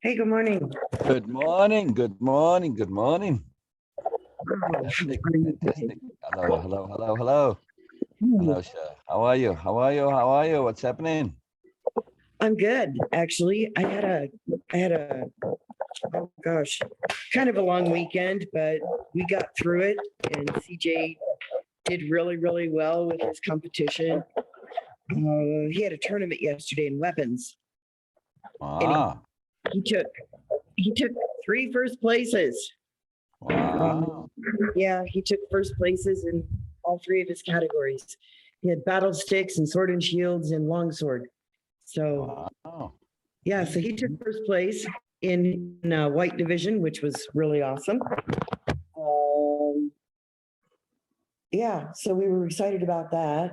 Hey, good morning. Good morning, good morning, good morning. Oh, Fantastic, how are you today? fantastic. Hello, hello, hello, hello. Hmm, Hello, Sher. How are you? How are you? How are you? What's happening? I'm good, actually. I had a, oh gosh, kind of a long weekend, but we got through it, and CJ did really, really well with his competition. He had a tournament yesterday in weapons, and Ah, he took he took three first places. wow, Yeah, he took first places in all three of his categories. He had battle sticks and sword and shields and longsword. So wow. yeah, so he took first place in white division, which was really awesome. Um, yeah, so we were excited about that.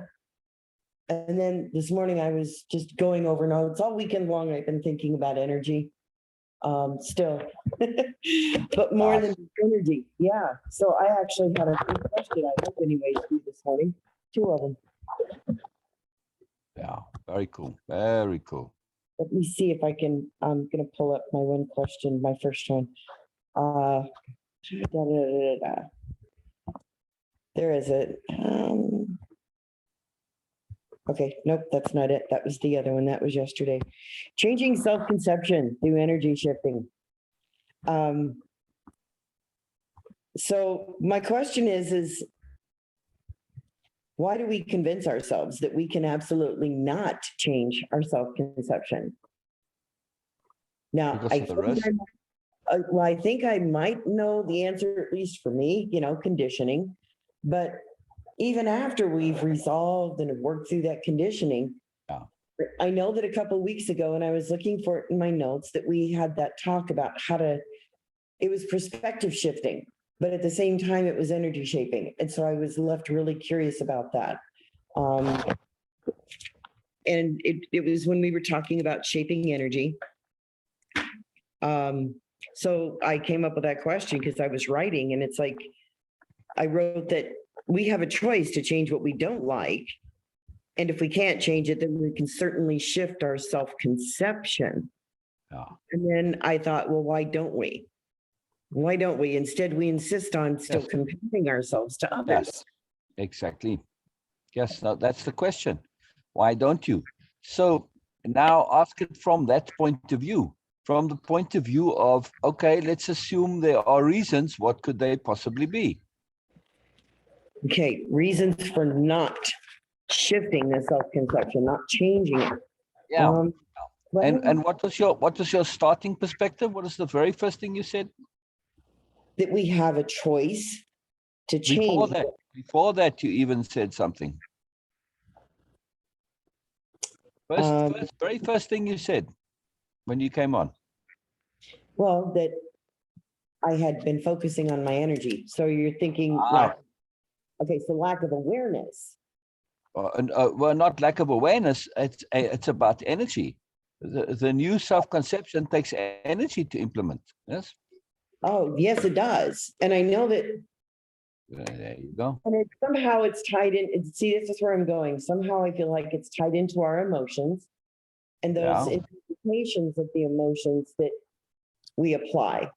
And then this morning I was just going over notes all weekend long. I've been thinking about energy still, but more than Nice. energy. Yeah. So I actually had a good question, I hope anyways, for you this morning. Two of them. Yeah, very cool, very cool. Let me see if I can, I'm going to pull up my one question, my first one. Da, da, da, da, da. There is it. Okay, nope, that's not it. That was the other one. That was yesterday. Changing self-conception through energy shifting. Um, so my question is why do we convince ourselves that we can absolutely not change our self-conception? Now, Because of the risk. well, I think I might know the answer, at least for me, conditioning. But even after we've resolved and worked through that conditioning, Yeah, I know that a couple of weeks ago, and I was looking for it in my notes, that we had that talk about it was perspective shifting, but at the same time, it was energy shaping. And so I was left really curious about that. Um, and it was when we were talking about shaping energy. So I came up with that question because I was writing, and it's like, I wrote that we have a choice to change what we don't like. And if we can't change it, then we can certainly shift our self-conception. yeah. And then I thought, well, why don't we? Why don't we? Instead, we insist on still Yes, comparing ourselves to others. yes, exactly. Yes, no, that's the question. Why don't you? So now ask it from that point of view. From the point of view of, okay, let's assume there are reasons. What could they possibly be? Okay, reasons for not shifting the self-conception, not changing it. Yeah. Um, And what was your starting perspective? What is the very first thing you said? that we have a choice to Before change. that, before that, you even said something. Very first thing you said when you came on. Well, that I had been focusing on my energy. So you're thinking Ah, okay, so lack of awareness. well, not lack of awareness. It's about energy. The new self-conception takes energy to implement. Yes. Oh, yes, it does. And I know that, There you go. and somehow it's tied in. See, this is where I'm going. Somehow I feel like it's tied into our emotions and those Yeah. interpretations of the emotions that we apply.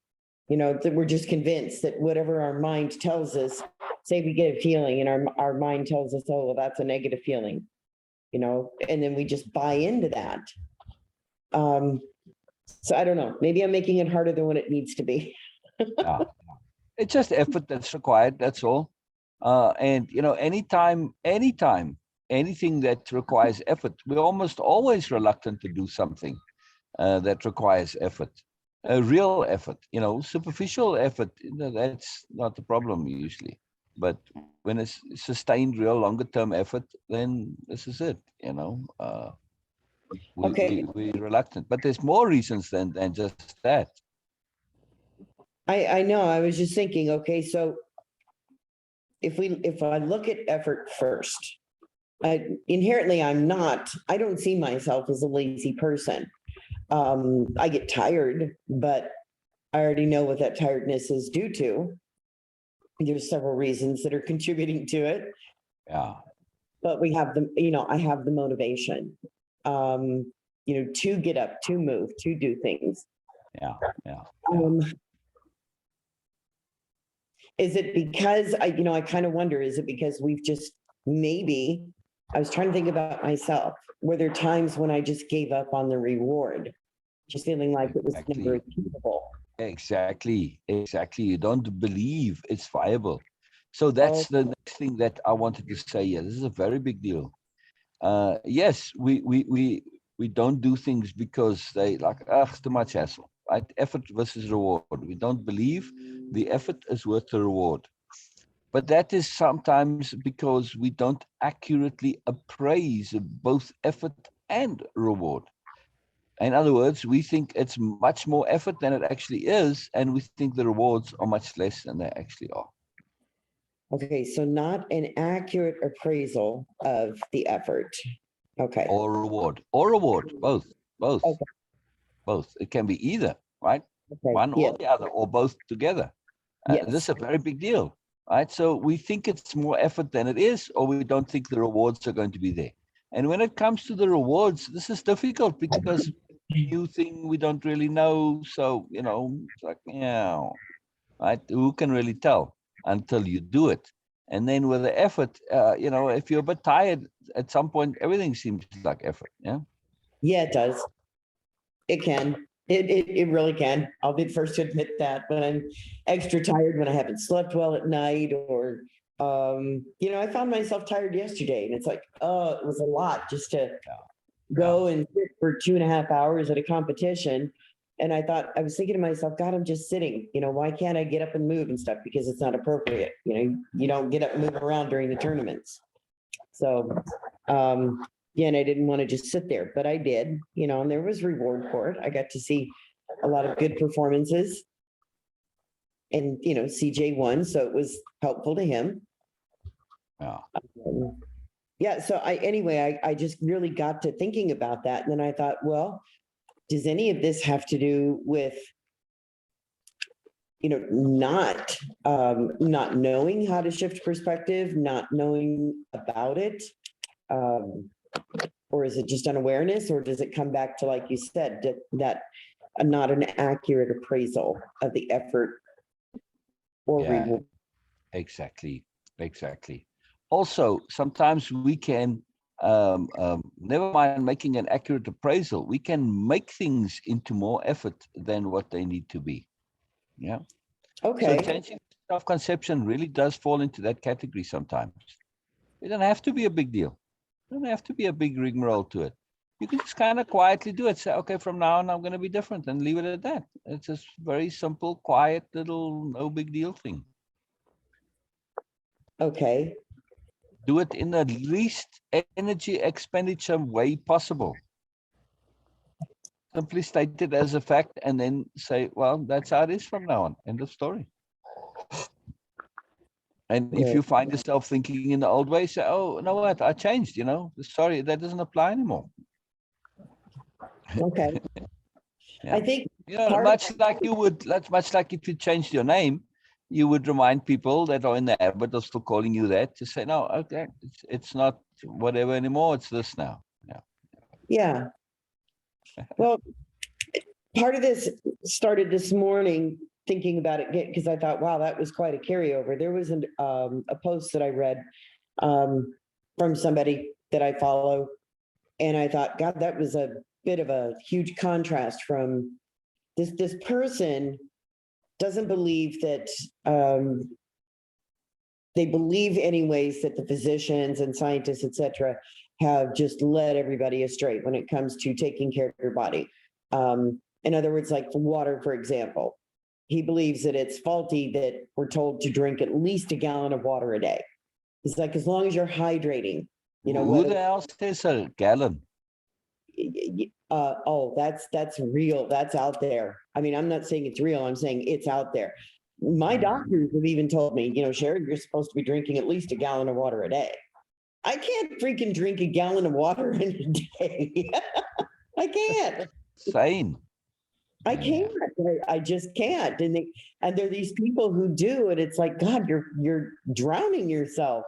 That we're just convinced that whatever our mind tells us, say we get a feeling and our mind tells us, oh, well, that's a negative feeling, and then we just buy into that. So I don't know, maybe I'm making it harder than what it needs to be. Yeah. It's just effort that's required. That's all. And anytime, anything that requires effort, we're almost always reluctant to do something that requires effort, a real effort. Superficial effort. That's not the problem usually. But when it's sustained, real, longer-term effort, then this is it. Okay, We're reluctant. But there's more reasons than just that. I know. I was just thinking. Okay, so if I look at effort first, inherently I don't see myself as a lazy person. I get tired, but I already know what that tiredness is due to. There's several reasons that are contributing to it, Yeah. but I have the motivation, to get up, to move, to do things. Yeah, yeah. Um, is it because I kind of wonder, is it because we've just maybe, I was trying to think about myself. Were there times when I just gave up on the reward, just feeling like it was never Exactly. achievable? Exactly. Exactly. You don't believe it's viable. So Oh, that's the next thing that I wanted to say here. This is a very big deal. Yes, we don't do things because they like, it's too much hassle, right? Effort versus reward. We don't believe the effort is worth the reward. But that is sometimes because we don't accurately appraise both effort and reward. In other words, we think it's much more effort than it actually is, and we think the rewards are much less than they actually are. okay. So not an accurate appraisal of the effort. Okay. Or reward, both, both, Okay. both. It can be either, right? Okay. One or Yes. the other, or both together. This is Yes. a very big deal, right? So we think it's more effort than it is, or we don't think the rewards are going to be there. And when it comes to the rewards, this is difficult because new thing we don't really know. So, it's like, right? Who can really tell until you do it? And then with the effort, if you're a bit tired, at some point, everything seems like effort. Yeah. Yeah, it does. It can. It really can. I'll be the first to admit that when I'm extra tired, when I haven't slept well at night, or I found myself tired yesterday, and it's like, oh, it was a lot just to go and sit for 2.5 hours at a competition. And I was thinking to myself, God, I'm just sitting. Why can't I get up and move and stuff? Because it's not appropriate. You don't get up and move around during the tournaments. So, yeah, and I didn't want to just sit there, but I did, and there was reward for it. I got to see a lot of good performances. And, CJ won, so it was helpful to him. Yeah. Yeah, so I just really got to thinking about that. And then I thought, well, does any of this have to do with, not knowing how to shift perspective, not knowing about it? Or is it just unawareness, or does it come back to, like you said, that not an accurate appraisal of the effort or Yeah, reward? exactly. Exactly. Also, sometimes we can, never mind making an accurate appraisal, we can make things into more effort than what they need to be. Yeah. So Okay, changing self-conception really does fall into that category sometimes. It doesn't have to be a big deal. It doesn't have to be a big rigmarole to it. You can just kind of quietly do it. Say, okay, from now on, I'm going to be different, and leave it at that. It's just very simple, quiet, little, no big deal thing. okay, Do it in the least energy expenditure way possible. Simply state it as a fact and then say, well, that's how it is from now on. End of story. And if you find yourself thinking in the old way, say, oh, you know what? I changed, Sorry, that doesn't apply anymore. okay. Yeah. I think Much like if you changed your name, you would remind people that are in the habit of still calling you that to say, no, okay, it's not whatever anymore. It's this now. Yeah. yeah. Well, part of this started this morning thinking about it because I thought, wow, that was quite a carryover. There was a post that I read from somebody that I follow, and I thought, God, that was a bit of a huge contrast from this person doesn't believe that they believe anyways that the physicians and scientists, et cetera, have just led everybody astray when it comes to taking care of your body. In other words, like water, for example, he believes that it's faulty that we're told to drink at least a gallon of water a day. It's like, as long as you're hydrating, Who the hell says a gallon? Oh, that's real. That's out there. I mean, I'm not saying it's real. I'm saying it's out there. My doctors have even told me, Sher, you're supposed to be drinking at least a gallon of water a day. I can't freaking drink a gallon of water in a day. I can't. Sane. I can't. I just can't. And there are these people who do, and it's like, God, you're drowning yourself.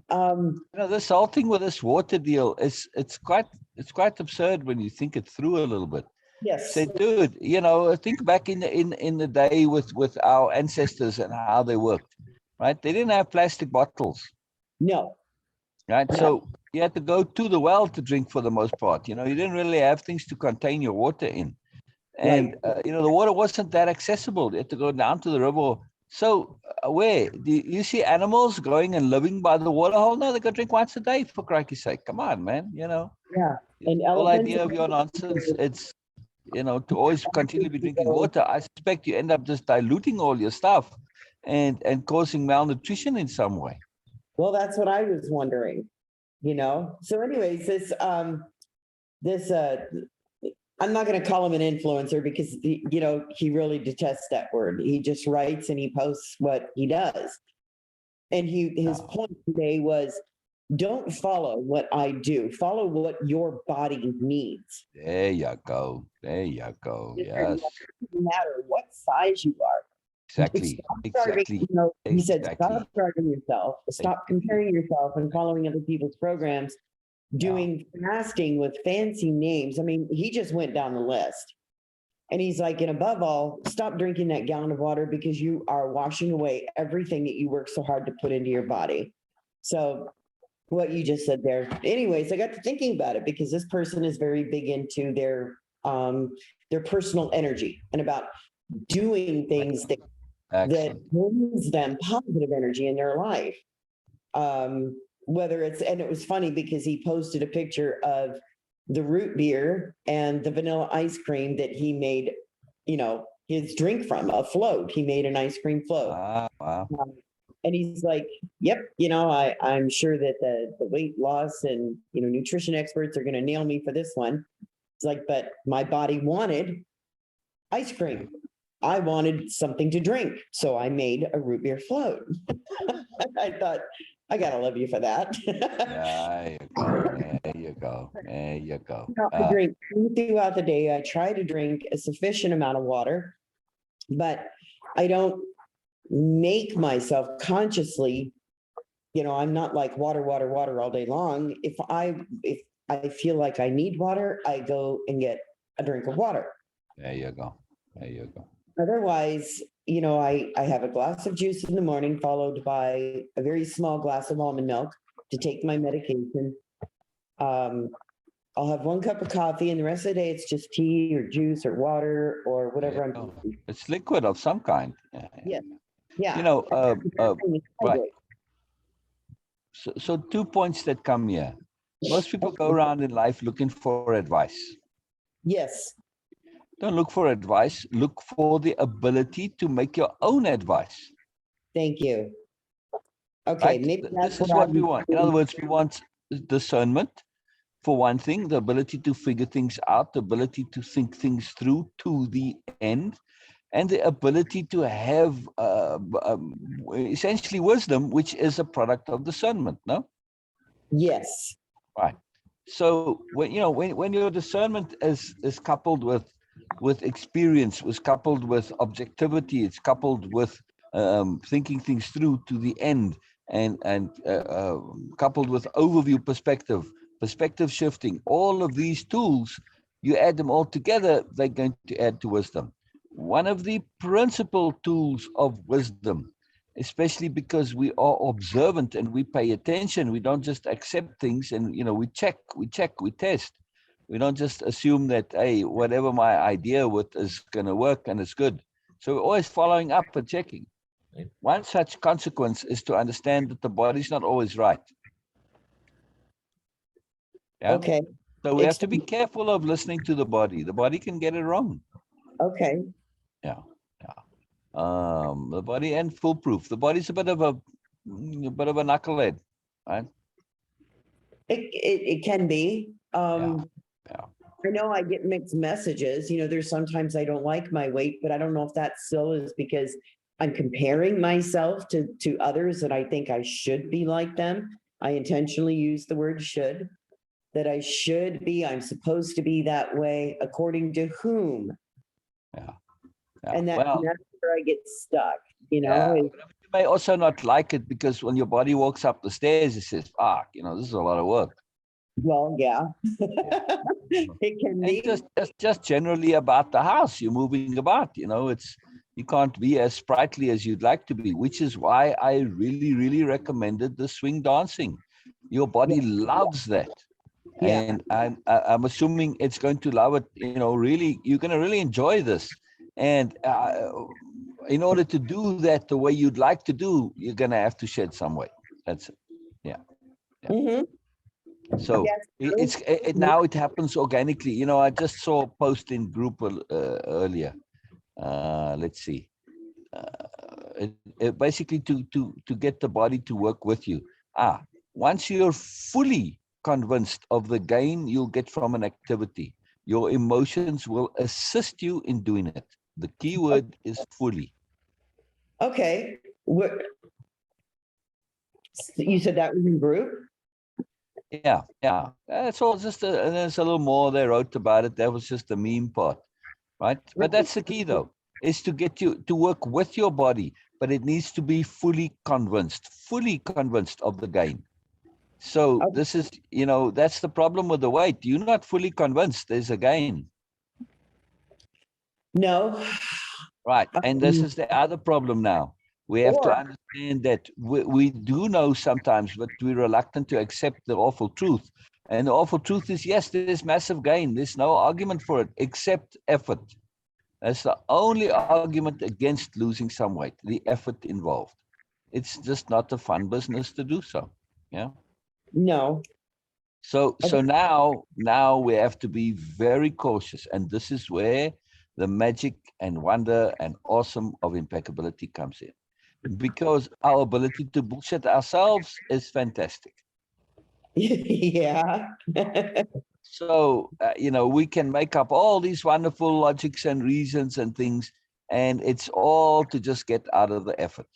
This whole thing with this water deal it's quite absurd when you think it through a little bit. Yes. Said, dude, you know, think back in the day with our ancestors and how they worked, right? They didn't have plastic bottles, No. right? No. So you had to go to the well to drink for the most part. You know, you didn't really have things to contain your water in. And, Right. you know, the water wasn't that accessible. You had to go down to the river. So where do you see animals going and living by the water hole? No, they go drink once a day, for crikey's sake. Come on, man. You know, Yeah. the And whole elephants. idea of your nonsense, it's, you know, to always continue be drinking water. I suspect you end up just diluting all your stuff and causing malnutrition in some way. Well, that's what I was wondering, you know? So anyways, this, I'm not going to call him an influencer because, you know, he really detests that word. He just writes and he posts what he does. And his point today was, don't follow what I do, follow what your body needs. There you go. There you go. Yes, No matter what size you are. exactly. Stop starving, Exactly. you know, he said, Exactly. stop starving yourself, stop comparing yourself and following other people's programs, doing fasting with fancy names. I mean, he just went down the list. And he's like, and above all, stop drinking that gallon of water because you are washing away everything that you work so hard to put into your body. So what you just said there. Anyways, I got to thinking about it because this person is very big into their personal energy and about doing things that Excellent. brings them positive energy in their life. Whether it's, and it was funny because he posted a picture of the root beer and the vanilla ice cream that he made, you know, his drink from, a float. He made an ice cream float. Wow. And he's like, yep, you know, I'm sure that the weight loss and, you know, nutrition experts are going to nail me for this one. It's like, but my body wanted ice cream. I wanted something to drink. So I made a root beer float. I thought, I got to love you for that. There you go. There you go. There you go. I drink throughout the day. I try to drink a sufficient amount of water, but I don't make myself consciously, you know, I'm not like water, water, water all day long. If I feel like I need water, I go and get a drink of water. There you go. There you go. Otherwise, you know, I have a glass of juice in the morning, followed by a very small glass of almond milk to take my medication. I'll have 1 cup of coffee, and the rest of the day it's just tea or juice or water or whatever I'm drinking. It's liquid of some kind. Yes. Yeah. You know, right. So 2 points that come here. Most people go around in life looking for advice. Yes. Don't look for advice. Look for the ability to make your own advice. Thank you. Okay, Right? maybe that's This is what we want. In other words, we want discernment, for one thing, the ability to figure things out, the ability to think things through to the end, and the ability to have essentially wisdom, which is a product of discernment, no? Yes. Right. So when your discernment is coupled with experience, was coupled with objectivity, it's coupled with thinking things through to the end, and coupled with overview perspective shifting, all of these tools, you add them all together, they're going to add to wisdom. One of the principal tools of wisdom, especially because we are observant and we pay attention, we don't just accept things and, you know, we check, we test. We don't just assume that, hey, whatever my idea with is going to work and it's good. So we're always following up and checking. One such consequence is to understand that the body's not always right. Yeah? Okay. So we have to be careful of listening to the body. The body can get it wrong. Okay. Yeah. The body and foolproof. The body's a bit of a knucklehead, right? It can be. Yeah. I know I get mixed messages. You know, there's sometimes I don't like my weight, but I don't know if that still is because I'm comparing myself to others and I think I should be like them. I intentionally use the word should, that I should be, I'm supposed to be that way, according to whom? Yeah. And that's where I get stuck, you know? Yeah. You may also not like it because when your body walks up the stairs, it says, you know, this is a lot of work. Well, yeah. It can And be. just generally about the house, you're moving about, you can't be as sprightly as you'd like to be, which is why I really, really recommended the swing dancing. Your body loves that. Yeah. And I'm assuming it's going to love it, really, you're going to really enjoy this. And in order to do that the way you'd like to do, you're going to have to shed some weight. That's it. Yeah. Mhm. So Yes. now it happens organically. I just saw a post in group earlier. Let's see. Basically, to get the body to work with you. Once you're fully convinced of the gain you'll get from an activity, your emotions will assist you in doing it. The key word is fully. Okay. What, you said that was in group? Yeah. That's all. There's a little more they wrote about it. That was just the meme part, right? But that's the key, though, is to get you to work with your body, but it needs to be fully convinced of the gain. So Okay. this is, that's the problem with the weight. You're not fully convinced there's a gain, No. right? And this is the other problem now. We have to Or, understand that we do know sometimes, but we're reluctant to accept the awful truth. And the awful truth is, yes, there's massive gain. There's no argument for it, except effort. That's the only argument against losing some weight, the effort involved. It's just not a fun business to do so. Yeah. no. So now we have to be very cautious. And this is where the magic and wonder and awesome of impeccability comes in. Because our ability to bullshit ourselves is fantastic. Yeah. So, we can make up all these wonderful logics and reasons and things, and it's all to just get out of the effort.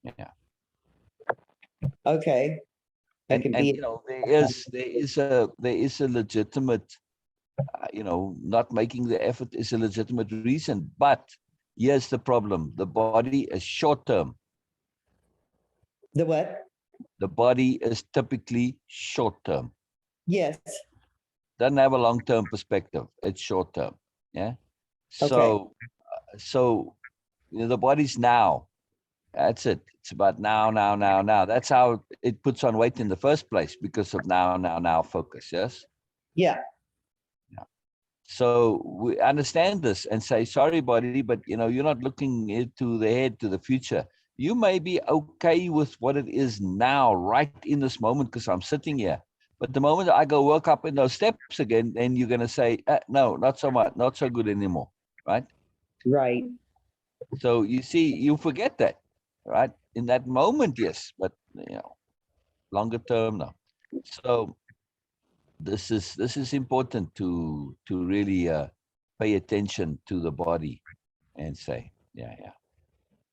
Yeah. Okay. That And, can and be. you know, there is a legitimate, not making the effort is a legitimate reason. But here's the problem. The body is short term. The what? The body is typically short term. Yes. Doesn't have a long-term perspective. It's short-term. Yeah. Okay. So the body's now. That's it. It's about now, now, now, now. That's how it puts on weight in the first place, because of now, now, now focus. Yes. Yeah. Yeah. So we understand this and say, sorry, body, but you're not looking into the head, to the future. You may be okay with what it is now, right in this moment, because I'm sitting here. But the moment I go work up in those steps again, then you're going to say, no, not so much, not so good anymore, right? Right. So you see, you forget that, right? In that moment, yes, but longer term, no. So this is important to really pay attention to the body and say, yeah.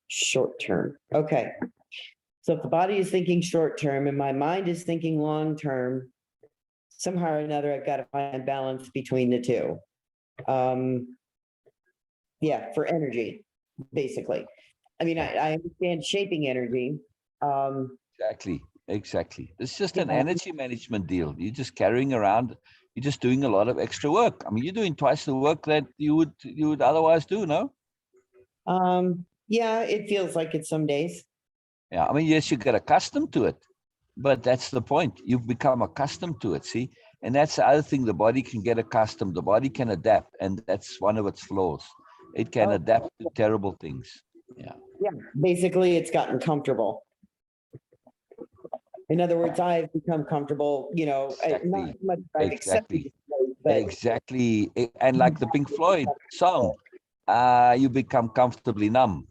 Short term. Okay. So if the body is thinking short term and my mind is thinking long term, somehow or another, I've got to find balance between the two. Yeah, for energy, basically. I mean, I understand shaping energy. Exactly. It's just an Yeah. energy management deal. You're just carrying around. You're just doing a lot of extra work. I mean, you're doing twice the work that you would otherwise do, no? Yeah, it feels like it some days. Yeah. I mean, yes, you get accustomed to it, but that's the point. You've become accustomed to it. See, and that's the other thing. The body can get accustomed. The body can adapt, and that's one of its flaws. It can Oh, adapt to terrible things. Yeah. yeah, basically it's gotten comfortable. In other words, I've become comfortable, not Exactly. as much as I've accepted Exactly. it, but Exactly. And like the Pink Floyd song, you become comfortably numb.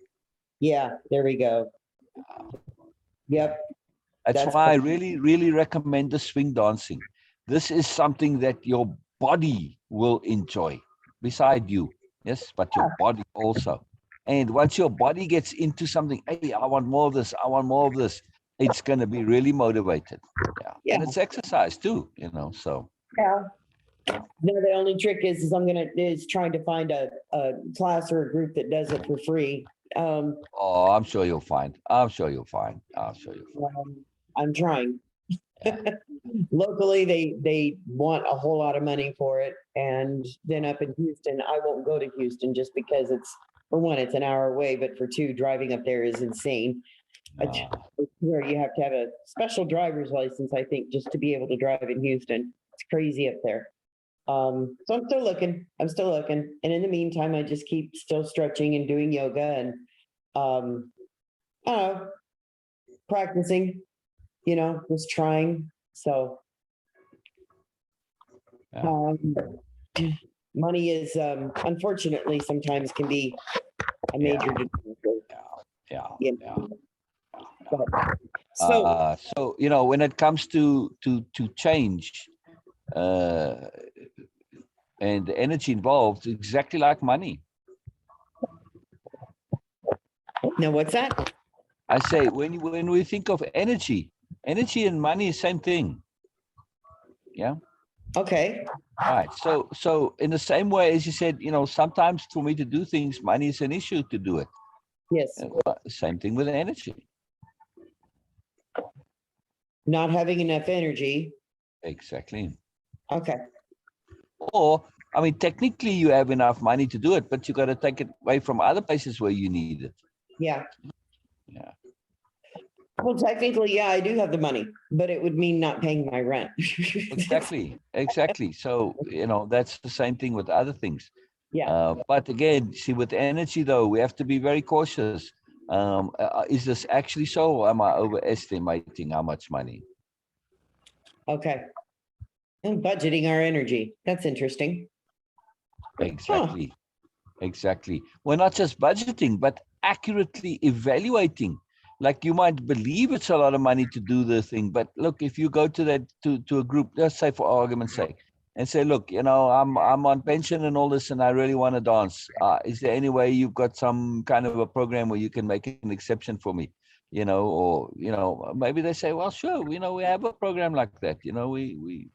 yeah, there we go. Yeah. Yep, That's that's why I really, really recommend the swing dancing. This is something that your body will enjoy beside you. Yes, but your body also. And once your body gets into something, hey, I want more of this, I want more of this, it's going to be really motivated. Yeah. yeah, And it's exercise too, so. yeah. No, the only trick is is trying to find a class or a group that does it for free. Oh, I'm sure you'll find. I'm sure you'll find. I'm trying. Locally, they want a whole lot of money for it. And then up in Houston, I won't go to Houston just because it's, for one, it's an hour away, but for two, driving up there is insane. Where you have to have a special driver's license, I think, just to be able to drive in Houston. It's crazy up there. So I'm still looking. And in the meantime, I just keep still stretching and doing yoga and I don't know, practicing, just trying. So Yeah. money is unfortunately sometimes can be a major determinant. Yeah. Yeah. Yeah. But, so So when it comes to change and the energy involved, exactly like money. now what's that? I say when we think of energy and money is same thing. Yeah. Okay. All right. So in the same way as you said, sometimes for me to do things, money is an issue to do it. Yes. Same thing with energy. Not having enough energy. Exactly. Okay. Or, I mean, technically you have enough money to do it, but you got to take it away from other places where you need it. Yeah. Yeah. Well, technically, yeah, I do have the money, but it would mean not paying my rent. Exactly. So, that's the same thing with other things. Yeah. But again, see, with energy, though, we have to be very cautious. Is this actually so? Or am I overestimating how much money? Okay. And budgeting our energy. That's interesting. Exactly. Exactly. We're not just budgeting, but accurately evaluating. Like you might believe it's a lot of money to do the thing, but look, if you go to that to a group, let's say for argument's sake, and say, look, I'm on pension and all this, and I really want to dance. Is there any way you've got some kind of a program where you can make an exception for me? Or maybe they say, well, sure, we have a program like that. We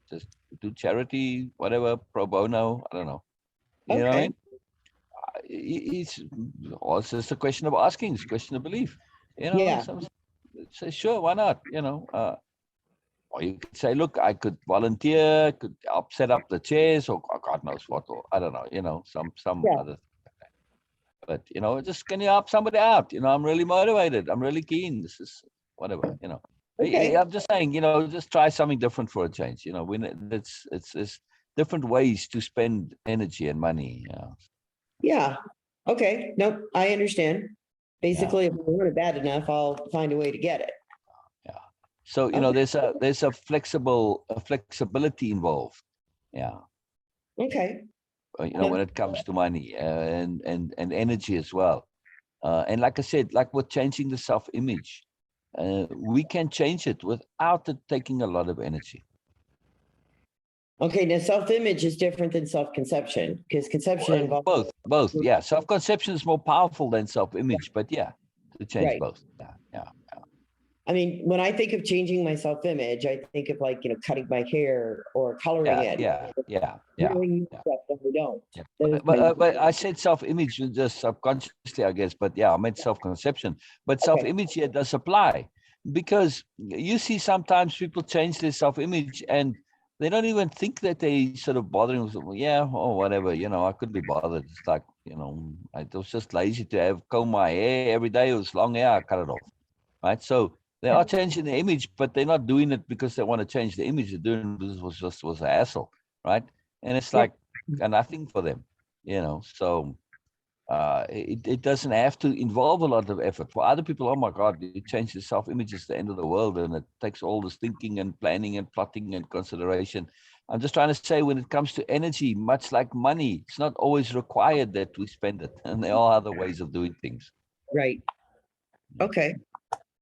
just do charity, whatever, pro bono. I don't know. You know what I Okay. mean? It's just a question of asking. It's a question of belief. Yeah. Say, sure, why not? Or you could say, look, I could volunteer, could help set up the chairs, or God knows what, or I don't know, some Yeah. other. But just can you help somebody out? I'm really motivated. I'm really keen. This is whatever. Okay. I'm just saying, just try something different for a change. It's different ways to spend energy and money. Yeah. Okay. Nope. I understand. Basically, if I want it bad enough, I'll find a way to get it. Yeah. So Okay. there's a flexibility involved. Yeah. Okay. When it comes to money and energy as well. And like I said, like with changing the self-image, we can change it without it taking a lot of energy. Okay. Now, self-image is different than self-conception because conception involves Both. Yeah. Self-conception is more powerful than self-image, but yeah, to change right. both. Yeah. I mean, when I think of changing my self-image, I think of cutting my hair or coloring it. Yeah. Doing stuff that I don't. Yeah. Those But I said self-image just subconsciously, I guess. But yeah, I meant self-conception. But self-image here does apply because you see sometimes people change their self-image and they don't even think that they sort of bothering with, whatever. I couldn't be bothered. It's like, I was just lazy to comb my hair every day. It was long hair. I cut it off. Right. So they are changing the image, but they're not doing it because they want to change the image. They're doing this was a hassle. Right. And it's like nothing for them, so it doesn't have to involve a lot of effort. For other people, oh my God, you change the self-image is the end of the world, and it takes all this thinking and planning and plotting and consideration. I'm just trying to say when it comes to energy, much like money, it's not always required that we spend it, and there are other ways of doing things. right. Okay.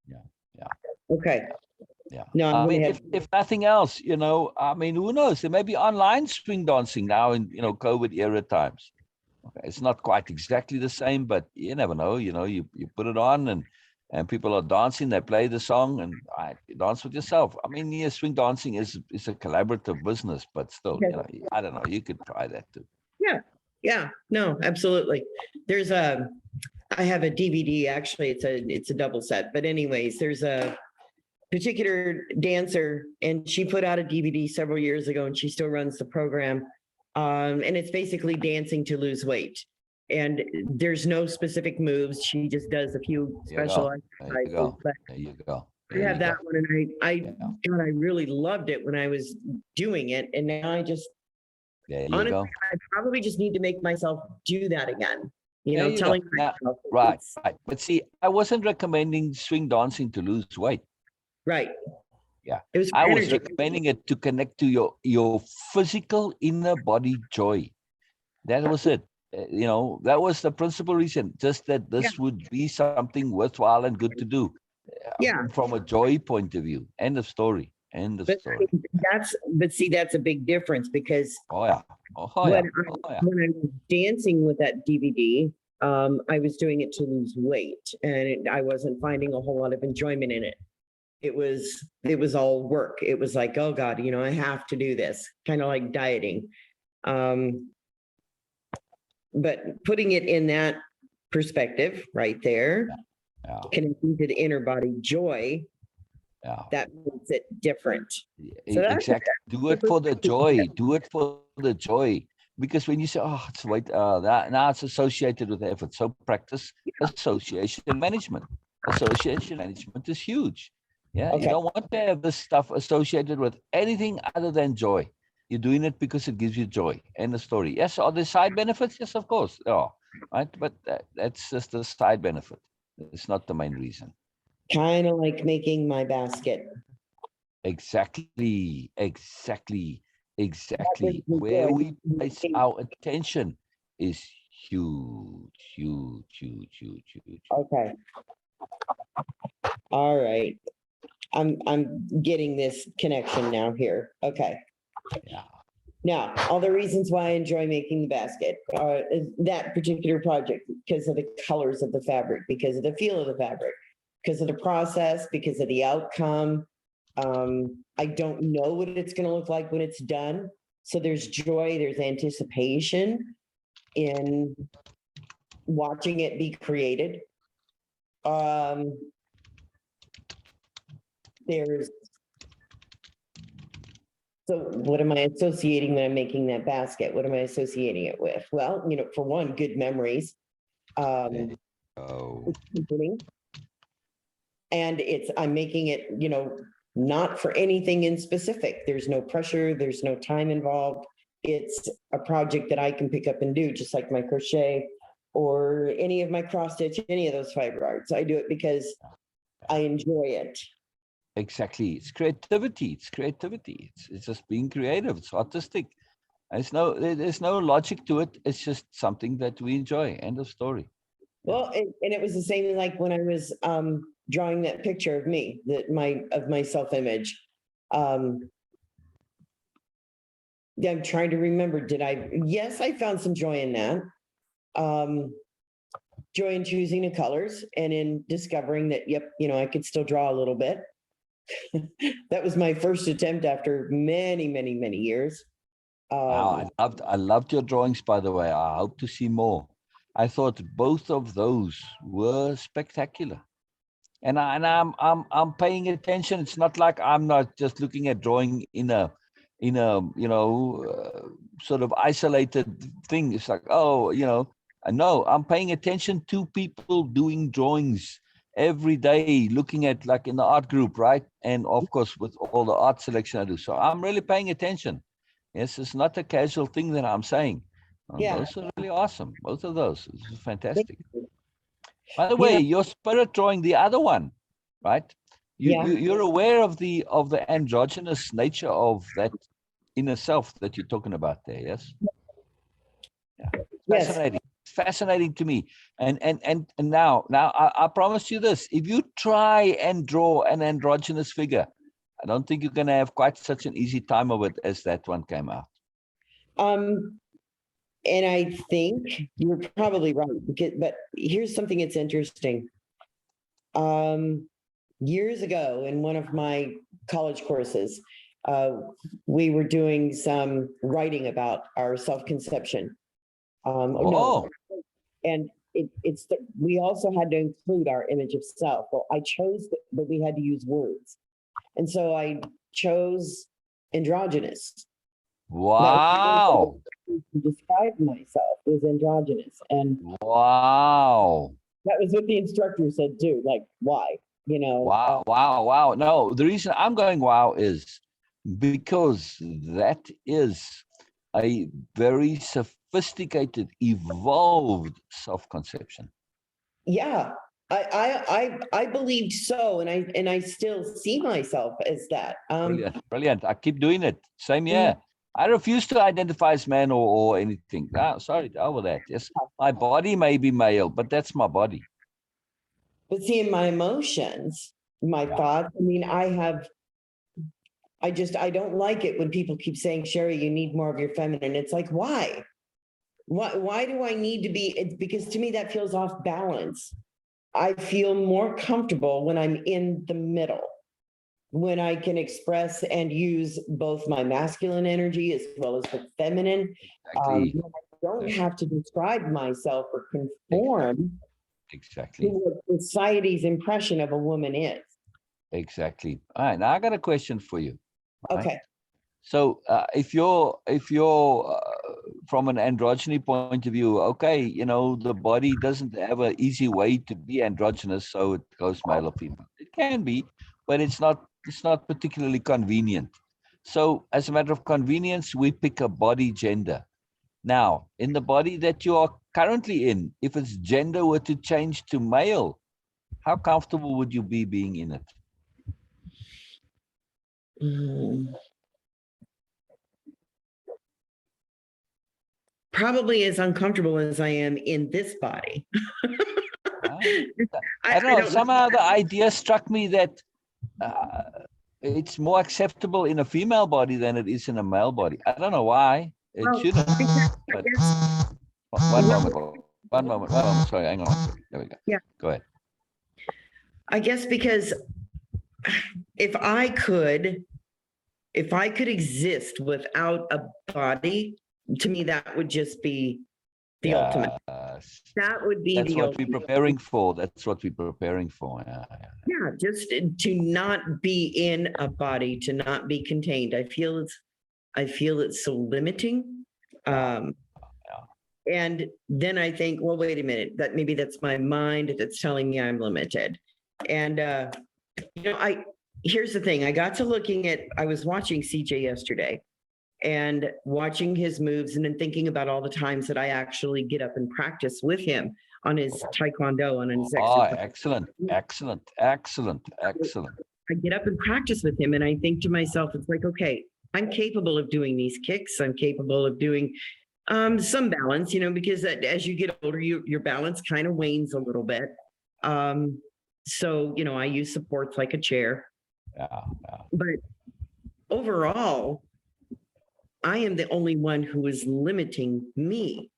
Yeah. Okay. Yeah. No, I mean, if nothing else, I mean, who knows? There may be online swing dancing now in, COVID era times. Okay. It's not quite exactly the same, but you never know. You put it on and people are dancing. They play the song and you dance with yourself. I mean, yeah, swing dancing is a collaborative business, but still, I don't know. You could try that too. Yeah. Yeah. No, absolutely. There's I have a DVD. Actually, it's a double set. But anyways, there's a particular dancer, and she put out a DVD several years ago, and she still runs the program. And it's basically dancing to lose weight. And there's no specific moves. She just does a few There you special go. There you exercises. go. But There you go. I There you have that go. one, and Yeah. God, I really loved it when I was doing it, and now I just There you honestly, go. I probably just need to make myself do that again. You There know, you go. telling Now, myself, right, it's- right. But see, I wasn't recommending swing dancing to lose weight. right. Yeah. It was for I was energy. recommending it to connect to your physical inner body joy. That was it. You know, that was the principal reason, just that this would be something worthwhile and good to do Yeah. from a joy point of view. End of story. End of But story. that's a big difference because Oh, yeah. Oh, yeah. Oh, yeah. when I was dancing with that DVD, I was doing it to lose weight, and I wasn't finding a whole lot of enjoyment in it. It was all work. It was like, oh God, you know, I have to do this, kind of like dieting. But putting it in that perspective right there, Yeah. connecting to the inner body joy, Yeah. that makes it different. So that's Exactly. Do it for the joy. Do it for the joy. Because when you say, oh, it's weight, that now it's associated with effort. So practice association management. Association management is huge. Yeah. You Okay. don't want to have this stuff associated with anything other than joy. You're doing it because it gives you joy. End of story. Yes. Are there side benefits? Yes, of course. Yeah. Right. But that's just the side benefit. It's not the main reason. Kind of like making my basket. Exactly, exactly, exactly. brings me Where joy. we place our attention is huge, huge, huge, huge, huge. Okay. All right. I'm getting this connection now here. Okay. Yeah, Now, all the reasons why I enjoy making the basket, is that particular project, because of the colors of the fabric, because of the feel of the fabric, because of the process, because of the outcome. I don't know what it's going to look like when it's done. So there's joy, there's anticipation in watching it be created. There's So what am I associating when I'm making that basket? What am I associating it with? Well, you know, for one, good memories. oh, Comforting. And I'm making it, you know, not for anything in specific. There's no pressure, there's no time involved. It's a project that I can pick up and do, just like my crochet or any of my cross stitch, any of those fiber arts. I do it because I enjoy it. exactly. It's creativity. It's creativity. It's just being creative. It's artistic. There's no logic to it. It's just something that we enjoy. End of story. Well, and it was the same like when I was drawing that picture of me, of my self-image. I'm trying to remember, yes, I found some joy in that. Joy in choosing the colors and in discovering that, yep, you know, I could still draw a little bit. That was my first attempt after many, many, many years. Wow, I loved your drawings, by the way. I hope to see more. I thought both of those were spectacular. And I'm paying attention. It's not like I'm not just looking at drawing in a sort of isolated thing. It's like, oh, you know, no, I'm paying attention to people doing drawings every day, looking at like in the art group, right? And of course, with all the art selection I do. So I'm really paying attention. Yes, it's not a casual thing that I'm saying. Yeah. Those are really awesome. Both of those. This is fantastic. You By the way, know, your spirit drawing, the other one, right? Yeah. You're aware of the androgynous nature of that inner self that you're talking about there, yes? Yeah. Yes. Fascinating. Fascinating to me. And now I promise you this: if you try and draw an androgynous figure, I don't think you're going to have quite such an easy time of it as that one came out. And I think you're probably right, but here's something that's interesting. Years ago, in one of my college courses, we were doing some writing about our self-conception. Oh, And we also had to include our image of self. Well, I chose, but we had to use words. And so I chose androgynous. Wow. To describe myself was androgynous. And Wow. that was what the instructor said too. Like, why? Wow. Wow. No, the reason I'm going wow is because that is a very sophisticated, evolved self-conception. Yeah, I believed so, and I still see myself as that. Brilliant. Brilliant. I keep doing it. Same Yeah. here. I refuse to identify as man or anything. Ah, sorry, over that. Yes, my body may be male, but that's my body. But seeing my emotions, my Yeah. thoughts, I mean, I don't like it when people keep saying, Sherry, you need more of your feminine. It's like, why? Why do I need to be? It's because to me, that feels off balance. I feel more comfortable when I'm in the middle, when I can express and use both my masculine energy as well as the feminine. Exactly. When I don't have to describe myself or conform Exactly. to what society's impression of a woman is. Exactly. All right. Now I got a question for you. Right? Okay. So if you're from an androgyny point of view, okay, you know, the body doesn't have an easy way to be androgynous, so it goes male or female. It can be, but it's not particularly convenient. So as a matter of convenience, we pick a body gender. Now, in the body that you are currently in, if its gender were to change to male, how comfortable would you be being in it? Mm. Probably as uncomfortable as I am in this body. Huh? I I don't know. don't know. Somehow the idea struck me that uh, it's more acceptable in a female body than it is in a male body. I don't know why. It Well, shouldn't. because I But guess, one well, moment, one moment, one moment. Sorry, hang on. There we go. yeah, Go ahead. I guess because if I could, if I could exist without a body, to me, that would just be the ultimate. Yeah, That would be that's the what we're ultimate. preparing for. That's what we're preparing for. Yeah, yeah. Yeah, just to not be in a body, to not be contained. I feel it's so limiting. Um, and then I think, well, wait a minute, that maybe that's my mind that's telling me I'm limited. And here's the thing. I was watching CJ yesterday and watching his moves and then thinking about all the times that I actually get up and practice with him on his taekwondo, on his Oh, exercise. excellent, excellent, excellent, excellent. I get up and practice with him and I think to myself, it's like, okay, I'm capable of doing these kicks. I'm capable of doing some balance, because as you get older, your balance kind of wanes a little bit. So, I use supports like a chair. Yeah, yeah. But overall, I am the only one who is limiting me.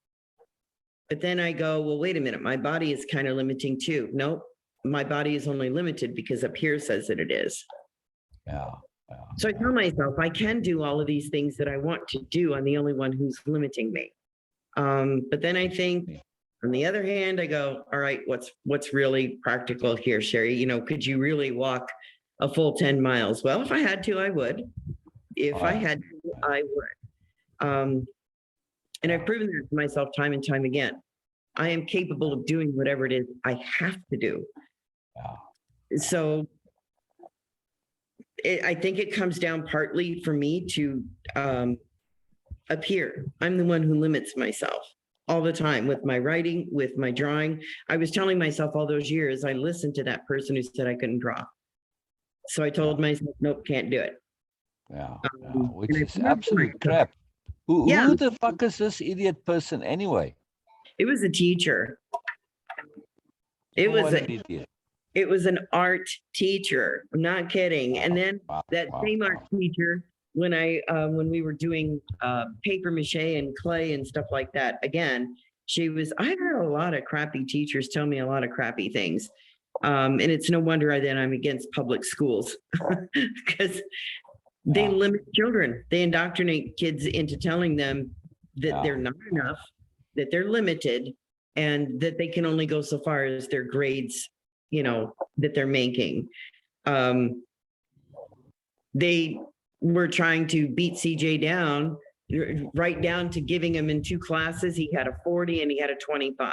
But then I go, well, wait a minute, my body is kind of limiting too. Nope, my body is only limited because up here says that it is. Yeah. So I tell myself I can do all of these things that I want to do. I'm the only one who's limiting me. But then I think, on the other hand, I go, all right, what's really practical here, Sherry? Could you really walk a full 10 miles? Well, if I had to, I would. If I had to, I would. And I've proven that to myself time and time again. I am capable of doing whatever it is I have to do. So I think it comes down partly for me to appear. I'm the one who limits myself all the time with my writing, with my drawing. I was telling myself all those years, I listened to that person who said I couldn't draw. So I told myself, nope, can't do it. Yeah, which is and absolute crap. Who Yeah. the fuck is this idiot person anyway? It was a teacher. It was What an a, idiot. it was an art teacher. I'm not kidding. And then that same art teacher, when we were doing paper mache and clay and stuff like that, again, I've had a lot of crappy teachers tell me a lot of crappy things. And it's no wonder I'm against public schools because they limit children. They indoctrinate kids into telling them that they're not enough, that they're limited, and that they can only go so far as their grades, that they're making. they were trying to beat CJ down, right down to giving him in 2 classes. He had a 40 and he had a 25.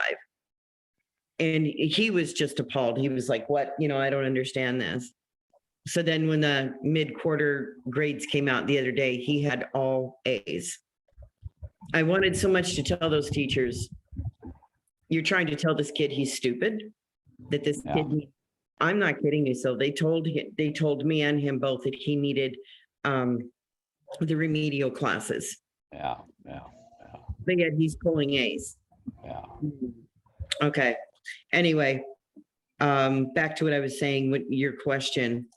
And he was just appalled. He was like, what? I don't understand this. So then when the mid-quarter grades came out the other day, he had all A's. I wanted so much to tell those teachers, you're trying to tell this kid he's stupid, that this kid, I'm not kidding you. So they told me and him both that he needed the remedial classes. Yeah. But yet he's pulling A's. Yeah. Okay. Anyway, back to what I was saying with your question.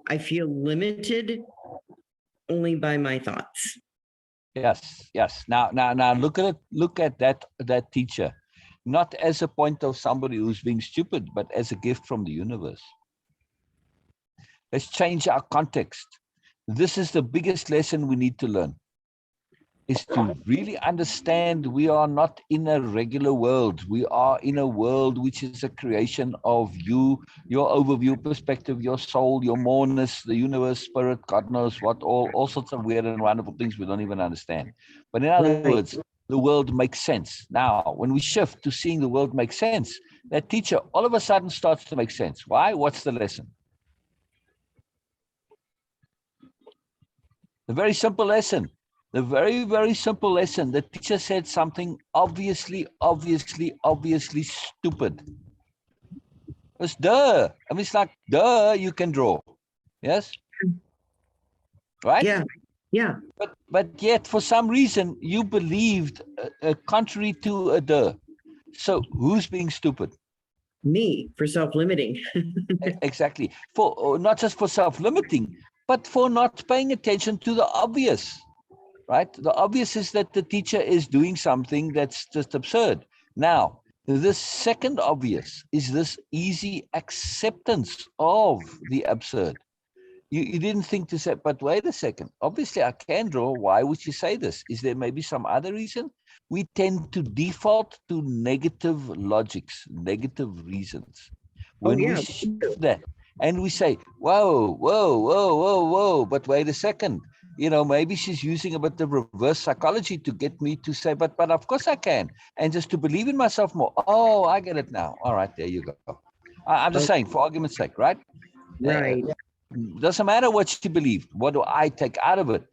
I feel limited only by my thoughts. Yes. Now look at that teacher, not as a point of somebody who's being stupid, but as a gift from the universe. Let's change our context. This is the biggest lesson we need to learn, is to really understand we are not in a regular world. We are in a world which is a creation of you, your overview perspective, your soul, your moreness, the universe, spirit, God knows what, all sorts of weird and wonderful things we don't even understand. But in other words, the world makes sense. Now, when we shift to seeing the world make sense, that teacher all of a sudden starts to make sense. Why? What's the lesson? The very simple lesson. The very, very simple lesson. The teacher said something obviously stupid. It's duh. I mean, it's like, duh, you can draw. Yes? Right? Yeah. But yet, for some reason, you believed contrary to a duh. So who's being stupid? Me, for self-limiting. Exactly. For not just for self-limiting, but for not paying attention to the obvious. Right? The obvious is that the teacher is doing something that's just absurd. Now, the second obvious is this easy acceptance of the absurd. You didn't think to say, but wait a second, obviously I can draw. Why would you say this? Is there maybe some other reason? We tend to default to negative logics, negative reasons. When we shift that and we say, whoa, but wait a second, maybe she's using a bit of reverse psychology to get me to say, but of course I can. And just to believe in myself more. Oh, I get it now. All right, there you go. I'm just saying, for argument's sake, right? Right. Doesn't matter what you believe. What do I take out of it?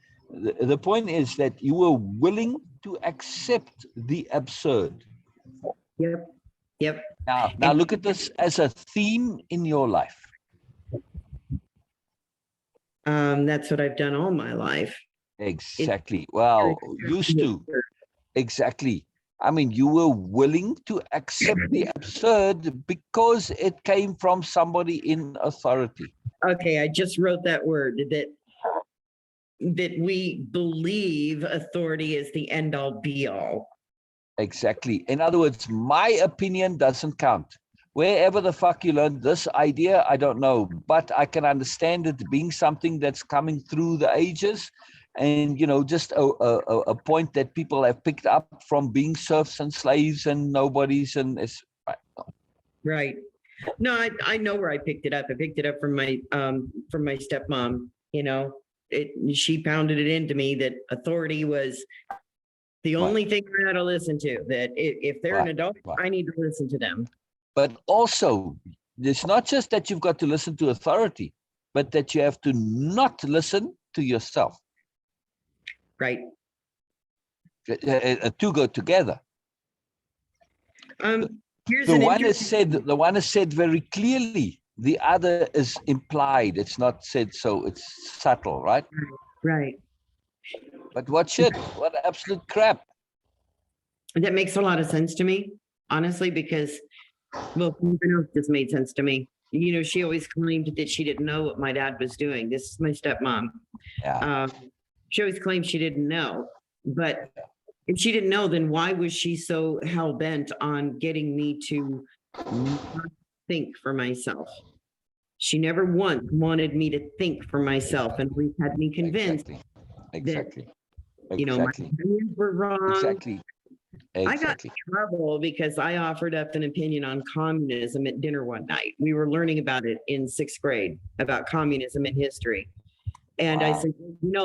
The point is that you were willing to accept the absurd. Yep. Now look at this as a theme in your life. That's what I've done all my life. Exactly. Well, used to. Exactly. I mean, you were willing to accept the absurd because it came from somebody in authority. Okay, I just wrote that word, that we believe authority is the end all be all. Exactly. In other words, my opinion doesn't count. Wherever the fuck you learned this idea, I don't know, but I can understand it being something that's coming through the ages, and just a point that people have picked up from being serfs and slaves and nobodies, and it's right. No, I know where I picked it up. I picked it up from my stepmom. She pounded it into me that authority was the only thing I had to listen to. That if they're an adult, I need to listen to them. But also, it's not just that you've got to listen to authority, but that you have to not listen to yourself. Right. To go together. Here's the one is said very clearly. The other is implied. It's not said, so it's subtle, right? Right. But what shit? What absolute crap. That makes a lot of sense to me, honestly, because, well, something else just made sense to me. She always claimed that she didn't know what my dad was doing. This is my stepmom. Yeah. She always claimed she didn't know. But if she didn't know, then why was she so hell-bent on getting me to not think for myself? She never once wanted me to think for myself, and we had me convinced Exactly. that, my opinions were wrong. Exactly. I got in trouble because I offered up an opinion on communism at dinner one night. We were learning about it in 6th grade, about communism and history. And I Wow. said,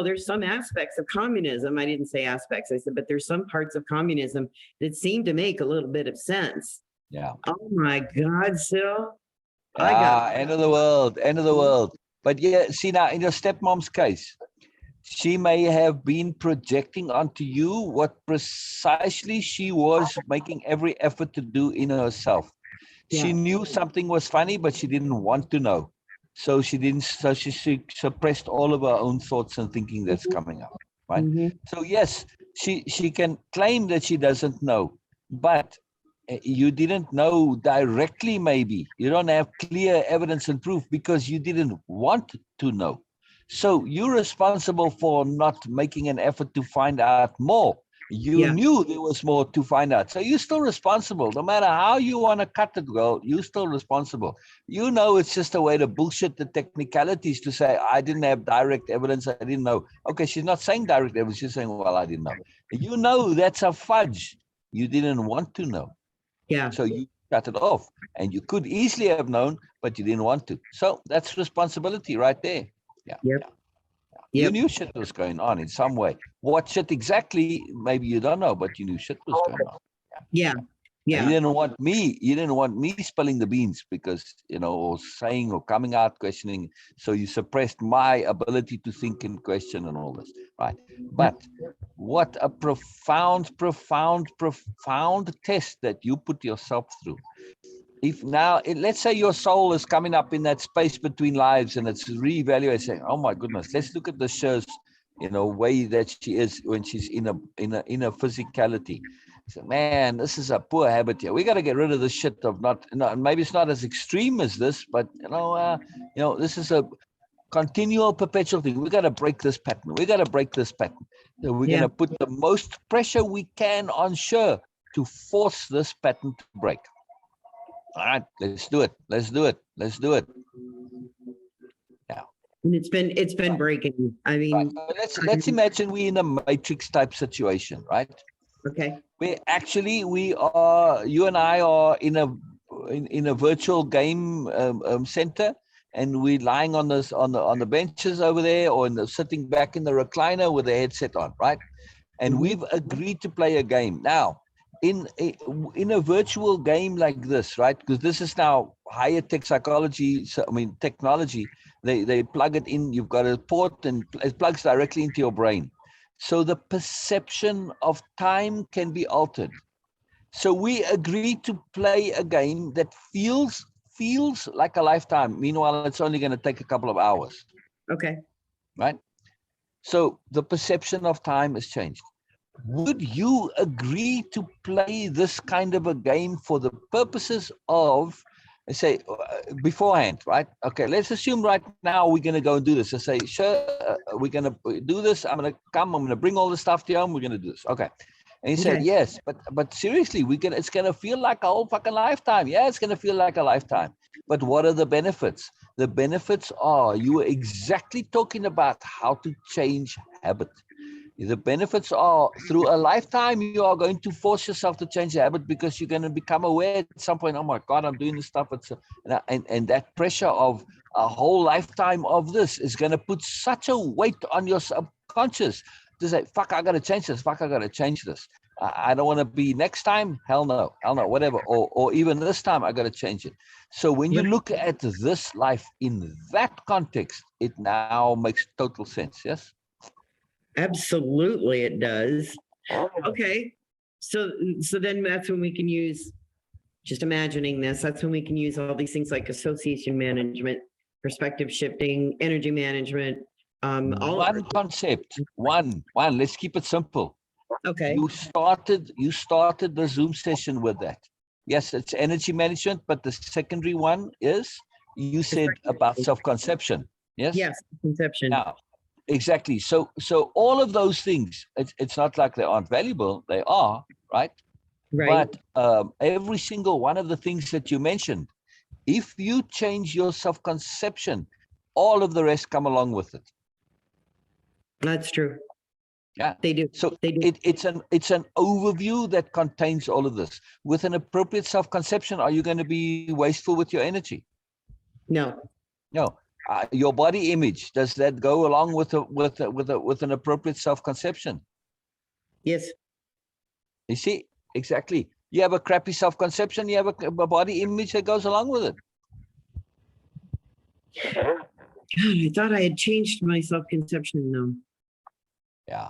there's some aspects of communism. I didn't say aspects. I said, but there's some parts of communism that seem to make a little bit of sense. Yeah. Oh my God, Sil. I got End of the world, end of the world. But yeah, see now in your stepmom's case, she may have been projecting onto you what precisely she was making every effort to do in herself. She Yeah. knew something was funny, but she didn't want to know. So she didn't, so she suppressed all of her own thoughts and thinking that's coming up, right? Mhm. So yes, she can claim that she doesn't know, but you didn't know directly, maybe. You don't have clear evidence and proof because you didn't want to know. So you're responsible for not making an effort to find out more. You Yeah. knew there was more to find out. So you're still responsible. No matter how you want to cut it, girl, you're still responsible. You know, it's just a way to bullshit the technicalities to say, I didn't have direct evidence. I didn't know. Okay, she's not saying direct evidence. She's saying, well, I didn't know. You know, that's a fudge. You didn't want to know. Yeah. So you cut it off. And you could easily have known, but you didn't want to. So that's responsibility right there. Yeah. Yep. Yeah. You Yep. knew shit was going on in some way. What shit exactly, maybe you don't know, but you knew shit was going on. Yeah. And Yeah. you didn't want me spilling the beans because, or saying or coming out questioning. So you suppressed my ability to think and question and all this, right? But what a profound test that you put yourself through. If now, let's say your soul is coming up in that space between lives and it's reevaluating, saying, oh my goodness, let's look at the Sher's, way that she is when she's in a physicality. So, man, this is a poor habit here. We got to get rid of this shit of not, maybe it's not as extreme as this, but this is a continual perpetual thing. We got to break this pattern. We got to break this pattern. So we're going to put the most pressure we can on Sher to force this pattern to break. All right, let's do it. Let's do it. Let's do it. Yeah. And it's been breaking. I mean, right. So let's imagine we're in a matrix type situation, right? Okay. Where actually you and I are in a virtual game center, and we're lying on the benches over there, or sitting back in the recliner with the headset on, right? And we've agreed to play a game. Now, in a virtual game like this, right? Because this is now higher tech psychology. So, technology. They plug it in. You've got a port, and it plugs directly into your brain. So the perception of time can be altered. So we agreed to play a game that feels like a lifetime. Meanwhile, it's only going to take a couple of hours. Okay. Right? So the perception of time has changed. Would you agree to play this kind of a game for the purposes of, say, beforehand, right? Okay, let's assume right now we're going to go and do this. I say, sure, we're going to do this. I'm going to bring all the stuff to you. We're going to do this. Okay. And he said, yes, but seriously, it's going to feel like a whole fucking lifetime. Yeah, it's going to feel like a lifetime. But what are the benefits? The benefits are, you were exactly talking about how to change habit. The benefits are, through a lifetime, you are going to force yourself to change the habit because you're going to become aware at some point, oh my God, I'm doing this stuff. And that pressure of a whole lifetime of this is going to put such a weight on your subconscious to say, fuck, I got to change this. Fuck, I got to change this. I don't want to be next time. Hell no, whatever. Or even this time, I got to change it. So when you look at this life in that context, it now makes total sense. Yes? Absolutely, it does. Okay. So then that's when we can use, just imagining this, that's when we can use all these things like association management, perspective shifting, energy management. One concept, one. Let's keep it simple. Okay. You started the Zoom session with that. Yes, it's energy management, but the secondary one is, you said about self-conception. Yes? Yes, conception. Now, exactly. So all of those things, it's not like they aren't valuable. They are, right? Right. But every single one of the things that you mentioned, if you change your self-conception, all of the rest come along with it. That's true. Yeah, they do. So they do. It's an overview that contains all of this. With an appropriate self-conception, are you going to be wasteful with your energy? No. No. Your body image, does that go along with an appropriate self-conception? Yes. You see, exactly. You have a crappy self-conception, you have a body image that goes along with it. God, I thought I had changed my self-conception though. Yeah.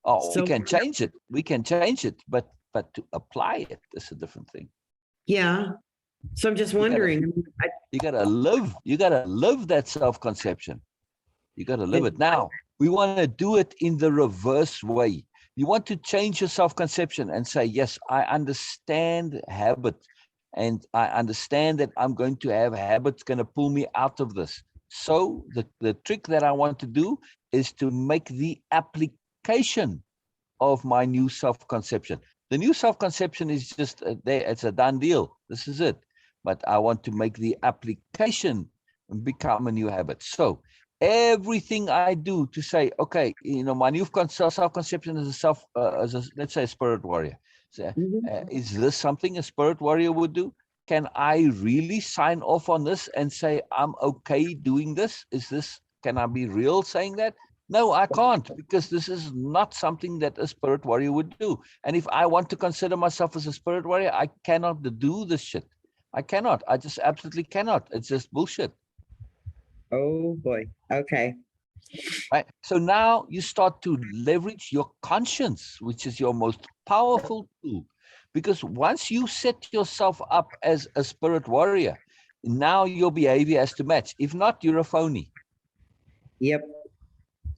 Oh, So we can change it. We can change it, but to apply it is a different thing. yeah. So I'm just wondering. You gotta live that self-conception. You gotta live it. Now, we want to do it in the reverse way. You want to change your self-conception and say, yes, I understand habit. And I understand that I'm going to have habits going to pull me out of this. So the trick that I want to do is to make the application of my new self-conception. The new self-conception is just there. It's a done deal. This is it. But I want to make the application become a new habit. So everything I do to say, okay, my new self-conception is let's say a spirit warrior. So, is this something a spirit warrior would do? Can I really sign off on this and say, I'm okay doing this? Can I be real saying that? No, I can't, because this is not something that a spirit warrior would do. And if I want to consider myself as a spirit warrior, I cannot do this shit. I cannot. I just absolutely cannot. It's just bullshit. Oh boy. Okay. Right. So now you start to leverage your conscience, which is your most powerful tool. Because once you set yourself up as a spirit warrior, now your behavior has to match. If not, you're a phony. Yep.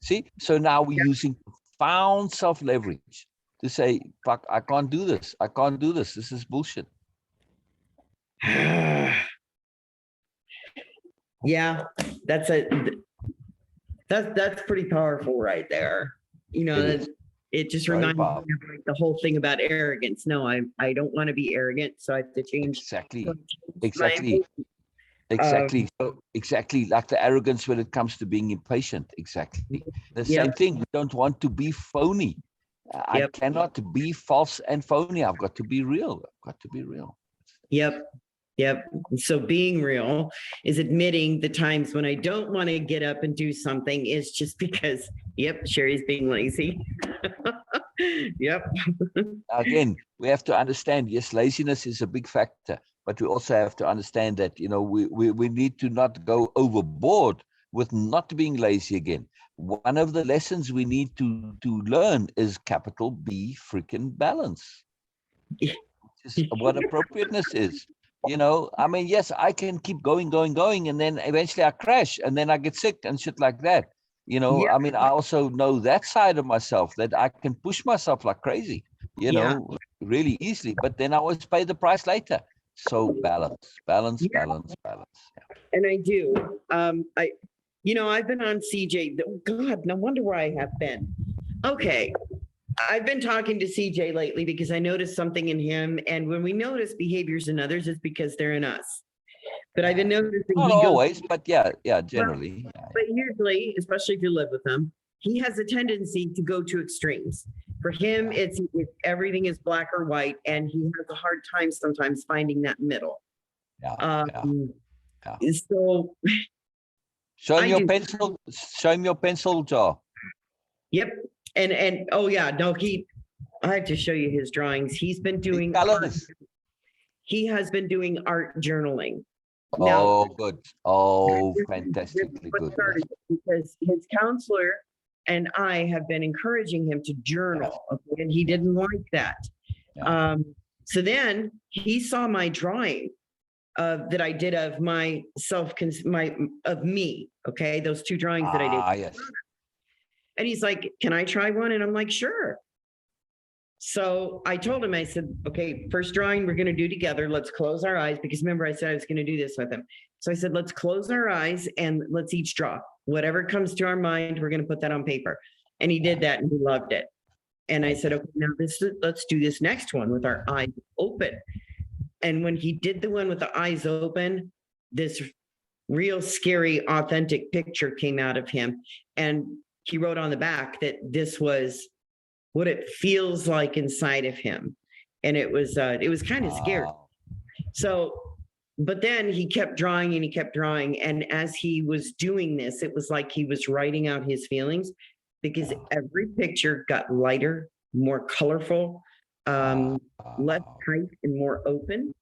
See? So now we're using profound self-leverage to say, fuck, I can't do this. I can't do this. This is bullshit. Yeah, that's pretty powerful right there. It just reminds me of like the whole thing about arrogance. No, I don't want to be arrogant, so I have to change. Exactly. So exactly like the arrogance when it comes to being impatient. Exactly. The same thing. We don't want to be phony. I cannot be false and phony. I've got to be real. Yep. So being real is admitting the times when I don't want to get up and do something is just because, Sherry's being lazy. Yep. Again, we have to understand, yes, laziness is a big factor, but we also have to understand that, we need to not go overboard with not being lazy again. One of the lessons we need to learn is capital B freaking balance. Which is what appropriateness is. Yes, I can keep going, and then eventually I crash, and then I get sick and shit like that. I also know that side of myself, that I can push myself like crazy, really easily, but then I always pay the price later. So balance. Yeah. And I do. I've been on CJ. God, no wonder where I have been. Okay. I've been talking to CJ lately because I noticed something in him. And when we notice behaviors in others, it's because they're in us. But I've been noticing. Not always, but generally. But usually, especially if you live with him, he has a tendency to go to extremes. For him, it's everything is black or white, and he has a hard time sometimes finding that middle. So show him your pencil jar. Yep. And oh yeah, no, I have to show you his drawings. He's been doing he has been doing art journaling. Now, good. Oh, fantastically good. Because his counselor and I have been encouraging him to journal, and he didn't like that. So then he saw my drawing that I did of of me. Okay, those two drawings that I did. Yes. And he's like, "Can I try one?" And I'm like, "Sure." So I told him, I said, okay, first drawing we're going to do together. Let's close our eyes, because remember I said I was going to do this with him. So I said, let's close our eyes and let's each draw. Whatever comes to our mind, we're going to put that on paper. And he did that and he loved it. And I said, okay, now let's do this next one with our eyes open. And when he did the one with the eyes open, this real scary, authentic picture came out of him. And he wrote on the back that this was what it feels like inside of him. And it was kind of scary. So But then he kept drawing and he kept drawing. And as he was doing this, it was like he was writing out his feelings because every picture got lighter, more colorful, less tight and more open.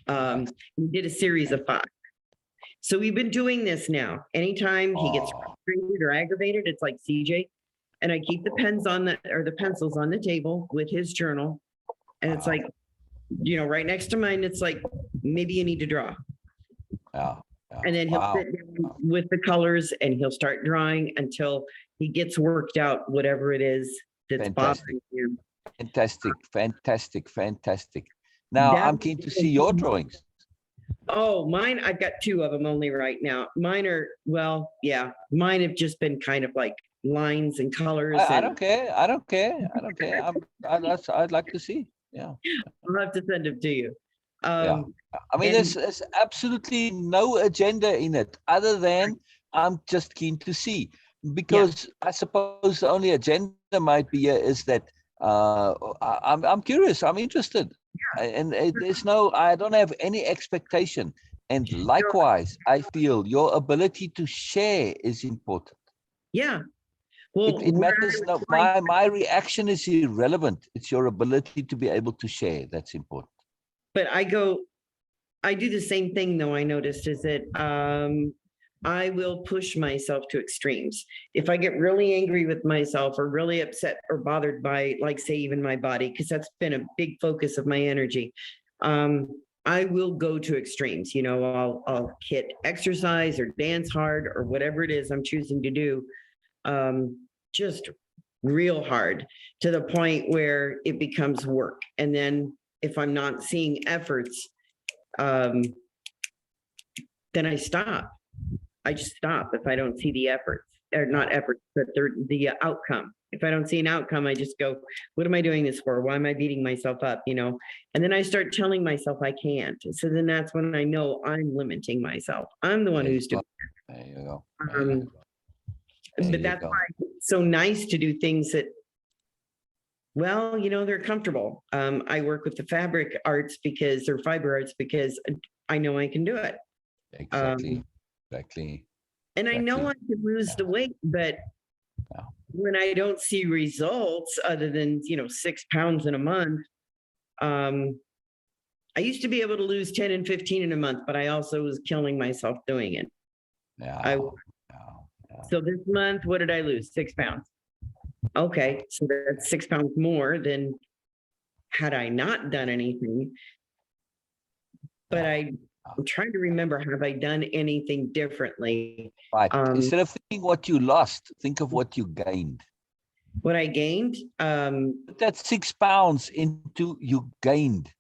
He did a series of 5. So we've been doing this now. Anytime he gets frustrated or aggravated, it's like CJ. And I keep the pens on the pencils on the table with his journal. And it's like, right next to mine, it's like, maybe you need to draw. And then he'll sit down with the colors and he'll start drawing until he gets worked out, whatever it is that's bothering him. Fantastic. Now I'm keen to see your drawings. Oh, mine, I've got 2 of them only right now. Mine are, mine have just been kind of like lines and colors. I don't care. I'd like to see. Yeah. I'll have to send them to you. I mean, there's absolutely no agenda in it other than I'm just keen to see, because I suppose the only agenda might be is that I'm curious, I'm interested, and I don't have any expectation. And likewise, I feel your ability to share is important. Yeah. Well, it matters. No, my reaction is irrelevant. It's your ability to be able to share that's important. But I do the same thing though. I noticed is that I will push myself to extremes. If I get really angry with myself or really upset or bothered by, like, say, even my body, because that's been a big focus of my energy, I will go to extremes. I'll hit exercise or dance hard or whatever it is I'm choosing to do, just real hard, to the point where it becomes work. And then if I'm not seeing efforts, then I stop. I just stop if I don't see the efforts, or not efforts, but the outcome. If I don't see an outcome, I just go, what am I doing this for? Why am I beating myself up? And then I start telling myself I can't. So then that's when I know I'm limiting myself. I'm the one who's doing it. There you go. But that's why it's so nice to do things that, well, they're comfortable. I work with the fiber arts because I know I can do it. Exactly. And I know I can lose the weight, but when I don't see results other than, 6 pounds in a month, I used to be able to lose 10 and 15 in a month, but I also was killing myself doing it. So this month, what did I lose? 6 pounds. Okay, so that's 6 pounds more than had I not done anything. But I'm trying to remember, have I done anything differently? Right. Instead of thinking what you lost, think of what you gained. What I gained? That's 6 pounds into, you gained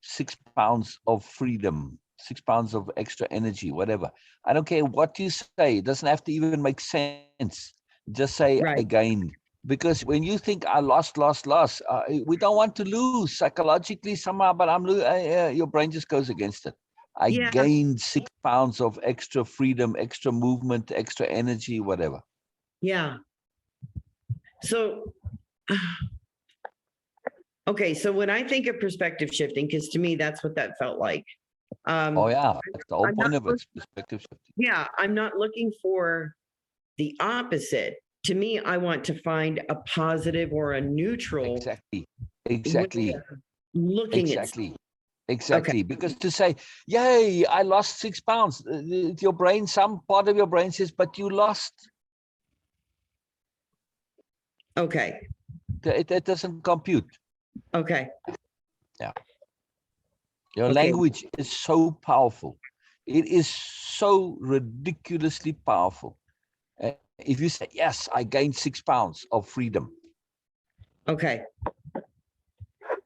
6 pounds of freedom, 6 pounds of extra energy, whatever. I don't care what you say. It doesn't have to even make sense. Just say, I gained. Because when you think I lost, we don't want to lose psychologically somehow, but your brain just goes against it. I gained 6 pounds of extra freedom, extra movement, extra energy, whatever. Yeah. So, okay. So when I think of perspective shifting, because to me, that's what that felt like. That's the whole point of it, perspective shifting. Yeah. I'm not looking for the opposite. To me, I want to find a positive or a neutral. Exactly. Looking at Exactly. Because to say, yay, I lost 6 pounds, your brain, some part of your brain says, but you lost. Okay. It doesn't compute. Okay. Yeah. Your language is so powerful. It is so ridiculously powerful. If you say, yes, I gained 6 pounds of freedom. Okay.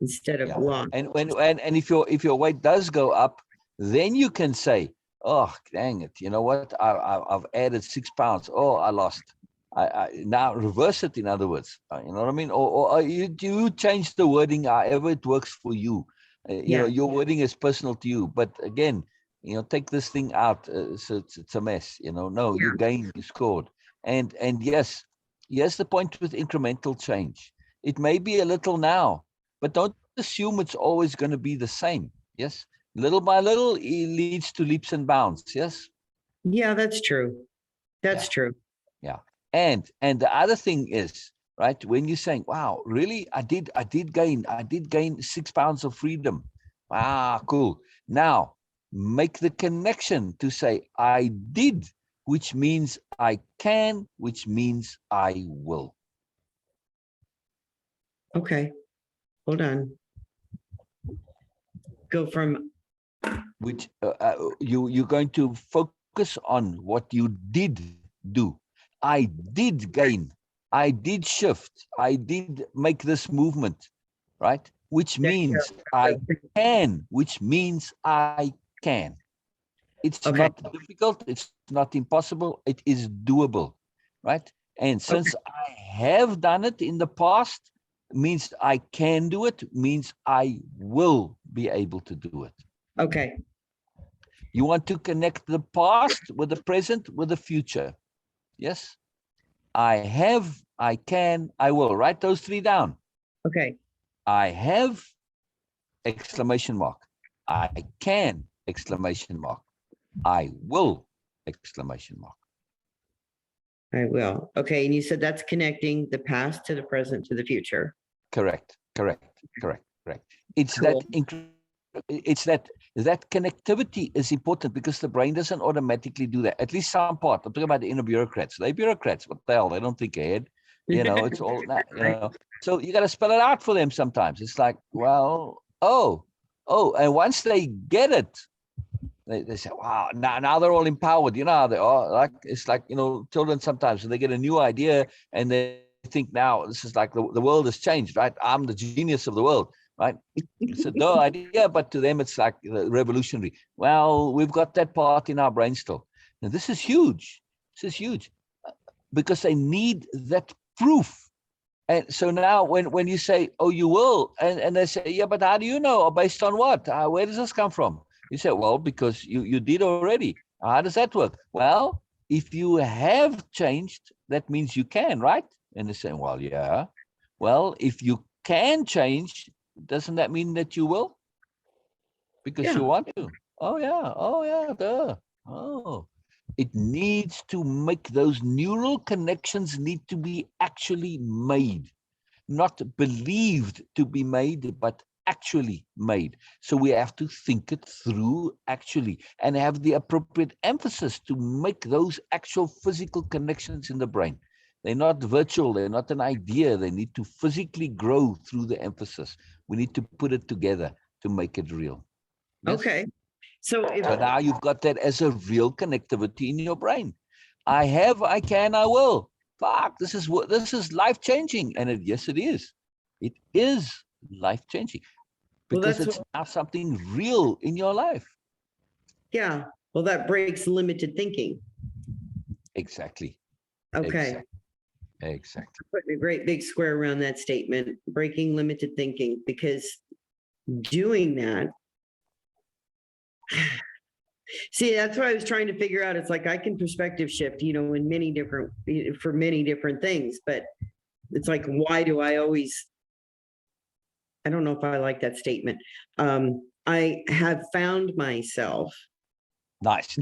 Instead of loss. And if your weight does go up, then you can say, oh, dang it. You know what? I've added 6 pounds. Oh, I lost. I now reverse it, in other words. You know what I mean? Or you change the wording however it works for you. You know, your wording is personal to you. But again, take this thing out. So it's a mess. No, you gained, you scored. And yes, here's the point with incremental change. It may be a little now, but don't assume it's always going to be the same. Yes, Little by little, it leads to leaps and bounds. Yes. Yeah, that's true. That's Yeah. true. Yeah. And the other thing is, right, when you're saying, wow, really, I did gain 6 pounds of freedom. Ah, cool. Now make the connection to say I did, which means I can, which means I will. Okay, hold on. Go from, Which you're going to focus on what you did do. I did gain. I did shift. I did make this movement, right? Which there you means I go. can, which means I can. It's Okay, not difficult. It's not impossible. It is doable, right? And okay, since I have done it in the past, means I can do it, means I will be able to do it. okay, You want to connect the past with the present, with the future. Yes? I have, I can, I will. Write those three down. okay. I have, exclamation mark. I can, exclamation mark. I will, exclamation mark. I will. Okay, and you said that's connecting the past to the present to the future. Correct, correct, correct, correct. It's Cool. that connectivity is important because the brain doesn't automatically do that. At least some part. I'm talking about the inner bureaucrats. They're bureaucrats. What the hell? They don't think ahead. It's all that, So you got to spell it out for them sometimes. It's like, well, and once they get it, they say, wow, now they're all empowered. You know how they are. Like it's like, children sometimes when they get a new idea and they think now this is like the world has changed, right? I'm the genius of the world, right? It's a no idea, but to them it's like revolutionary. Well, we've got that part in our brain still. And this is huge. This is huge because they need that proof. And so now when you say, oh, you will, and they say, yeah, but how do you know? Or based on what? Where does this come from? You say, well, because you did already. How does that work? Well, if you have changed, that means you can, right? And they say, well, yeah. Well, if you can change, doesn't that mean that you will? Because Yeah. you want to. Oh, yeah, duh. Oh. It needs to make those neural connections need to be actually made, not believed to be made, but actually made. So we have to think it through actually and have the appropriate emphasis to make those actual physical connections in the brain. They're not virtual, they're not an idea. They need to physically grow through the emphasis. We need to put it together to make it real. Yes? Okay. So So now you've got that as a real connectivity in your brain. I have, I can, I will. Fuck, this is life-changing. And yes, it is. It is life-changing because it's now something real in your life. Yeah. Well, that breaks limited thinking. Exactly. Okay. Exactly. Putting a great big square around that statement, breaking limited thinking, because doing that, see, that's what I was trying to figure out. It's like I can perspective shift, for many different things, but it's like, why do I always, I don't know if I like that statement. I have found myself. Nice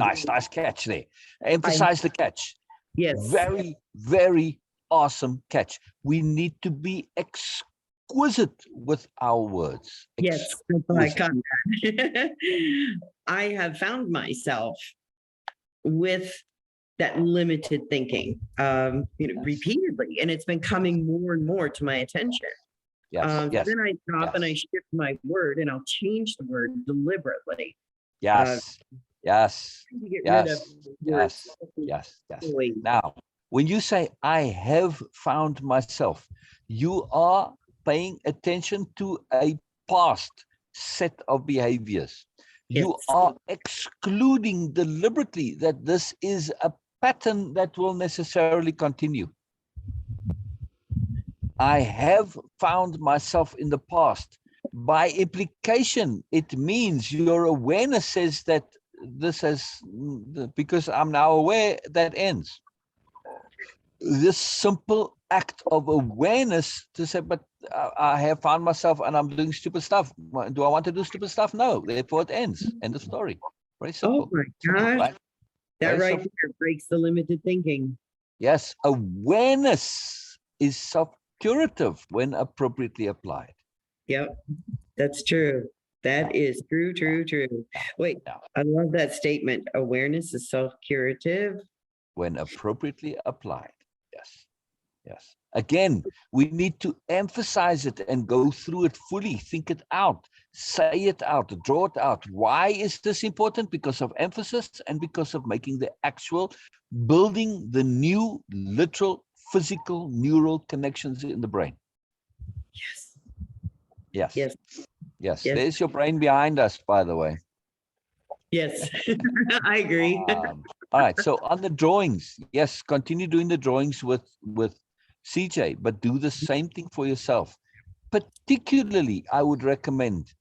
catch there. Emphasize the catch. Yes. Very, very awesome catch. We need to be exquisite with our words. Yes, I got that. I have found myself with that limited thinking, repeatedly, and it's been coming more and more to my attention. Yes. Then I stop and I shift my word, and I'll change the word deliberately. Yes. Yes. Now, when you say, I have found myself, you are paying attention to a past set of behaviors. You are excluding deliberately that this is a pattern that will necessarily continue. I have found myself in the past. By implication, it means your awareness says that this has, because I'm now aware, that ends. This simple act of awareness to say, but I have found myself and I'm doing stupid stuff. Do I want to do stupid stuff? No. Therefore, it ends. End of story. Very Oh simple. my Simple, gosh, right? that Very right simple. there breaks the limited thinking. Yes, awareness is self-curative when appropriately applied. Yep, that's true. That is true, true, true. Wait, Yeah. I love that statement. Awareness is self-curative. When appropriately applied. Yes. Yes. Again, we need to emphasize it and go through it fully, think it out, say it out, draw it out. Why is this important? Because of emphasis and because of making the actual, building the new, literal, physical, neural connections in the brain. Yes, Yes. yes, Yes. yes, There's your brain behind us, by the way. yes. I agree. All right. So on the drawings, yes, continue doing the drawings with CJ, but do the same thing for yourself. Particularly, I would recommend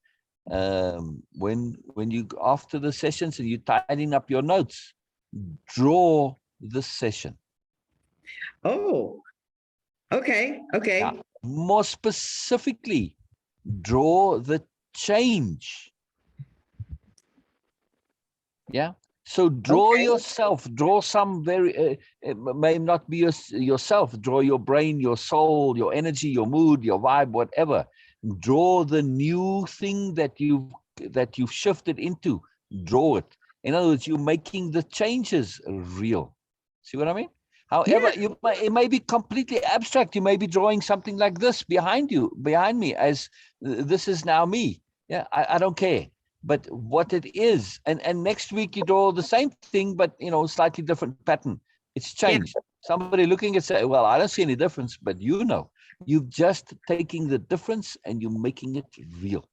when you after the sessions and you're tidying up your notes, draw the session. Oh, okay, okay. Yeah. More specifically, draw the change. Yeah. So draw Okay. yourself, draw some very, it may not be yourself, draw your brain, your soul, your energy, your mood, your vibe, whatever. Draw the new thing that you've shifted into, draw it. In other words, you're making the changes real. See what I mean? However, Yeah, it may be completely abstract. You may be drawing something like this behind me, as this is now me. Yeah, I don't care. But what it is, and next week you draw the same thing, but slightly different pattern. It's yeah, changed. Somebody looking at say, well, I don't see any difference, but you've just taking the difference and you're making it real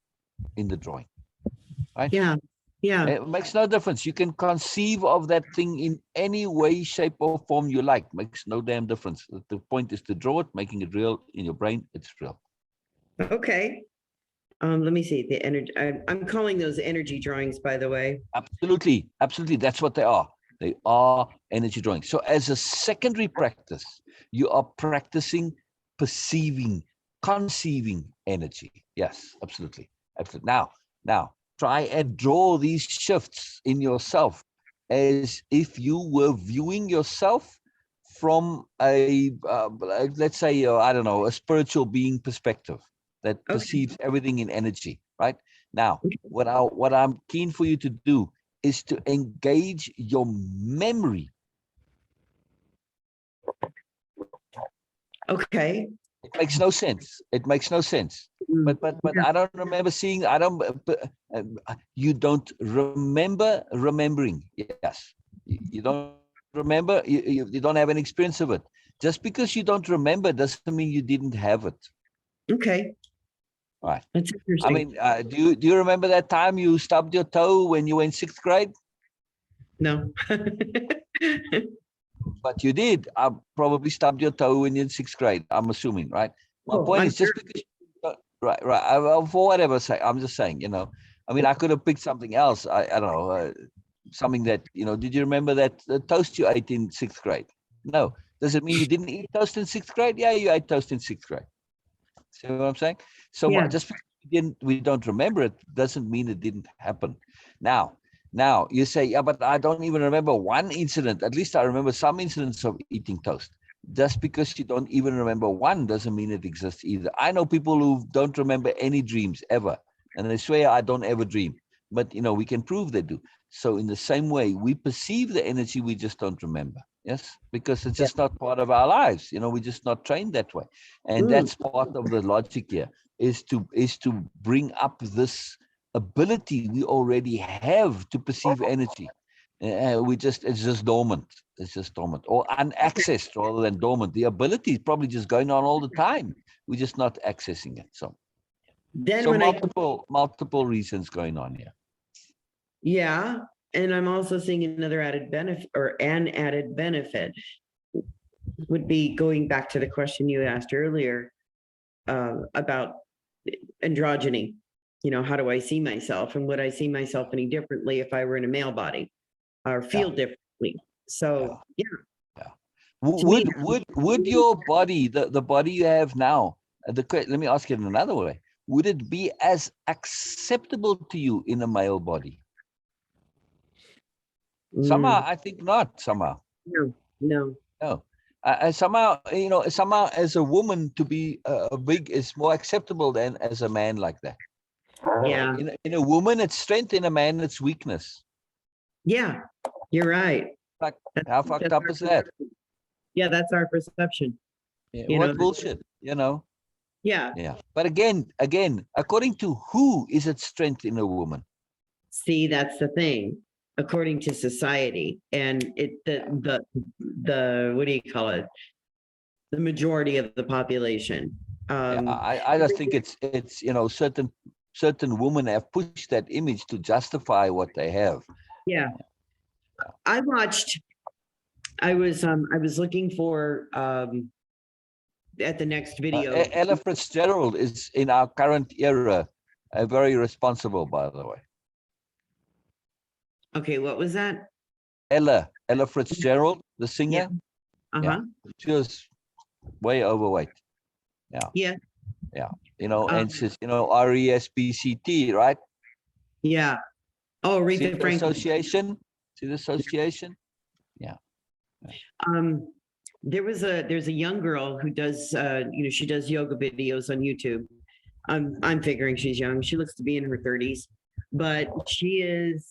in the drawing, right? yeah, yeah. It makes no difference. You can conceive of that thing in any way, shape, or form you like. Makes no damn difference. The point is to draw it, making it real in your brain. It's real. Okay. Let me see the energy. I'm calling those energy drawings, by the way. Absolutely. Absolutely. That's what they are. They are energy drawings. So as a secondary practice, you are practicing perceiving, conceiving energy. Yes, absolutely. Absolutely. Now, try and draw these shifts in yourself as if you were viewing yourself from let's say, I don't know, a spiritual being perspective that Okay. perceives everything in energy, right? Now, what I'm keen for you to do is to engage your memory. Okay. It makes no sense. It makes no sense. Mm, But yeah. I don't remember seeing. I don't. You don't remember remembering. Yes, you don't remember. You don't have an experience of it. Just because you don't remember doesn't mean you didn't have it. Okay. Right. That's I interesting. mean, do you remember that time you stubbed your toe when you were in 6th grade? No. But you did. I probably stubbed your toe when you're in 6th grade. I'm assuming, right? My Oh, point I'm is just sure. because, right. Well, for whatever sake, I'm just saying. I mean, I could have picked something else. I don't know, something that Did you remember that toast you ate in 6th grade? No. Does it mean you didn't eat toast in 6th grade? Yeah, you ate toast in 6th grade. See what I'm saying? So Yeah. just because we don't remember it doesn't mean it didn't happen. Now you say, yeah, but I don't even remember one incident. At least I remember some incidents of eating toast. Just because you don't even remember one doesn't mean it exists either. I know people who don't remember any dreams ever, and they swear I don't ever dream. But we can prove they do. So in the same way, we perceive the energy, we just don't remember. Yes, because it's Yeah. just not part of our lives. We're just not trained that way. And Mm, that's part of the logic here, is to bring up this ability we already have to perceive energy. It's just dormant. It's just dormant, or unaccessed rather than dormant. The ability is probably just going on all the time. We're just not accessing it. So then so when I, multiple reasons going on here. yeah, and I'm also seeing another added benefit, or an added benefit would be going back to the question you asked earlier about androgyny. How do I see myself, and would I see myself any differently if I were in a male body, or Yeah, feel differently? yeah, So yeah, yeah. to me, Would your body, the body you have now, Let me ask it in another way. Would it be as acceptable to you in a male body? Somehow, I think not. Somehow, No, no. no. Somehow, somehow as a woman to be big is more acceptable than as a man like that. Yeah. In a woman, it's strength. In a man, it's weakness. Yeah, you're right. Like, That's- how fucked that's up our is that? perception. Yeah, that's our perception. Yeah, You what know, bullshit, yeah. Yeah. But again, according to who is it strength in a woman? See, that's the thing. According to society, and the what do you call it? The majority of the population. Yeah, I just think it's certain women have pushed that image to justify what they have. Yeah. I was looking for at the next video. Ella Fitzgerald is in our current era very responsible, by the way. Okay, what was that? Ella Fitzgerald, the singer. Uh-huh. She was way overweight. Yeah. And she's RESPCT, right? Yeah. Oh, See Aretha the Franklin. association? See the association? Yeah. There's a young girl who does she does yoga videos on YouTube. I'm figuring she's young. She looks to be in her 30s, but she is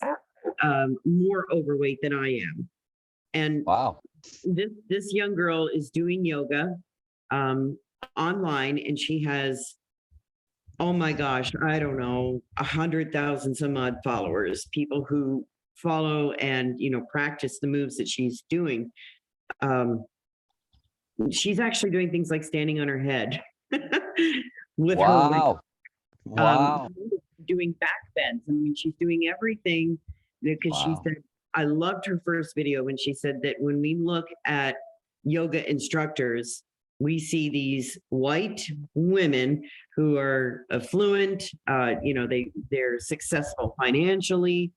more overweight than I am. And wow, this young girl is doing yoga online, and she has, oh my gosh, I don't know, 100,000 some odd followers, people who follow and practice the moves that she's doing. She's actually doing things like standing on her head with her weight. Wow. Doing back bends. I mean, she's doing everything because she said, I loved her first video when she said that when we look at yoga instructors, we see these white women who are affluent, they're successful financially,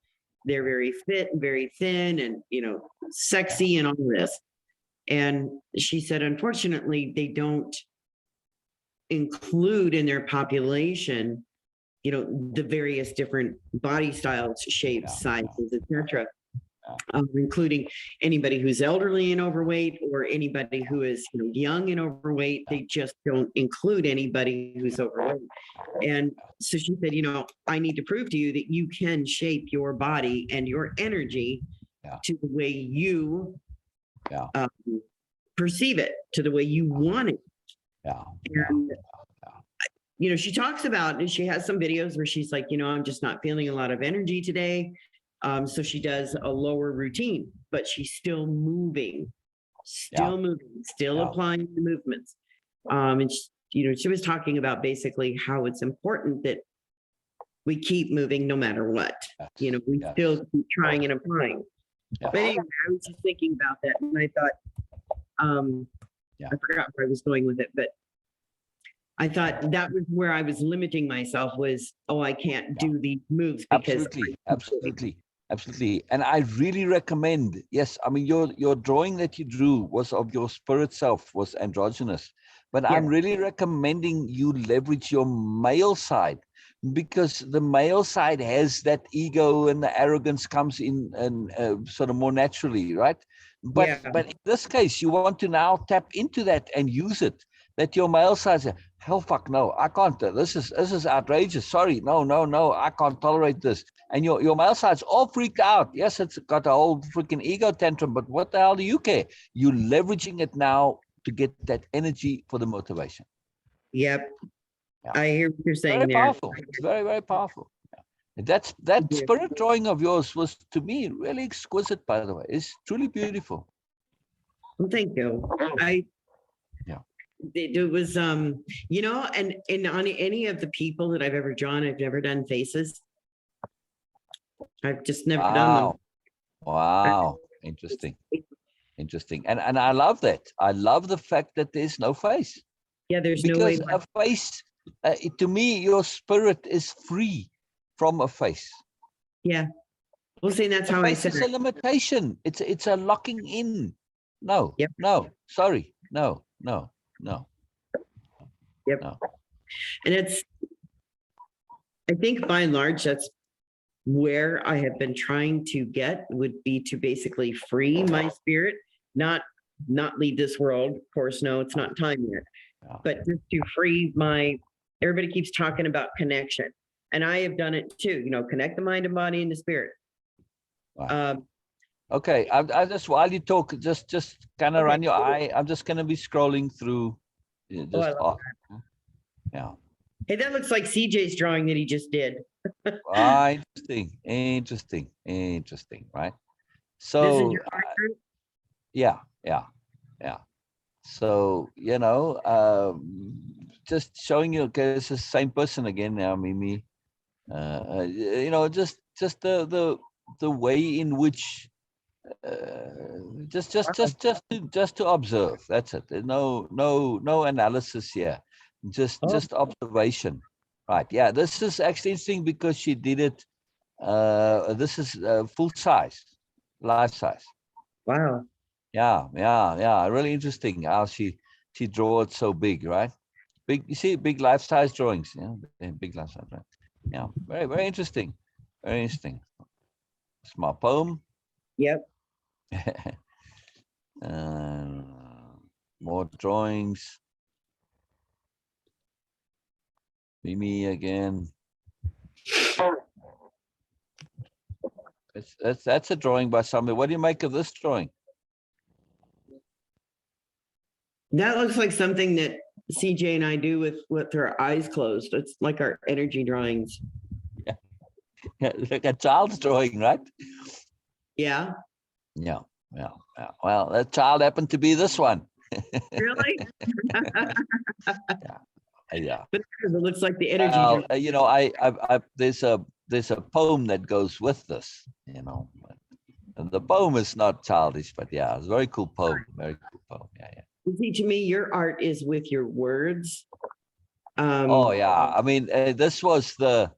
they're very fit and very thin and, sexy and all this. And she said, unfortunately, they don't include in their population, the various different body styles, shapes, sizes, etc., including anybody who's elderly and overweight or anybody who is young and overweight. They just don't include anybody who's overweight. And so she said, I need to prove to you that you can shape your body and your energy to the way you perceive it, to the way you want it. And she talks about, and she has some videos where she's like, I'm just not feeling a lot of energy today. So she does a lower routine, but she's still moving, still applying the movements. And she was talking about basically how it's important that we keep moving no matter what. We still keep trying and applying. But anyway, I was just thinking about that, and I thought, I forgot where I was going with it, but I thought that was where I was limiting myself was, I can't do these moves because Absolutely. And I really recommend, yes, I mean, your drawing that you drew was of your spirit self, was androgynous, but I'm really recommending you leverage your male side, because the male side has that ego and the arrogance comes in and sort of more naturally, right? But in this case, you want to now tap into that and use it. That your male side says, hell, fuck, no, I can't. This is outrageous. Sorry, no, I can't tolerate this. And your male side's all freaked out. Yes, it's got a whole freaking ego tantrum, but what the hell do you care? You're leveraging it now to get that energy for the motivation. Yep. I hear what you're saying. Very powerful. It's very, very powerful. That spirit drawing of yours was, to me, really exquisite, by the way. It's truly beautiful. Well, thank you. It was, and on any of the people that I've ever drawn, I've never done faces. I've just never done them. Wow. Interesting. And I love that. I love the fact that there's no face. Yeah, there's no way. Because a face, to me, your spirit is free from a face. Yeah. Well, see, that's how I said it. It's a limitation. It's a locking in. No. Yep. No. Sorry. No. Yep. No. And I think by and large, that's where I have been trying to get would be to basically free my spirit, not leave this world. Of course, no, it's not time yet, Yeah. but just to free everybody keeps talking about connection. And I have done it too, connect the mind and body and the spirit. Right. Um, Okay, I just while you talk, just kind of Okay. run your eye. I'm just gonna be scrolling through. I Just love yeah. Hey, that looks like CJ's drawing that he just did. Interesting, right? This is So your portrait? yeah. So just showing you, okay, it's the same person again now, Mimi. Just the way in which just to observe. That's it. There's no analysis here. Oh, Just observation. Right. Yeah. This is actually interesting because she did it. This is full size, life size. wow. Yeah. Really interesting how she draw it so big, right? Big. You see, big life size drawings. Yeah, big life size. Right? Yeah. Very interesting. Very interesting. It's my poem. Yep. Uh, more drawings. Mimi again. That's a drawing by somebody. What do you make of this drawing? That looks like something that CJ and I do with our eyes closed. It's like our energy drawings. Like a child's drawing, right? Yeah. Yeah. Well, that child happened to be this one. Really? Yeah. But it looks like the energy. Well, there's a poem that goes with this, and the poem is not childish, but yeah, it's a very cool poem. Very cool poem. Yeah. See, to me, your art is with your words. Oh yeah. I mean, this was let's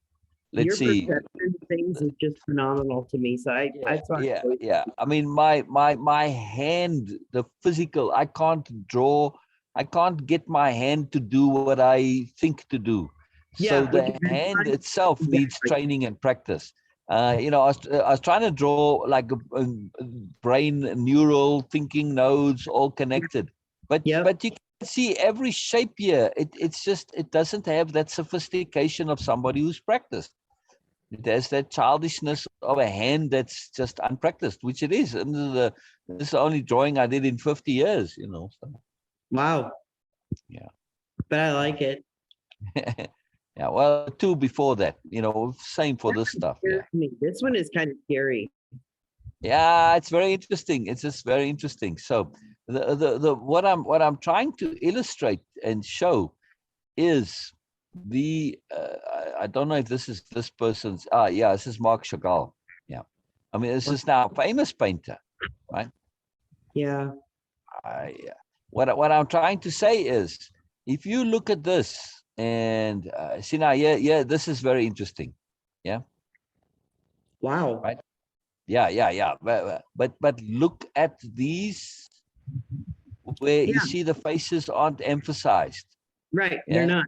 Your see. perception of things is just phenomenal to me. So I thought, Yeah. I mean, my hand, the physical, I can't draw. I can't get my hand to do what I think to do. So yeah, the hand itself needs training and practice. I was trying to draw like a brain neural thinking nodes all connected, but Yep. but you can see every shape here. It doesn't have that sophistication of somebody who's practiced. There's that childishness of a hand that's just unpracticed, which it is. And this is the only drawing I did in 50 years, So. Wow. Yeah. But I like it. Yeah, well, 2 before that, same for this stuff. Yeah. This one is kind of scary. Yeah, it's very interesting. It's just very interesting. So what I'm trying to illustrate and show is I don't know if this is this person's, this is Mark Chagall. Yeah. I mean, this is now a famous painter, right? Yeah. What I'm trying to say is, if you look at this and see now, this is very interesting. Yeah. Wow. Right. Yeah. But look at these where you see the faces aren't emphasized. Right. They're not.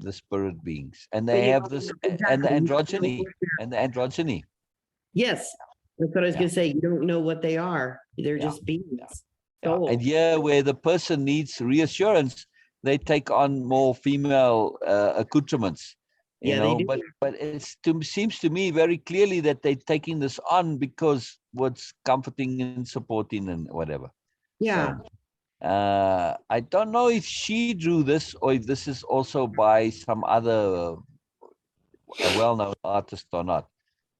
The spirit beings, and they have this and the androgyny. Yes, that's what I was going to say. You don't know what they are. They're just beings. Yeah. And here, where the person needs reassurance, they take on more female accoutrements. But seems to me very clearly that they're taking this on because what's comforting and supporting and whatever. Yeah. So, I don't know if she drew this or if this is also by some other well-known artist or not,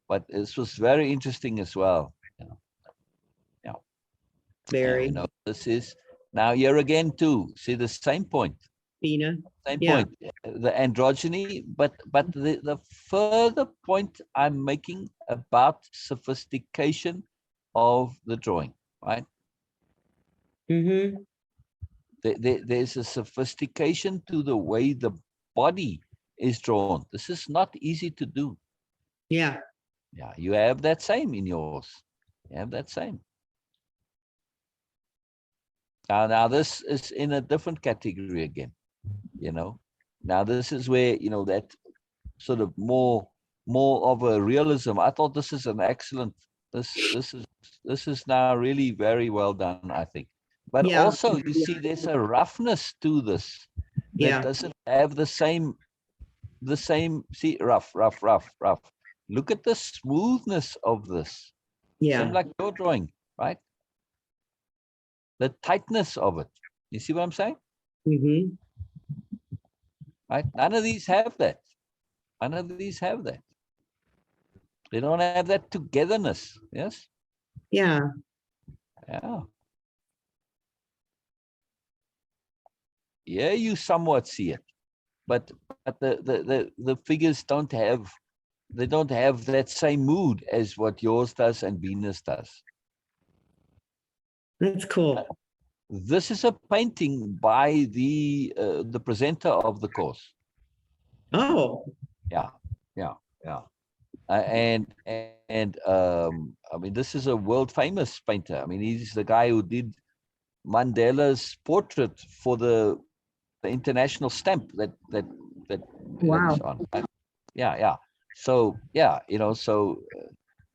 but this was very interesting as well. Yeah. Very. This is now here again too. See the same point. Bina. Same point. The androgyny, but the further point I'm making about sophistication of the drawing, right? Mm-hmm. There's a sophistication to the way the body is drawn. This is not easy to do. Yeah. Yeah, you have that same in yours. You have that same. Now this is in a different category again. you know. Now this is where, you know, that sort of more of a realism. I thought this is an excellent, this is now really very well done, I think. But Yeah. also you see there's a roughness to this that Yeah. doesn't have the same, see, rough. Look at the smoothness of this. Same Yeah. like your drawing, right? The tightness of it. You see what I'm saying? Hmm. Right? None of these have that. None of these have that. They don't have that togetherness. Yes? Yeah. Yeah. Yeah, you somewhat see it. But the figures don't have, they don't have that same mood as what yours does and Venus does. That's cool. This is a painting by the presenter of the course. Oh, Yeah. I mean, this is a world famous painter. I mean, he's the guy who did Mandela's portrait for the international stamp that wow. is on. Yeah. So yeah, you know, so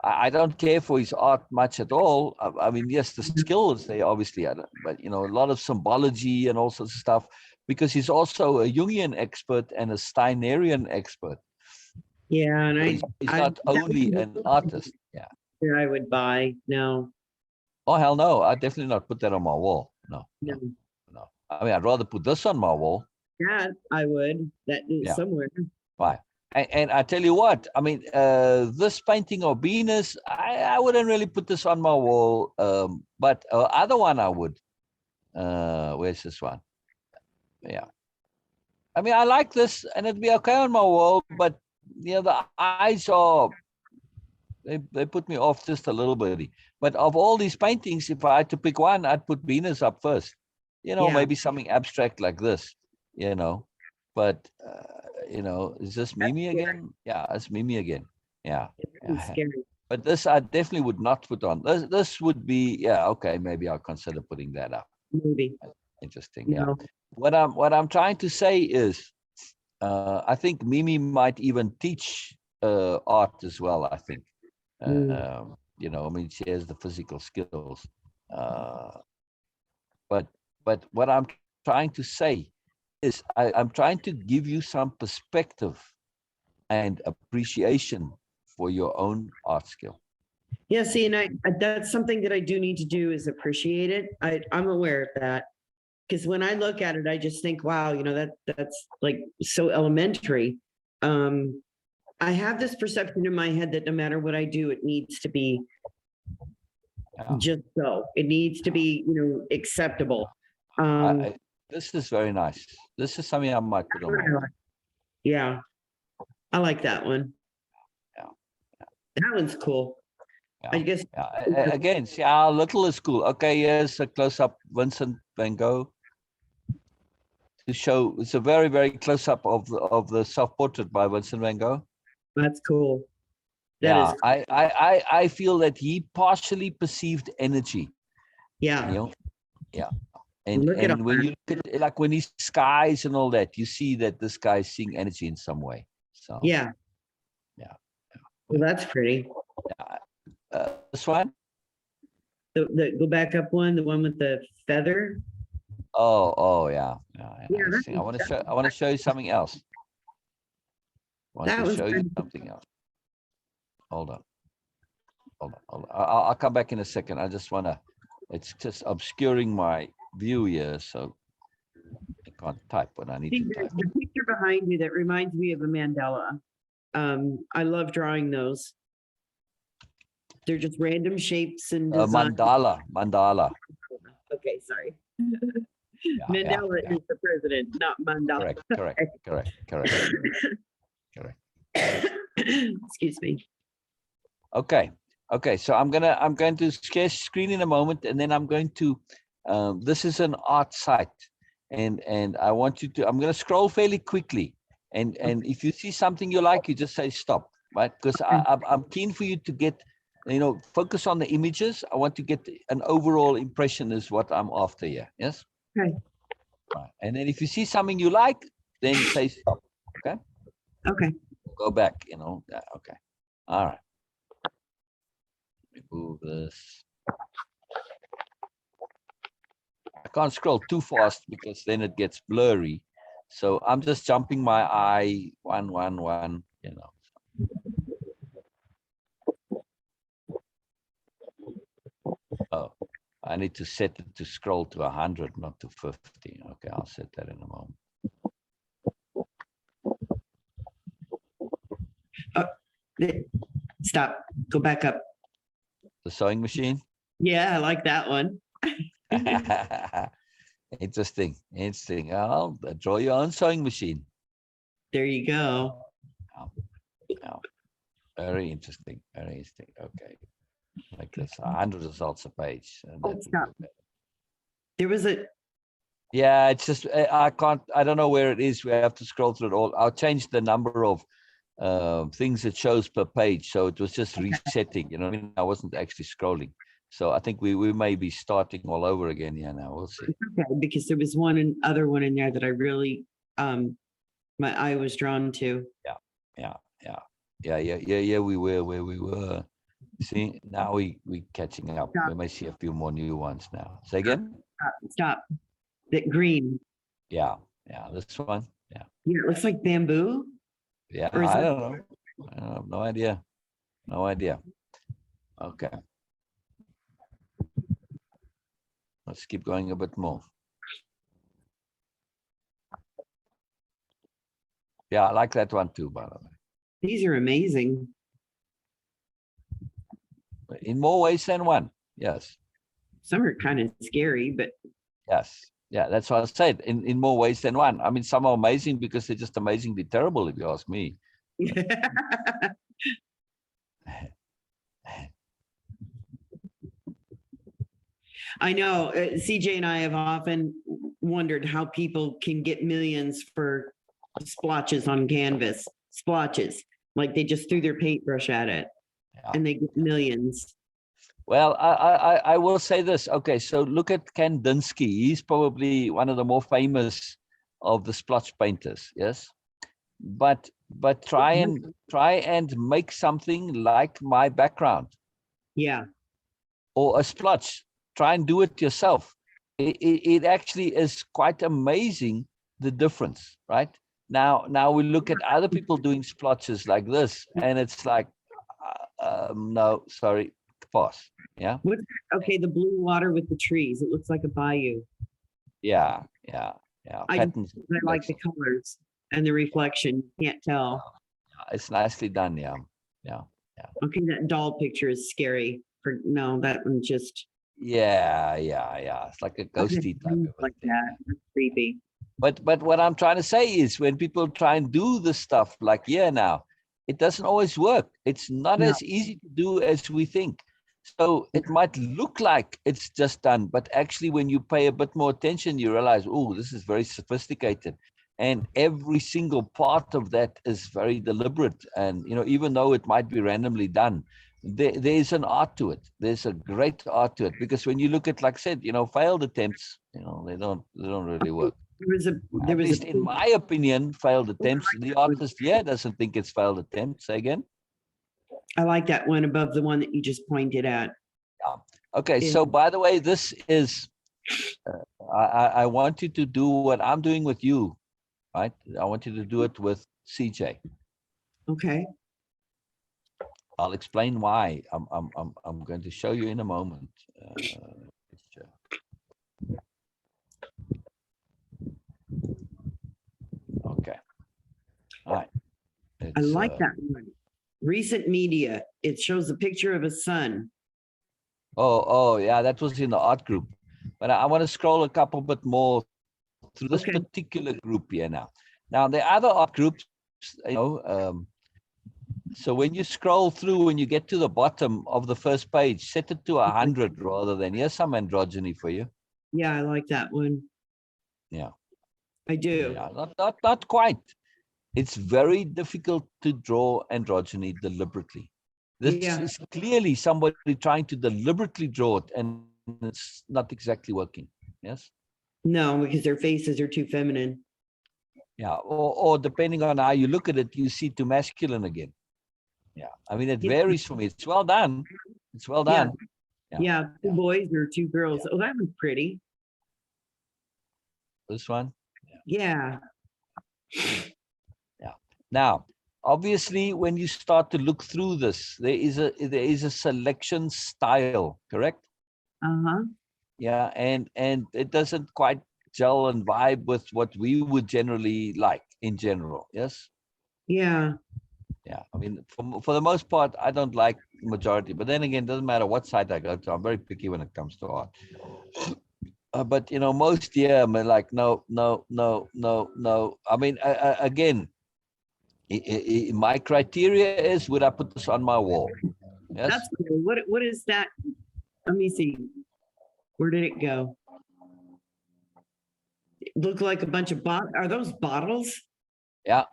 I don't care for his art much at all. I mean, yes, the skill is there, obviously, but you know, a lot of symbology and all sorts of stuff, because he's also a Jungian expert and a Steinerian expert. Yeah. And So he's not only an artist. Yeah. I would buy. No, Oh, hell no. I definitely not put that on my wall. No. no. I mean, I'd rather put this on my wall. Yeah, I would. That is Yeah. somewhere. Right. And I tell you what, I mean, this painting of Venus, I wouldn't really put this on my wall. But other one I would. Where's this one? Yeah. I mean, I like this and it'd be okay on my wall, but you know, the eyes are, they put me off just a little bit. But of all these paintings, if I had to pick one, I'd put Venus up first. You know, Yeah. maybe something abstract like this, you know. But, you know, is this Mimi again? Yeah, it's Mimi again. Yeah. It's scary. But this I definitely would not put on. This would be, yeah, okay, maybe I'll consider putting that up. Maybe. Interesting, yeah. No. What I'm trying to say is, I think Mimi might even teach art as well, I think. You know, I mean, she has the physical skills. But what I'm trying to say is I'm trying to give you some perspective and appreciation for your own art skill. Yeah, see, and that's something that I do need to do is appreciate it. I'm aware of that. Because when I look at it, I just think, wow, you know, that's like so elementary. I have this perception in my head that no matter what I do, it needs to be just so. It needs to be, you know, acceptable. This is very nice. This is something I might put on my wall. Yeah, I like that one. Yeah. That one's cool. Yeah. I guess. Yeah. Again, see how little is cool. Okay, here's a close-up Vincent van Gogh to show. It's a very, very close-up of the self-portrait by Vincent van Gogh. That's cool. That is. I feel that he partially perceived energy. Yeah. You know? Yeah. And when you look at, like when he skies and all that, you see that this guy's seeing energy in some way. So yeah. Well, that's pretty. This one? The go back up one, the one with the feather. Yeah. I want to show you something else. I want to show you something else. Hold on. I'll come back in a second. I just want to, it's just obscuring my view here, so I can't type what I need to type. The picture behind you that reminds me of a mandala. I love drawing those. They're just random shapes and mandala. Okay, sorry. Mandela is the president, not mandala. Correct. Excuse me. Okay. So I'm going to share screen in a moment, and then I'm going to. This is an art site, and I want you to. I'm going to scroll fairly quickly, and if you see something you like, you just say stop, right? Because I'm keen for you to get, you know, focus on the images. I want to get an overall impression is what I'm after here. Yes. Okay. Right. And then if you see something you like, then say stop. Okay. Okay. Go back, you know. Okay. All right. Remove this. I can't scroll too fast because then it gets blurry. So I'm just jumping my eye 1, 1, 1, you know. Oh, I need to set it to scroll to 100, not to 50. Okay, I'll set that in a moment. Stop. Go back up. The sewing machine? Yeah, I like that one. Interesting, interesting. I'll draw your own sewing machine. There you go. Oh, very interesting, very interesting. Okay, like this, 100 results a page. And Oh, stop. There was a, yeah, it's just, I can't, I don't know where it is. We have to scroll through it all. I'll change the number of things it shows per page. So it was just resetting, you know what I mean? I wasn't actually scrolling. So I think we may be starting all over again. Yeah, now we'll see. okay, because there was other one in there that I really, my eye was drawn to. Yeah, we were where we were. See, now we catching up. Stop. We may see a few more new ones now. Say again? Stop. That green. Yeah, this one. Yeah, Yeah, it looks like bamboo. yeah, Or is I it- don't know. I have no idea. No idea. Okay. Let's keep going a bit more. Yeah, I like that one too, by the way. These are amazing. In more ways than one. Yes. Some are kind of scary, but Yes. Yeah, that's what I said. In more ways than one. I mean, some are amazing because they're just amazingly terrible, if you ask me. I know CJ and I have often wondered how people can get millions for splotches on canvas, splotches, like they just threw their paintbrush at it Yeah. and they get millions. Well, I will say this. Okay, so look at Kandinsky. He's probably one of the more famous of the splotch painters. Yes, but try and make something like my background Yeah. or a splotch. Try and do it yourself. It actually is quite amazing the difference, right? Now we look at other people doing splotches like this, and it's like, no, sorry, pass. Yeah. What's okay? The blue water with the trees. It looks like a bayou. Yeah. I Patterns. like the colors and the reflection. Can't tell. It's nicely done. Yeah. Okay, that doll picture is scary. No, that one just Yeah. It's like a ghosty type of like thing. that. That's creepy. But what I'm trying to say is when people try and do this stuff like now, it doesn't always work. It's not as easy to do as we think. So it might look like it's just done, but actually when you pay a bit more attention, you realize, oh, this is very sophisticated. And every single part of that is very deliberate. And, you know, even though it might be randomly done, there's an art to it. There's a great art to it. Because when you look at, like I said, you know, failed attempts, you know, they don't really work. There was in my opinion, failed attempts. The artist here doesn't think it's failed attempts. Say again. I like that one above the one that you just pointed at. Okay, Yeah. so by the way, this is, I want you to do what I'm doing with you, right? I want you to do it with CJ. Okay. I'll explain why. I'm going to show you in a moment. Okay. All right. I like that one. Recent media. It shows a picture of a sun. Oh, yeah, that was in the art group. But I want to scroll a couple bit more through this Okay. particular group here now. Now, the other art groups, you know, so when you scroll through, when you get to the bottom of the first page, set it to 100 rather than, here's some androgyny for you. Yeah, I like that one. Yeah. I do. Yeah, not quite. It's very difficult to draw androgyny deliberately. This is clearly somebody trying to deliberately draw it, and it's not exactly working. Yes. No, because their faces are too feminine. Yeah. Or depending on how you look at it, you see too masculine again. Yeah. I mean, it Yeah. varies for me. It's well done. It's well Yeah. done. Yeah. Yeah. Two Yeah. boys or two girls. Yeah. Oh, that was pretty. This one. Yeah. Yeah. Now, obviously, when you start to look through this, there is a selection style, correct? Uh-huh. Yeah, and it doesn't quite gel and vibe with what we would generally like in general. Yes. Yeah. Yeah. I mean, for the most part, I don't like the majority, but then again, it doesn't matter what side I go to. I'm very picky when it comes to art. But most year I'm like, no, no, no, no, no. I mean, again, my criteria is, would I put this on my wall? Yes. That's cool. What is that? Let me see. Where did it go? It looked like a bunch of are those bottles? Yeah.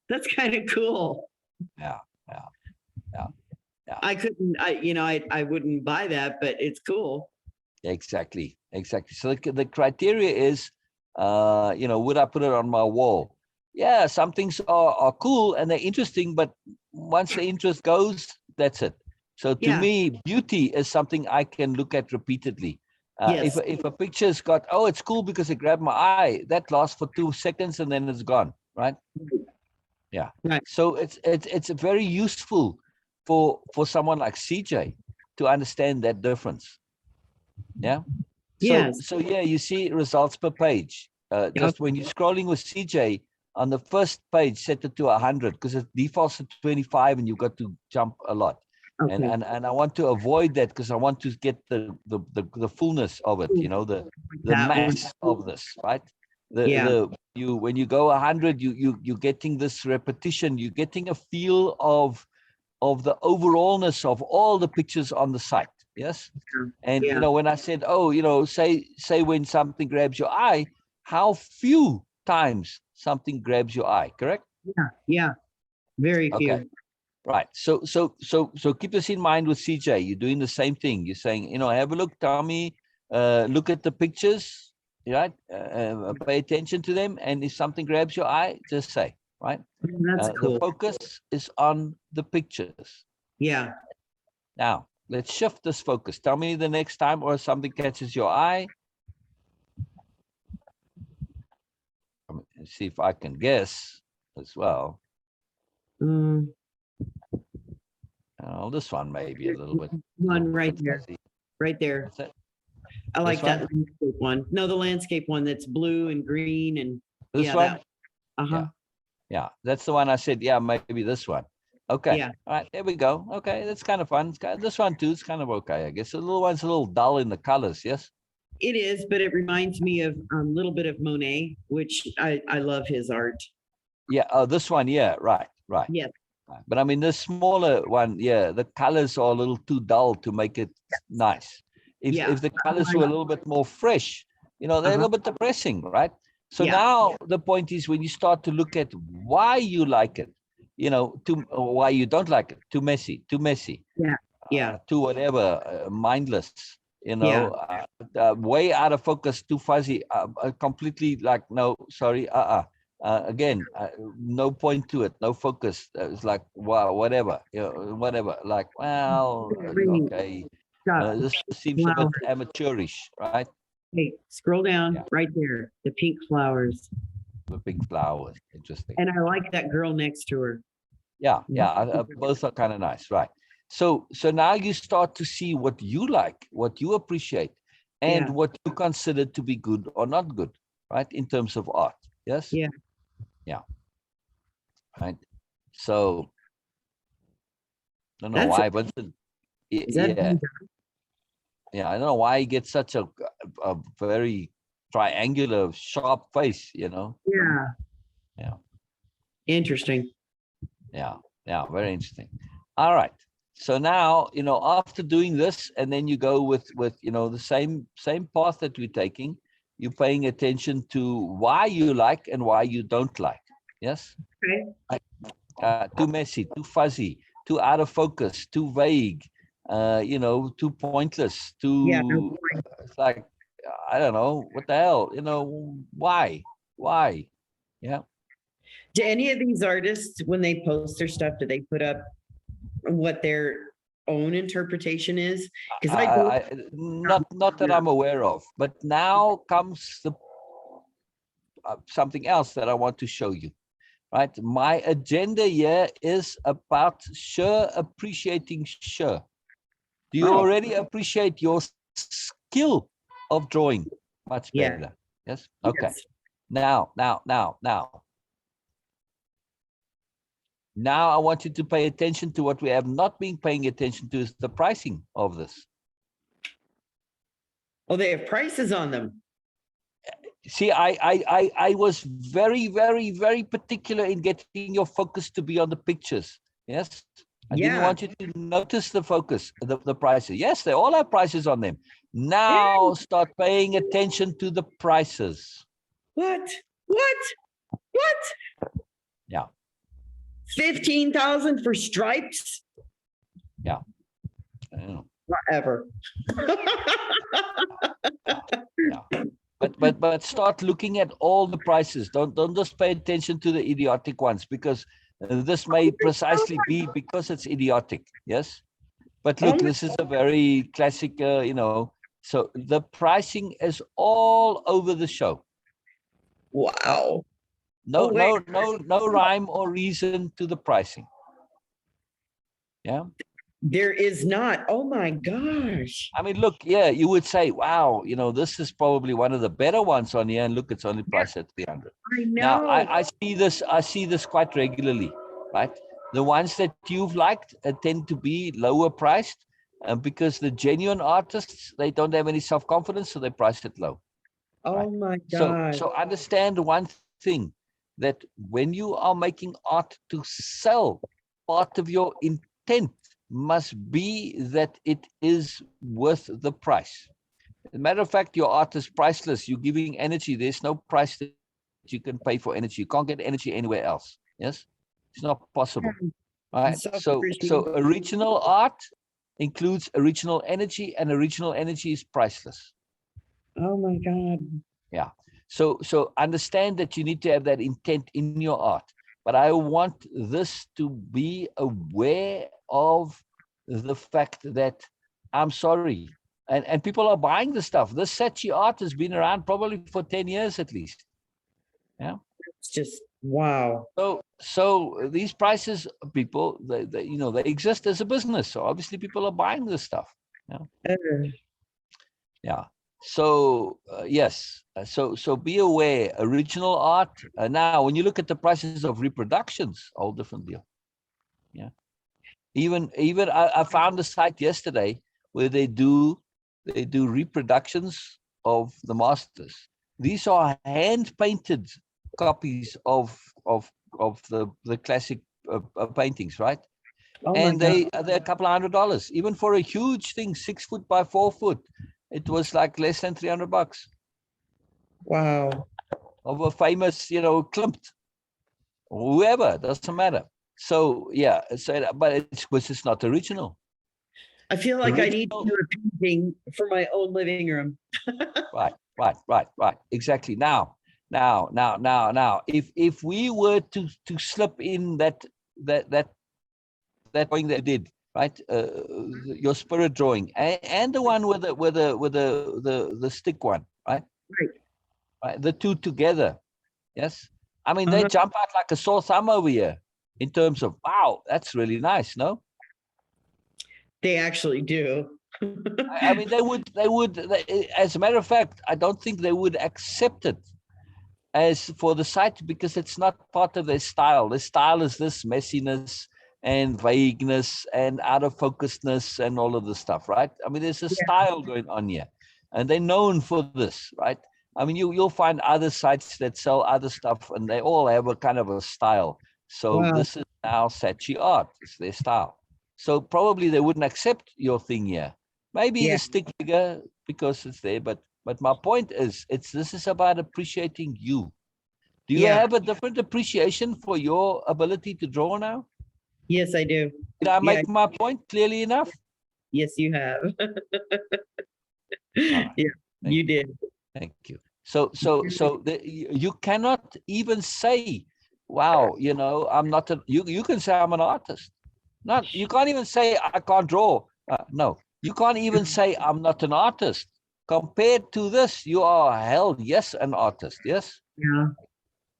That's kind of cool. Yeah. Yeah. Yeah. Yeah. I couldn't, I wouldn't buy that, but it's cool. Exactly. Exactly. So the criteria is, would I put it on my wall? Yeah, some things are cool and they're interesting, but once the interest goes, that's it. So to Yeah. me, beauty is something I can look at repeatedly. Yes. If a picture's got, oh, it's cool because it grabbed my eye, that lasts for 2 seconds and then it's gone, right? Yeah. Right. So it's very useful for someone like CJ to understand that difference. Yeah. Yes. So yeah, you see results per page. Just when you're scrolling with CJ on the first page, set it to 100 because it defaults to 25 and you've got to jump a lot. Okay. And I want to avoid that because I want to get the fullness of it, the That one. mass of this, right? Yeah. When you go 100, you're getting this repetition, you're getting a feel of the overallness of all the pictures on the site. Yes. And Yeah. when I said, say when something grabs your eye, how few times something grabs your eye, correct? Yeah. Yeah. Very Okay. few. Right. So keep this in mind with CJ. You're doing the same thing. You're saying, have a look, Tommy, look at the pictures, right? Pay attention to them. And if something grabs your eye, just say, right? That's The cool. focus is on the pictures. Yeah. Now, let's shift this focus. Tell me the next time or something catches your eye. See if I can guess as well. Oh, this one maybe a little bit. One right there. Fuzzy. Right there. What's that? I like This that one? landscape one. No, the landscape one that's blue and green and This yeah, one? that. Uh-huh. Yeah. Yeah, that's the one I said. Yeah, maybe this one. Okay. Yeah. All right, there we go. Okay, that's kind of fun. This one too. It's kind of okay, I guess. The little one's a little dull in the colors. Yes. It is, but it reminds me of a little bit of Monet, which I love his art. Yeah. Oh, this one. Yeah. Right. Right. Yes. Right. But I mean, the smaller one. Yeah, the colors are a little too dull to make it nice. If the colors were a little bit more fresh, they're a little bit depressing, right? So now the point is when you start to look at why you like it, why you don't like it, too messy, too whatever, mindless, way out of focus, too fuzzy, completely like, no, sorry, again, no point to it, no focus. It's like, wow, whatever, whatever. Like, well, okay, this seems a bit amateurish, right? Hey, scroll down right there, the pink flowers. The pink flowers, interesting. And I like that girl next to her. Yeah, both are kind of nice, right? So now you start to see what you like, what you appreciate, and what you consider to be good or not good, right? In terms of art, yes? Yeah. Yeah. Right. So I don't know why, but yeah, I don't know why he gets such a very triangular, sharp face, Yeah. Yeah. Interesting. Yeah, very interesting. All right. So now, after doing this, and then you go with the same path that we're taking, you're paying attention to why you like and why you don't like. Yes? Okay. Too messy, too fuzzy, too out of focus, too vague, too pointless, too, it's like, I don't know, what the hell, why? Yeah. Do any of these artists, when they post their stuff, do they put up what their own interpretation is? Because I don't. Not that I'm aware of, but now comes the something else that I want to show you, right? My agenda here is about Sher appreciating Sher. Do you Oh. already appreciate your skill of drawing much Yeah. better? Yes. Okay. Yes. Now, I want you to pay attention to what we have not been paying attention to is the pricing of this. Oh, they have prices on them. See, I was very, very, very particular in getting your focus to be on the pictures. Yes. I didn't want you to notice the focus, the prices. Yes, they all have prices on them. Now start paying attention to the prices. What? Yeah. 15,000 for stripes? Yeah. I know. Whatever. Yeah. But start looking at all the prices. Don't just pay attention to the idiotic ones, because this may precisely be because it's idiotic. Yes. But look, this is a very classic, so the pricing is all over the show. Wow. No rhyme or reason to the pricing. Yeah. There is not. Oh my gosh. I mean, look, yeah, you would say, wow, this is probably one of the better ones on here, and look, it's only priced at 300. I know. Now, I see this quite regularly, right? The ones that you've liked tend to be lower priced, because the genuine artists, they don't have any self-confidence, so they price it low. Oh right? my God. So understand one thing, that when you are making art to sell, part of your intent must be that it is worth the price. As a matter of fact, your art is priceless. You're giving energy. There's no price that you can pay for energy. You can't get energy anywhere else. Yes, it's not possible. All right. So original art includes original energy, and original energy is priceless. Oh my God. Yeah. So understand that you need to have that intent in your art. But I want this to be aware of the fact that, I'm sorry, and people are buying the stuff. This Saatchi art has been around probably for 10 years at least. Yeah. It's just, wow. So these prices, people, they exist as a business. So obviously people are buying this stuff. Yeah. Yeah. So yes, so be aware. Original art. Now, when you look at the prices of reproductions, a whole different deal. Yeah. Even I found a site yesterday where they do reproductions of the masters. These are hand painted copies of the classic paintings, right? Oh and my God. they're a couple of $100, even for a huge thing, 6 foot by 4 foot. It was like less than $300 Wow. of a famous, Klimt, whoever, doesn't matter. So yeah, but it's not original. I feel like I need to do a painting for my own living room. Right. Exactly. Now, if we were to slip in that drawing that you did, right, your spirit drawing, and the one with the stick one, right, the two together, yes, I mean they jump out like a sore thumb over here in terms of, wow, that's really nice. No, they actually do. I mean they would as a matter of fact, I don't think they would accept it as for the site, because it's not part of their style. Their style is this messiness and vagueness and out of focusedness and all of this stuff, right? I mean, there's a style going on here, and they're known for this, right? I mean, you'll find other sites that sell other stuff, and they all have a kind of a style. So this is now Saatchi art. It's their style. So probably they wouldn't accept your thing here. Maybe the stick figure because it's there, but my point is, this is about appreciating you. Do you have a different appreciation for your ability to draw now? Yes, I do. Did I make my point clearly enough? Yes, you have. Right. Yeah, you did. Thank you. You cannot even say, wow, I'm not you can say I'm an artist. Not, you can't even say I can't draw. No, you can't even say I'm not an artist. Compared to this, you are hell yes an artist. Yes. Yeah.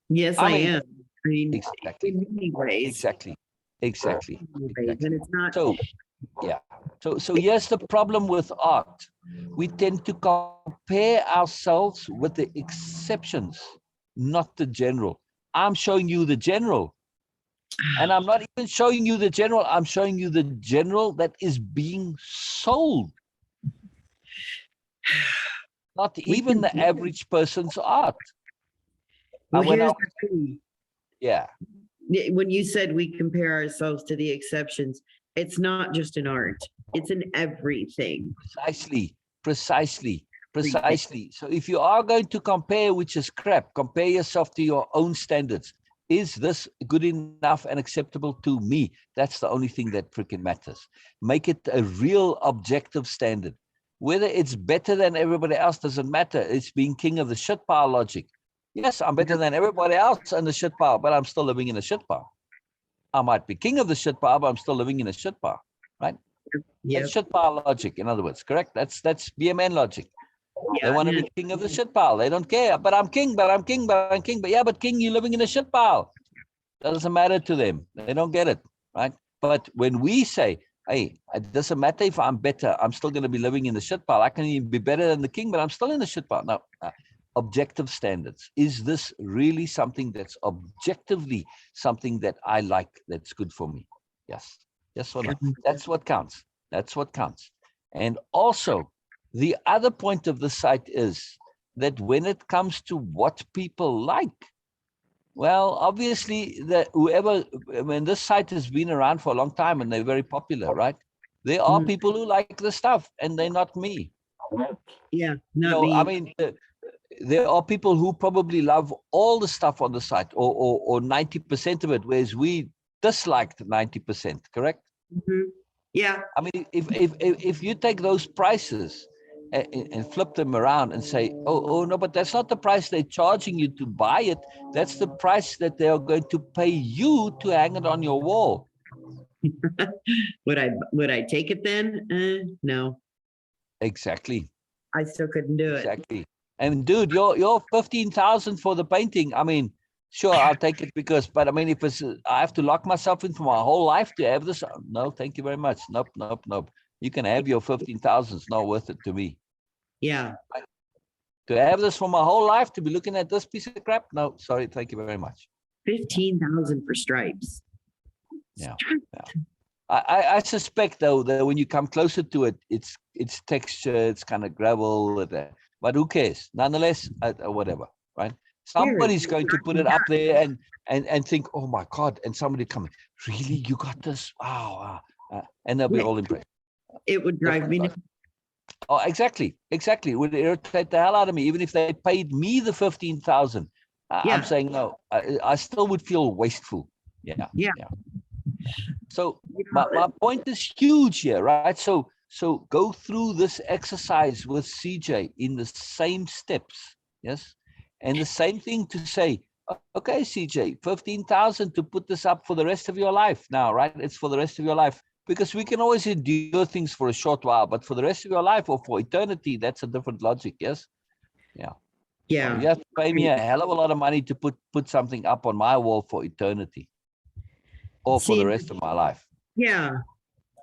Yes, I I mean, am. I mean, exactly, in many ways. exactly, exactly, In many ways. exactly. And it's not, So yeah. So here's the problem with art. We tend to compare ourselves with the exceptions, not the general. I'm showing you the general. And I'm not even showing you the general. I'm showing you the general that is being sold. Not we even can, the average person's art. well, When here's the thing. yeah, When you said we compare ourselves to the exceptions, it's not just in art, it's in everything. precisely, precisely, Everything. precisely. So if you are going to compare, which is crap, compare yourself to your own standards. Is this good enough and acceptable to me? That's the only thing that freaking matters. Make it a real objective standard. Whether it's better than everybody else doesn't matter. It's being king of the shit pile logic. Yes, I'm better than everybody else in the shit pile, but I'm still living in a shit pile. I might be king of the shit pile, but I'm still living in a shit pile, right? Yeah. That's shit pile logic, in other words, correct? That's BMN logic. They Yeah. want to be king of the shit pile. They don't care, but I'm king, but I'm king, but I'm king. But yeah, but king, you're living in a shit pile. Doesn't matter to them. They don't get it, right? But when we say, hey, it doesn't matter if I'm better, I'm still going to be living in the shit pile. I can even be better than the king, but I'm still in the shit pile. No, objective standards. Is this really something that's objectively something that I like, that's good for me? Yes. Yes or no? That's what counts. That's what counts. And also, the other point of the site is that when it comes to what people like, well, obviously, this site has been around for a long time and they're very popular, right? There are people who like the stuff and they're not me. Yeah, not me. I mean, there are people who probably love all the stuff on the site or 90% of it, whereas we disliked 90%, correct? Yeah. I mean, if you take those prices and flip them around and say, oh no, but that's not the price they're charging you to buy it. That's the price that they are going to pay you to hang it on your wall. Would I take it then? No, Exactly. I still couldn't do it. Exactly. And dude, your 15,000 for the painting. I mean, sure, I'll take it but I mean, if it's, I have to lock myself in for my whole life to have this. No, thank you very much. Nope, nope, nope. You can have your 15,000. It's not worth it to me. Yeah. To have this for my whole life, to be looking at this piece of crap? No, sorry, thank you very much. 15,000 for stripes. Yeah. I suspect though that when you come closer to it, it's texture, it's kind of gravel, but who cares? Nonetheless, whatever, right? Somebody's going to put it up there and think, oh my God, and somebody coming, really, you got this? Wow, and they'll be all impressed. It would drive me. Oh, exactly. It would irritate the hell out of me, even if they paid me the 15,000. I'm saying no. I still would feel wasteful. Yeah. So my point is huge here, right? So go through this exercise with CJ in the same steps, yes? And the same thing to say, okay, CJ, 15,000 to put this up for the rest of your life now, right? It's for the rest of your life. Because we can always endure things for a short while, but for the rest of your life or for eternity, that's a different logic, yes? Yeah. Yeah. So you have to pay me a hell of a lot of money to put something up on my wall for eternity. Or for the rest of my life. Yeah.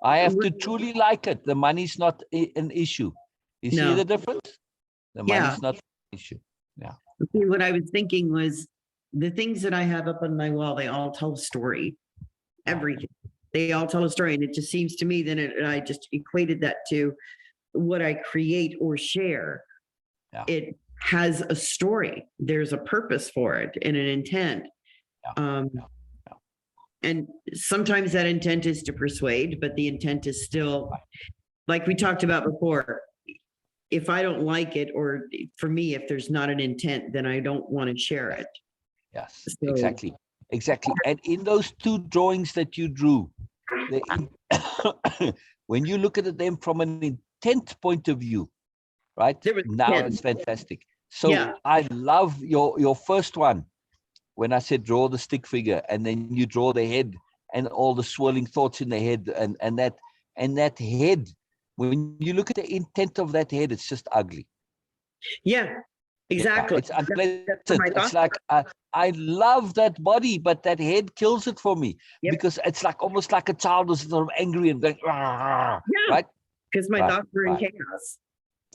I have to truly like it. The money's not an issue. You see the difference? The money's not an issue. Yeah. What I was thinking was the things that I have up on my wall, they all tell a story. Everything. They all tell a story. And it just seems to me that I just equated that to what I create or share. Yeah. It has a story. There's a purpose for it and an intent. And sometimes that intent is to persuade, but the intent is still, like we talked about before, if I don't like it, or for me, if there's not an intent, then I don't want to share it. Yes, so, exactly. And in those two drawings that you drew, when you look at them from an intent point of view, right? Now it's fantastic. So Yeah. I love your first one when I said draw the stick figure, and then you draw the head and all the swirling thoughts in the head, and that head. When you look at the intent of that head, it's just ugly. Yeah, Yeah, exactly. it's unpleasant. That's what my It's thoughts like I love that body, but that head kills it for me. Yep. Because it's like almost like a child is sort of angry and going, "Rah," Yeah. right? Because my Right, thoughts were in right. chaos.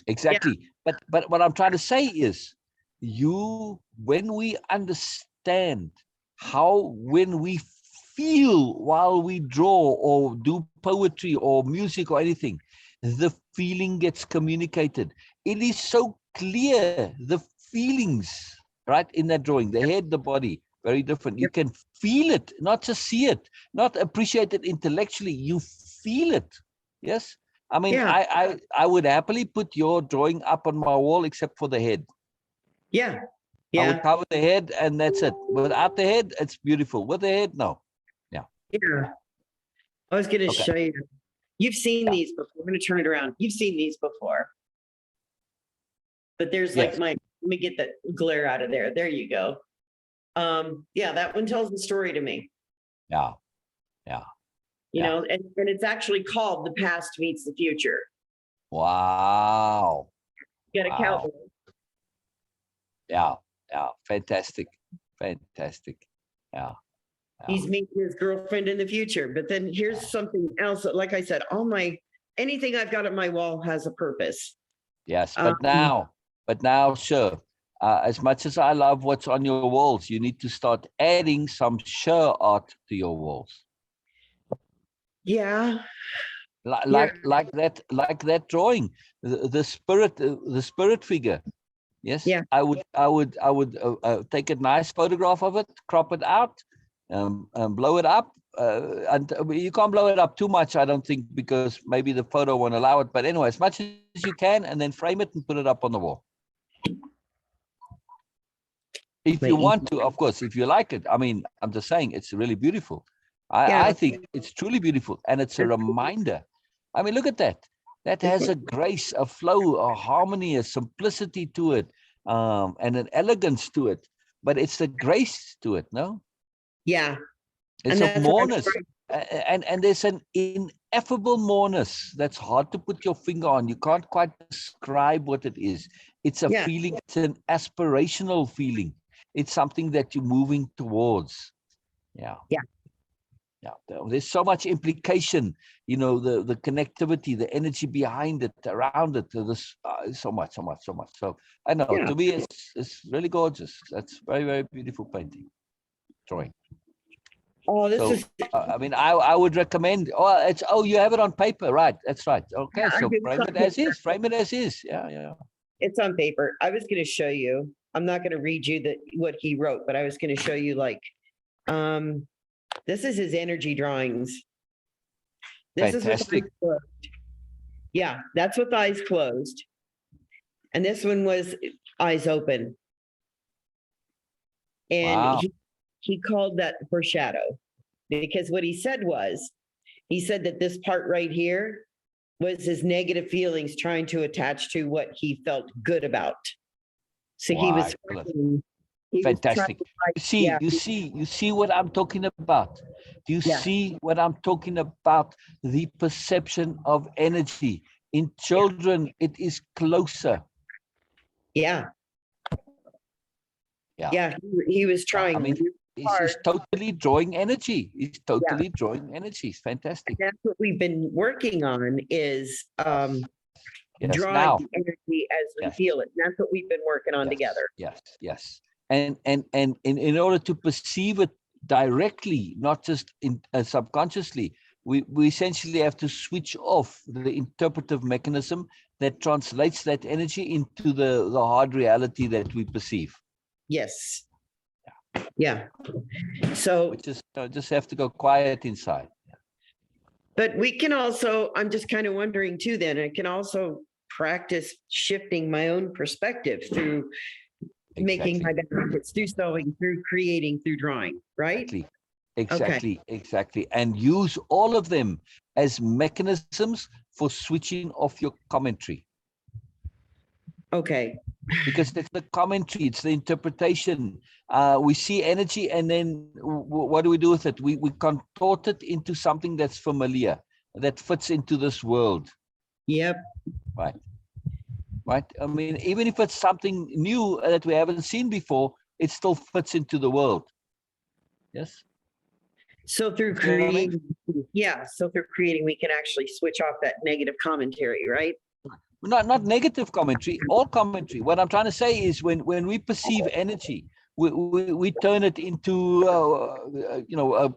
Exactly. But what I'm trying to say is, when we understand when we feel while we draw or do poetry or music or anything, the feeling gets communicated. It is so clear, the feelings, right, in that drawing, the head, the body, very different. You can feel it, not just see it, not appreciate it intellectually. You feel it. Yes. I mean, Yeah. I would happily put your drawing up on my wall, except for the head. Yeah. I Yeah. would cover the head, and that's it. Without the head, it's beautiful. With the head, no. Yeah. Yeah. I was going to Okay. show you. You've seen Yeah. these before. I'm going to turn it around. You've seen these before. But there's Yes. let me get that glare out of there. There you go. Yeah, that one tells the story to me. Yeah. Yeah. You Yeah. know, and it's actually called The Past Meets the Future. Wow. You got a Wow. cowboy. Yeah. Yeah. Fantastic. Fantastic. Yeah. He's meeting his girlfriend in the future. But then here's something else. Like I said, anything I've got on my wall has a purpose. Yes. But now, sure. As much as I love what's on your walls, you need to start adding some Sher art to your walls. Yeah. Like that drawing, the spirit figure. Yes. Yeah. I would take a nice photograph of it, crop it out, blow it up. And you can't blow it up too much, I don't think, because maybe the photo won't allow it. But anyway, as much as you can, and then frame it and put it up on the wall. If you want to, of course, if you like it. I mean, I'm just saying, it's really beautiful. I think it's truly beautiful, and it's a reminder. I mean, look at that. That has a grace, a flow, a harmony, a simplicity to it, and an elegance to it. But it's the grace to it, no? Yeah. It's a moreness, and there's an ineffable moreness that's hard to put your finger on. You can't quite describe what it is. It's a feeling. It's an aspirational feeling. It's something that you're moving towards. Yeah. Yeah. Yeah. There's so much implication, the connectivity, the energy behind it, around it. There's so much. So I know, to me, it's really gorgeous. That's very, very beautiful painting, drawing. Oh, this is. I mean, I would recommend. You have it on paper, right? That's right. Okay, so frame it as is. Frame it as is. Yeah. It's on paper. I was going to show you. I'm not going to read you what he wrote, but I was going to show you this is his energy drawings. This Fantastic. is with eyes closed. Yeah, that's with eyes closed. And this one was eyes open. And he called that foreshadow, because what he said that this part right here was his negative feelings trying to attach to what he felt good about. So he was fantastic. You see what I'm talking about. Do you see what I'm talking about? The perception of energy in children, it is closer. Yeah. He was trying. I mean, he's totally drawing energy. He's totally drawing energy. It's fantastic. And that's what we've been working on is drawing the energy as we feel it. And that's what we've been working on together. Yes. And in order to perceive it directly, not just subconsciously, we essentially have to switch off the interpretive mechanism that translates that energy into the hard reality that we perceive. Yes. Yeah. So we just have to go quiet inside. But we can also, I'm just kind of wondering too, then I can also practice shifting my own perspective through making my baskets, through sewing, through creating, through drawing, right? Exactly. And use all of them as mechanisms for switching off your commentary. Okay. because it's the commentary, it's the interpretation. We see energy, and then what do we do with it? We contort it into something that's familiar, that fits into this world, Yep. right? Right. I mean, even if it's something new that we haven't seen before, it still fits into the world. Yes. So through You see what I mean? creating, yeah, so through creating, we can actually switch off that negative commentary, right? Not negative commentary, all commentary. What I'm trying to say is when we perceive energy, we turn it into,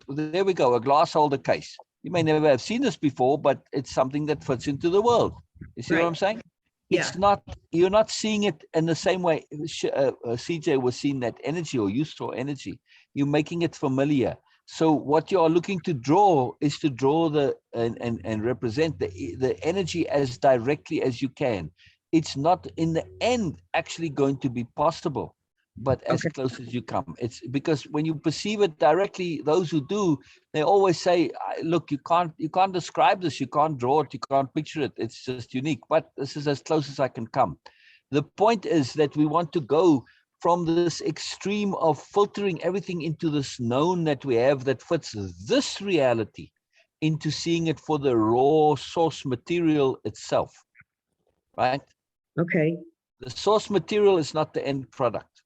there we go, a glass holder case. You may never have seen this before, but it's something that fits into the world. You see what Right. I'm saying? Yeah. It's not, you're not seeing it in the same way CJ was seeing that energy, or you saw energy. You're making it familiar. So what you are looking to draw is to draw and represent the energy as directly as you can. It's not in the end actually going to be possible, but as Okay. close as you come. It's because when you perceive it directly, those who do, they always say, look, you can't describe this, you can't draw it, you can't picture it. It's just unique, but this is as close as I can come. The point is that we want to go from this extreme of filtering everything into this known that we have that fits this reality, into seeing it for the raw source material itself, right? Okay. The source material is not the end product.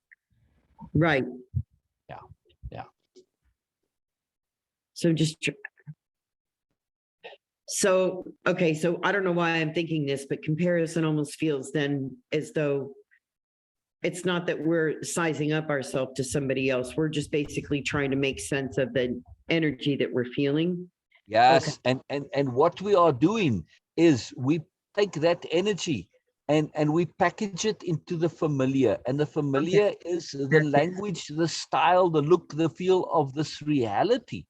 Right. Yeah. Yeah. So so, okay. So I don't know why I'm thinking this, but comparison almost feels then as though it's not that we're sizing up ourselves to somebody else. We're just basically trying to make sense of the energy that we're feeling. Yes. Okay. And what we are doing is we take that energy and we package it into the familiar. And the familiar is the language, the style, the look, the feel of this reality.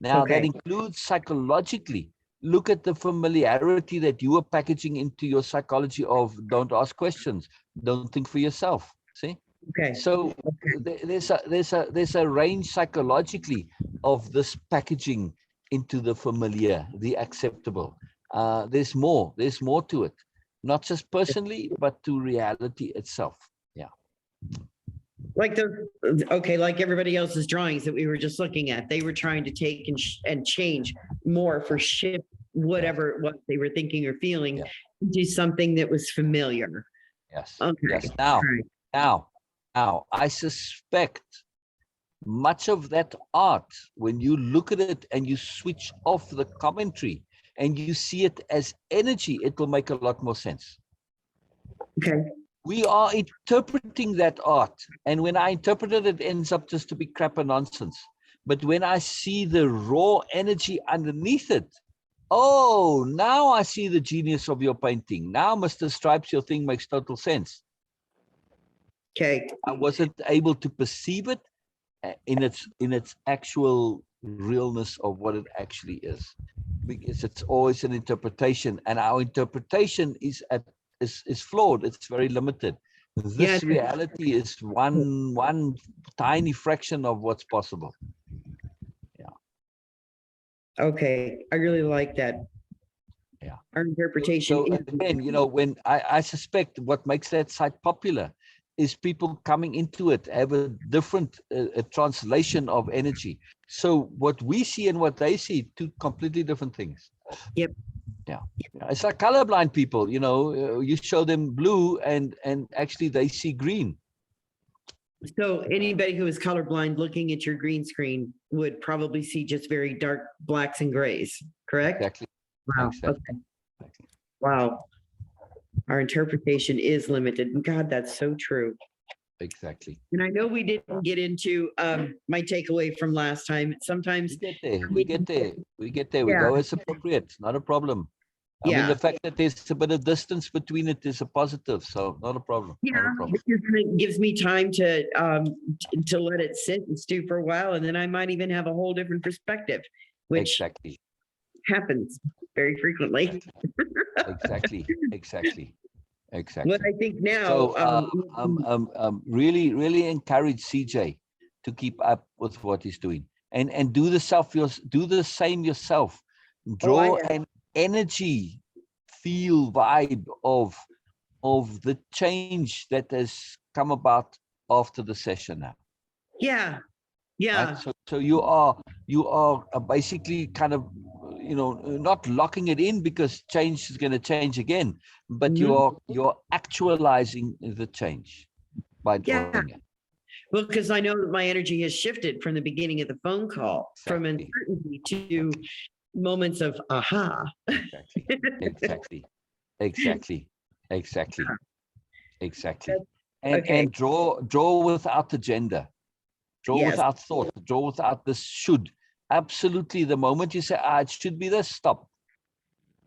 Now that includes psychologically. Look at the familiarity that you are packaging into your psychology of don't ask questions, don't think for yourself. See? Okay. So there's a range psychologically of this packaging into the familiar, the acceptable. There's more to it, not just personally, but to reality itself. Yeah. Like like everybody else's drawings that we were just looking at, they were trying to take and change more for shift whatever what they were thinking or feeling into something that was familiar. Yes. Okay. Yes. Now, I suspect much of that art, when you look at it and you switch off the commentary and you see it as energy, it will make a lot more sense. Okay. We are interpreting that art. And when I interpret it, it ends up just to be crap and nonsense. But when I see the raw energy underneath it, oh, now I see the genius of your painting. Now, Mr. Stripes, your thing makes total sense. Okay. I wasn't able to perceive it in its actual realness of what it actually is, because it's always an interpretation, and our interpretation is flawed. It's very limited. This reality is one tiny fraction of what's possible. Yeah. Okay, I really like that. Yeah. Our interpretation. So again, when I suspect what makes that site popular is people coming into it have a different translation of energy. So what we see and what they see, two completely different things. Yep. Yeah. It's like colorblind people, you show them blue and actually they see green. So anybody who is colorblind looking at your green screen would probably see just very dark blacks and grays, correct? Exactly. Wow. Exactly. Okay. Wow. Our interpretation is limited. God, that's so true. Exactly. And I know we didn't get into my takeaway from last time. Sometimes we get there. We go as appropriate. Not a problem. I mean, the fact that there's a bit of distance between it is a positive, so not a problem. Yeah, not a problem. It gives me time to let it sit and stew for a while, and then I might even have a whole different perspective, which happens very frequently. Exactly. What I think now. So, really encourage CJ to keep up with what he's doing, and do the same yourself. Draw an energy, feel, vibe of the change that has come about after the session now. Yeah. Yeah. Right? So you are basically kind of, not locking it in because change is going to change again, but Mhm. you're actualizing the change by Yeah. drawing it. Well, because I know that my energy has shifted from the beginning of the phone call from Exactly. uncertainty to moments of aha. Exactly. Exactly. Exactly. Exactly. Exactly. Okay. And draw without agenda, draw Yes, without thought, draw without this should. Absolutely. The moment you say, it should be this, stop.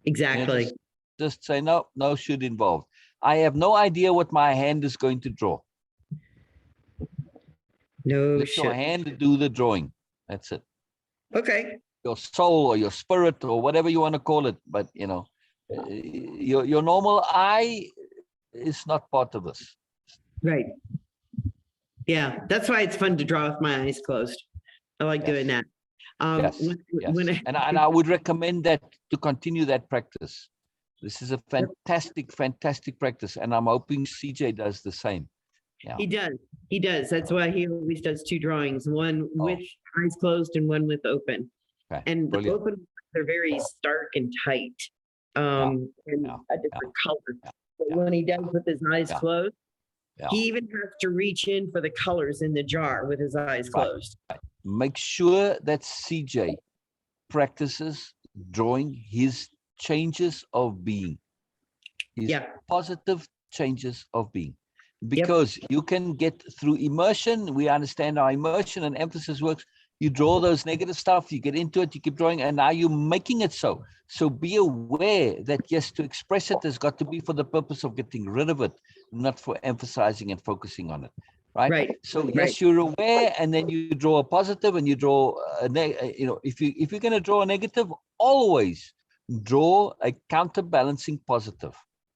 exactly. Just say no, no should involved. I have no idea what my hand is going to draw. No Let your shit. hand do the drawing. That's it. Okay. Your soul or your spirit or whatever you want to call it. But your normal eye is not part of this. Right. Yeah. That's why it's fun to draw with my eyes closed. I like doing that. Yes. When Yes. And I would recommend that to continue that practice. This is a fantastic, fantastic practice. And I'm hoping CJ does the same. Yeah. He does. He does. That's why he always does two drawings, one with eyes closed and one with open. Okay. And the Brilliant. open ones are very stark and tight, and a different color. But when he does with his eyes closed, he even has to reach in for the colors in the jar with his eyes closed. Right. Make sure that CJ practices drawing his changes of being, his positive changes of being. Because you can get through immersion. We understand how immersion and emphasis works. You draw those negative stuff, you get into it, you keep drawing, and now you're making it so. So be aware that, yes, to express it has got to be for the purpose of getting rid of it, not for emphasizing and focusing on it. Right. So yes, you're aware, and then you draw a positive, and you draw if you're going to draw a negative, always draw a counterbalancing positive.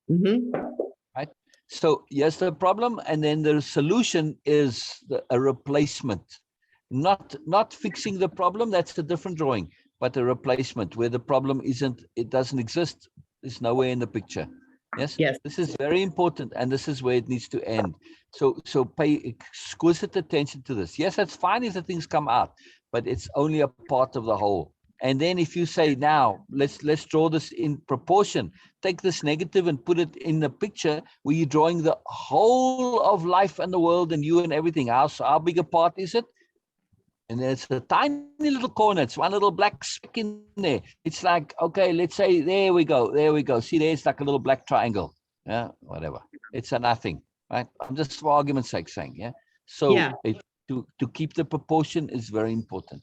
Right. So yes, the problem, and then the solution is a replacement, not fixing the problem. That's a different drawing, but a replacement where the problem it doesn't exist, is nowhere in the picture. Yes. This is very important, and this is where it needs to end. So pay exquisite attention to this. Yes, that's fine if the things come out, but it's only a part of the whole. And then if you say, now let's draw this in proportion, take this negative and put it in the picture where you're drawing the whole of life and the world and you and everything. How big a part is it? And it's a tiny little corner. It's one little black speck in there. It's like, okay, let's say, there we go. See, there's like a little black triangle. Yeah, whatever. It's a nothing, right? I'm just for argument's sake saying, yeah. So to keep the proportion is very important.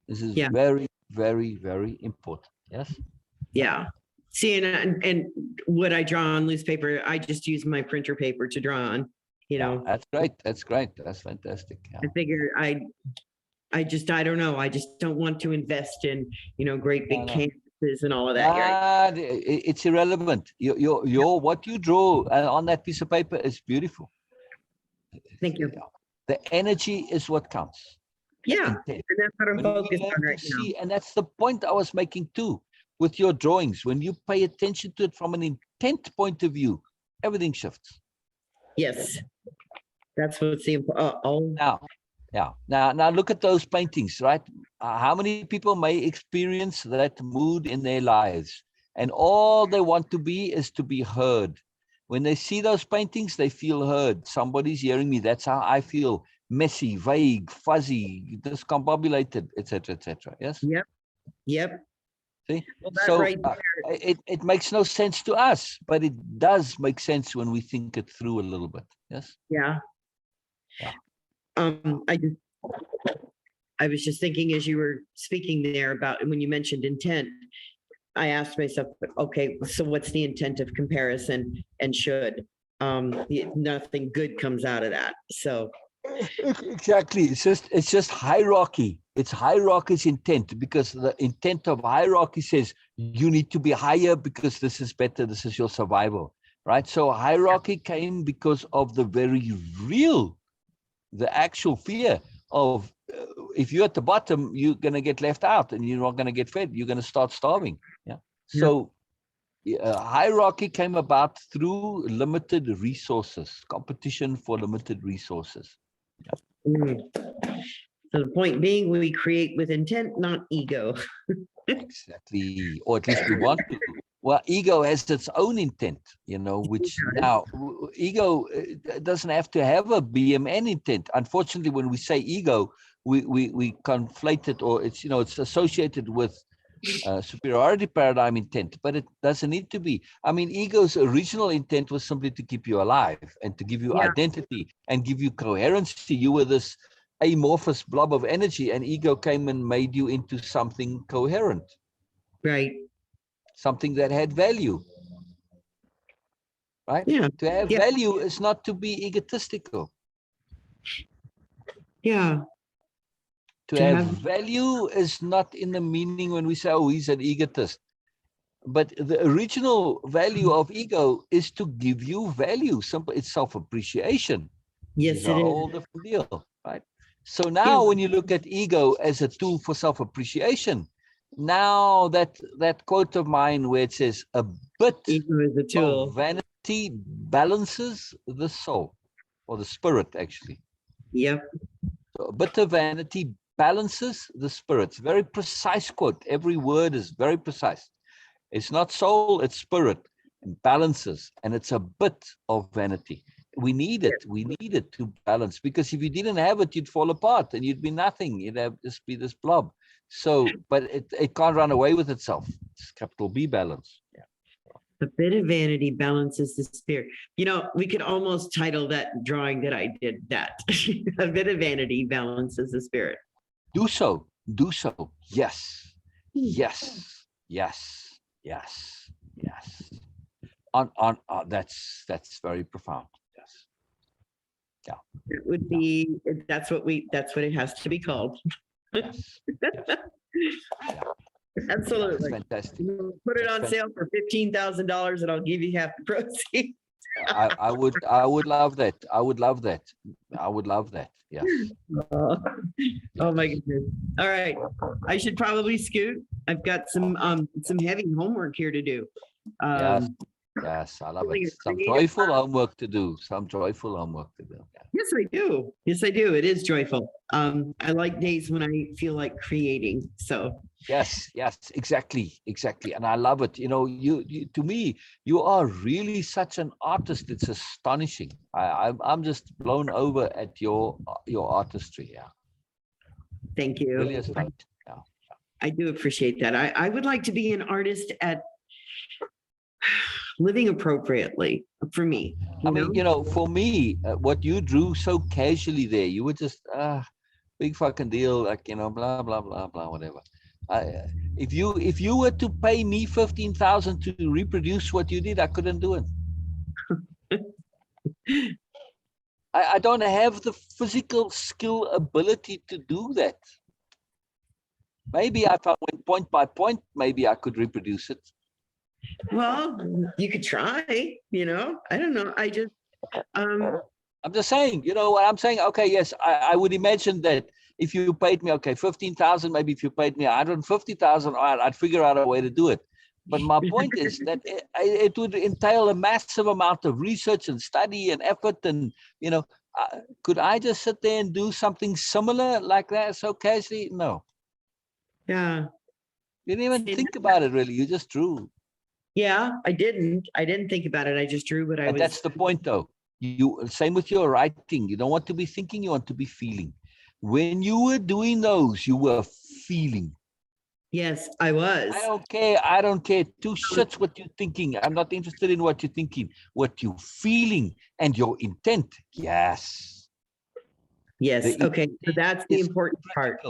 This is very, very, very important. Yes. Yeah. See, and what I draw on loose paper, I just use my printer paper to draw on. That's great. That's great. That's fantastic. Yeah. I figure I don't know. I just don't want to invest in, great big canvases and all of that. It's irrelevant. Your what you draw on that piece of paper is beautiful. Thank you. The energy is what counts. Yeah, and that's what I'm focused on right now. And that's the point I was making too with your drawings. When you pay attention to it from an intent point of view, everything shifts. Yes, that's what's the important. Now look at those paintings, right? How many people may experience that mood in their lives, and all they want to be is to be heard. When they see those paintings, they feel heard. Somebody's hearing me. That's how I feel. Messy, vague, fuzzy, discombobulated, etc., etc. Yes. Yep. See, so it makes no sense to us, but it does make sense when we think it through a little bit. Yes. Yeah. I was just thinking as you were speaking there about when you mentioned intent, I asked myself, okay, so what's the intent of comparison and should? Nothing good comes out of that. So exactly, it's just hierarchy. It's hierarchy's intent, because the intent of hierarchy says you need to be higher because this is better, this is your survival, right? So hierarchy came because of the very real, the actual fear of if you're at the bottom, you're going to get left out and you're not going to get fed. You're going to start starving. Yeah. So hierarchy came about through limited resources, competition for limited resources. Mm. So the point being, we create with intent, not ego. Exactly, or at least we want to. Well, ego has its own intent, which now ego doesn't have to have a BMN intent. Unfortunately, when we say ego, we conflate it, or it's associated with superiority paradigm intent, but it doesn't need to be. I mean, ego's original intent was simply to keep you alive and to give you identity and give you coherency. You were this amorphous blob of energy, and ego came and made you into something coherent. Right. Something that had value. Right? Yeah. To have value is not to be egotistical. Yeah. To have value is not in the meaning when we say, oh, he's an egotist. But the original value of ego is to give you value. Simple, it's self-appreciation. Yes, it's a it whole is. different deal, right? So now when you look at ego as a tool for self-appreciation, now that quote of mine where it says a bit Ego is a tool. of vanity balances the soul, or the spirit, actually. Yep. So a bit of vanity balances the spirit. It's a very precise quote. Every word is very precise. It's not soul, it's spirit, and balances. And it's a bit of vanity. We need it. We need it to balance, because if you didn't have it, you'd fall apart and you'd be nothing. You'd have just be this blob. So, but it can't run away with itself. It's capital B balance. Yeah. A bit of vanity balances the spirit. We could almost title that drawing that I did that. A bit of vanity balances the spirit. Do so. Do so. Yes. Yes. Yes. Yes. Yes. That's very profound. Yes. Yeah. It would be, that's what it has to be called. Yes. Yes. Yeah. Absolutely. That's fantastic. Put it on sale for $15,000 and I'll give you half the proceeds. I would love that. I would love that. I would love that. Yes. Oh my goodness. All right. I should probably scoot. I've got some heavy homework here to do. Yes, I love it. Some joyful homework to do. Some joyful homework to do. Yeah. Yes, I do. Yes, I do. It is joyful. I like days when I feel like creating. So yes, exactly. And I love it. You to me, you are really such an artist. It's astonishing. I'm just blown over at your artistry. Yeah. Thank you. Really astonishing. Yeah. I do appreciate that. I would like to be an artist at living appropriately for me. I mean, for me, what you drew so casually there, you were just big fucking deal, like blah blah blah blah, whatever. If you were to pay me 15,000 to reproduce what you did, I couldn't do it. I don't have the physical skill ability to do that. Maybe if I went point by point, maybe I could reproduce it. Well, you could try, I don't know. I'm just saying, what I'm saying? Okay, yes, I would imagine that if you paid me, 15,000, maybe if you paid me 150,000, I'd figure out a way to do it. But my point is that it would entail a massive amount of research and study and effort. And, could I just sit there and do something similar like that so casually? No. Yeah. You didn't even think about it, really. You just drew. Yeah, I didn't think about it. I just drew what I was. That's the point, though. Same with your writing. You don't want to be thinking, you want to be feeling. When you were doing those, you were feeling. Yes, I was. I don't care. Two shits what you're thinking. I'm not interested in what you're thinking. What you're feeling and your intent. Yes. Yes. Okay. So that's the important part.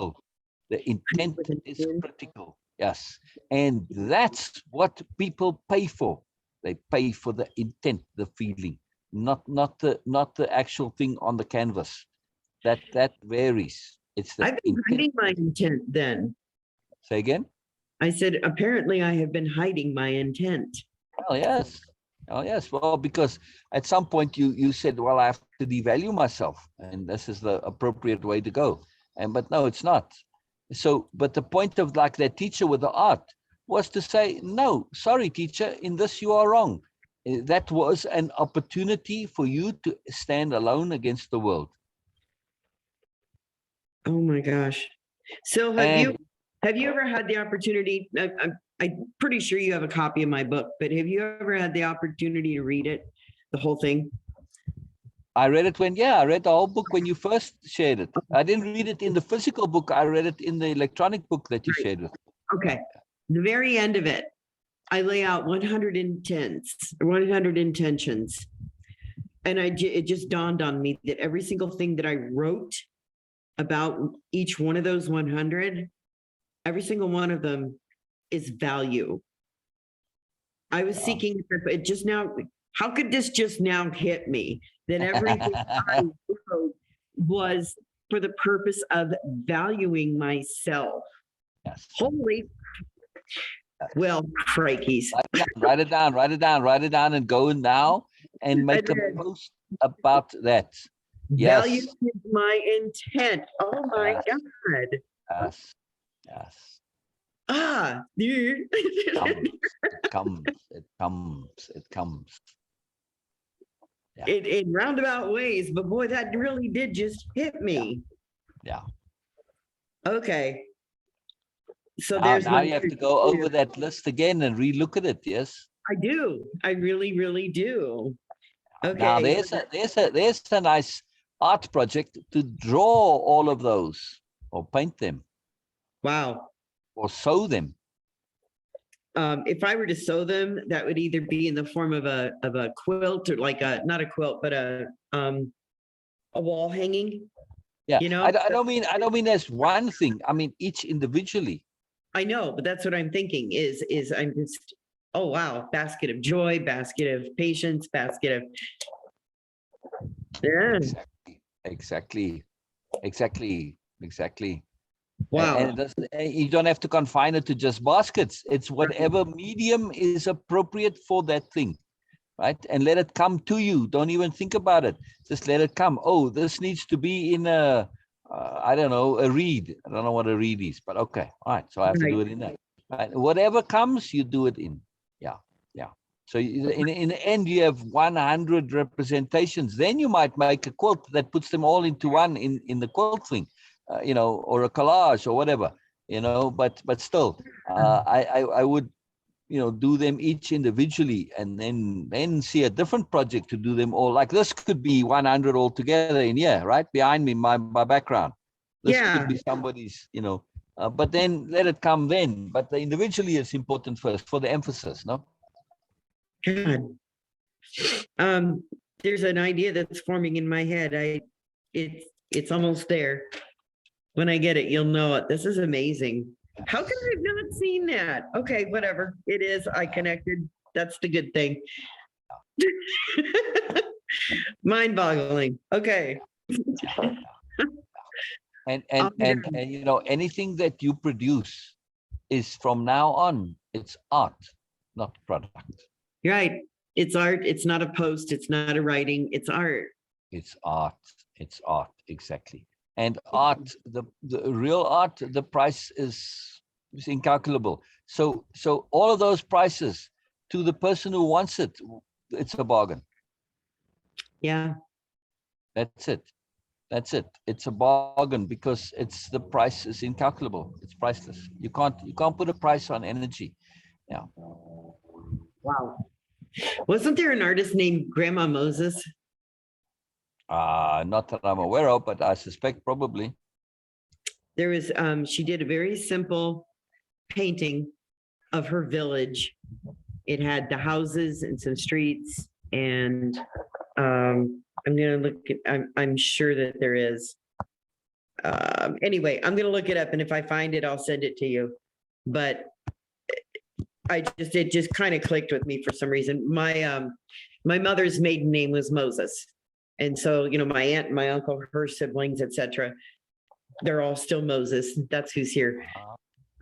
The intent is critical. Yes. And that's what people pay for. They pay for the intent, the feeling, not the actual thing on the canvas. That varies. It's the I've been hiding my intent then. Say again? I said, apparently I have been hiding my intent. Oh, yes. Oh, yes. Well, because at some point you said, well, I have to devalue myself, and this is the appropriate way to go. But no, it's not. So, but the point of like that teacher with the art, was to say, no, sorry, teacher, in this you are wrong. That was an opportunity for you to stand alone against the world. Oh my gosh. So And have you ever had the opportunity? I'm pretty sure you have a copy of my book, but have you ever had the opportunity to read it, the whole thing? I read it I read the whole book when you first shared it. I didn't read it in the physical book. I read it in the electronic book that you Right. shared with me. Okay. The very end of it, I lay out 100 intentions. And it just dawned on me that every single thing that I wrote about each one of those 100, every single one of them is value. I was seeking it just now. How could this just now hit me? That everything I wrote was for the purpose of valuing myself. Yes. Holy, well, crikeys. Write it down, and go now and make a post about that. Value Yes. is my intent. Oh my Yes. God. Yes. Ah, dude. It comes. Yeah. In roundabout ways, but boy, that really did just hit me. Yeah. Okay. So Now you have to go over that list again and relook at it. Yes. I do. I really, really do. Okay. Now there's a nice art project to draw all of those or paint them. Wow. Or sew them. If I were to sew them, that would either be in the form of a quilt or like not a quilt, but a wall hanging. Yeah. You know, I don't mean as one thing. I mean each individually. I know, but that's what I'm thinking is I'm just, oh wow, basket of joy, basket of patience, basket of yeah. Exactly. Wow. And you don't have to confine it to just baskets. It's whatever medium is appropriate for that thing, right? And let it come to you. Don't even think about it. Just let it come. Oh, this needs to be in a, I don't know, a reed. I don't know what a reed is, but okay. All right. So I have to do it in that. Right? Whatever comes, you do it in. Yeah. So in the end, you have 100 representations. Then you might make a quilt that puts them all into one in the quilt thing. Or a collage or whatever, but still, I would, do them each individually and then see a different project to do them all. Like this could be 100 altogether in here, right? Behind me, my background. This could be somebody's, but then let it come then. But the individually is important first for the emphasis, no? God. There's an idea that's forming in my head. It's almost there. When I get it, you'll know it. This is amazing. How could I have not seen that? Okay, whatever. It is. I connected. That's the good thing. Mind-boggling. Okay. And anything that you produce is from now on, it's art, not product. Right. It's art. It's not a post. It's not a writing. It's art. It's art. It's art. Exactly. And art, the real art, the price is incalculable. So all of those prices to the person who wants it, it's a bargain. Yeah. That's it. It's a bargain because the price is incalculable. It's priceless. You can't put a price on energy. Yeah. Wow. Wasn't there an artist named Grandma Moses? Not that I'm aware of, but I suspect probably. There was, she did a very simple painting of her village. It had the houses and some streets, and I'm gonna look at, I'm sure that there is. Anyway, I'm gonna look it up, and if I find it, I'll send it to you. But it just kind of clicked with me for some reason. My mother's maiden name was Moses. And so, my aunt and my uncle, her siblings, etc., they're all still Moses. That's who's here.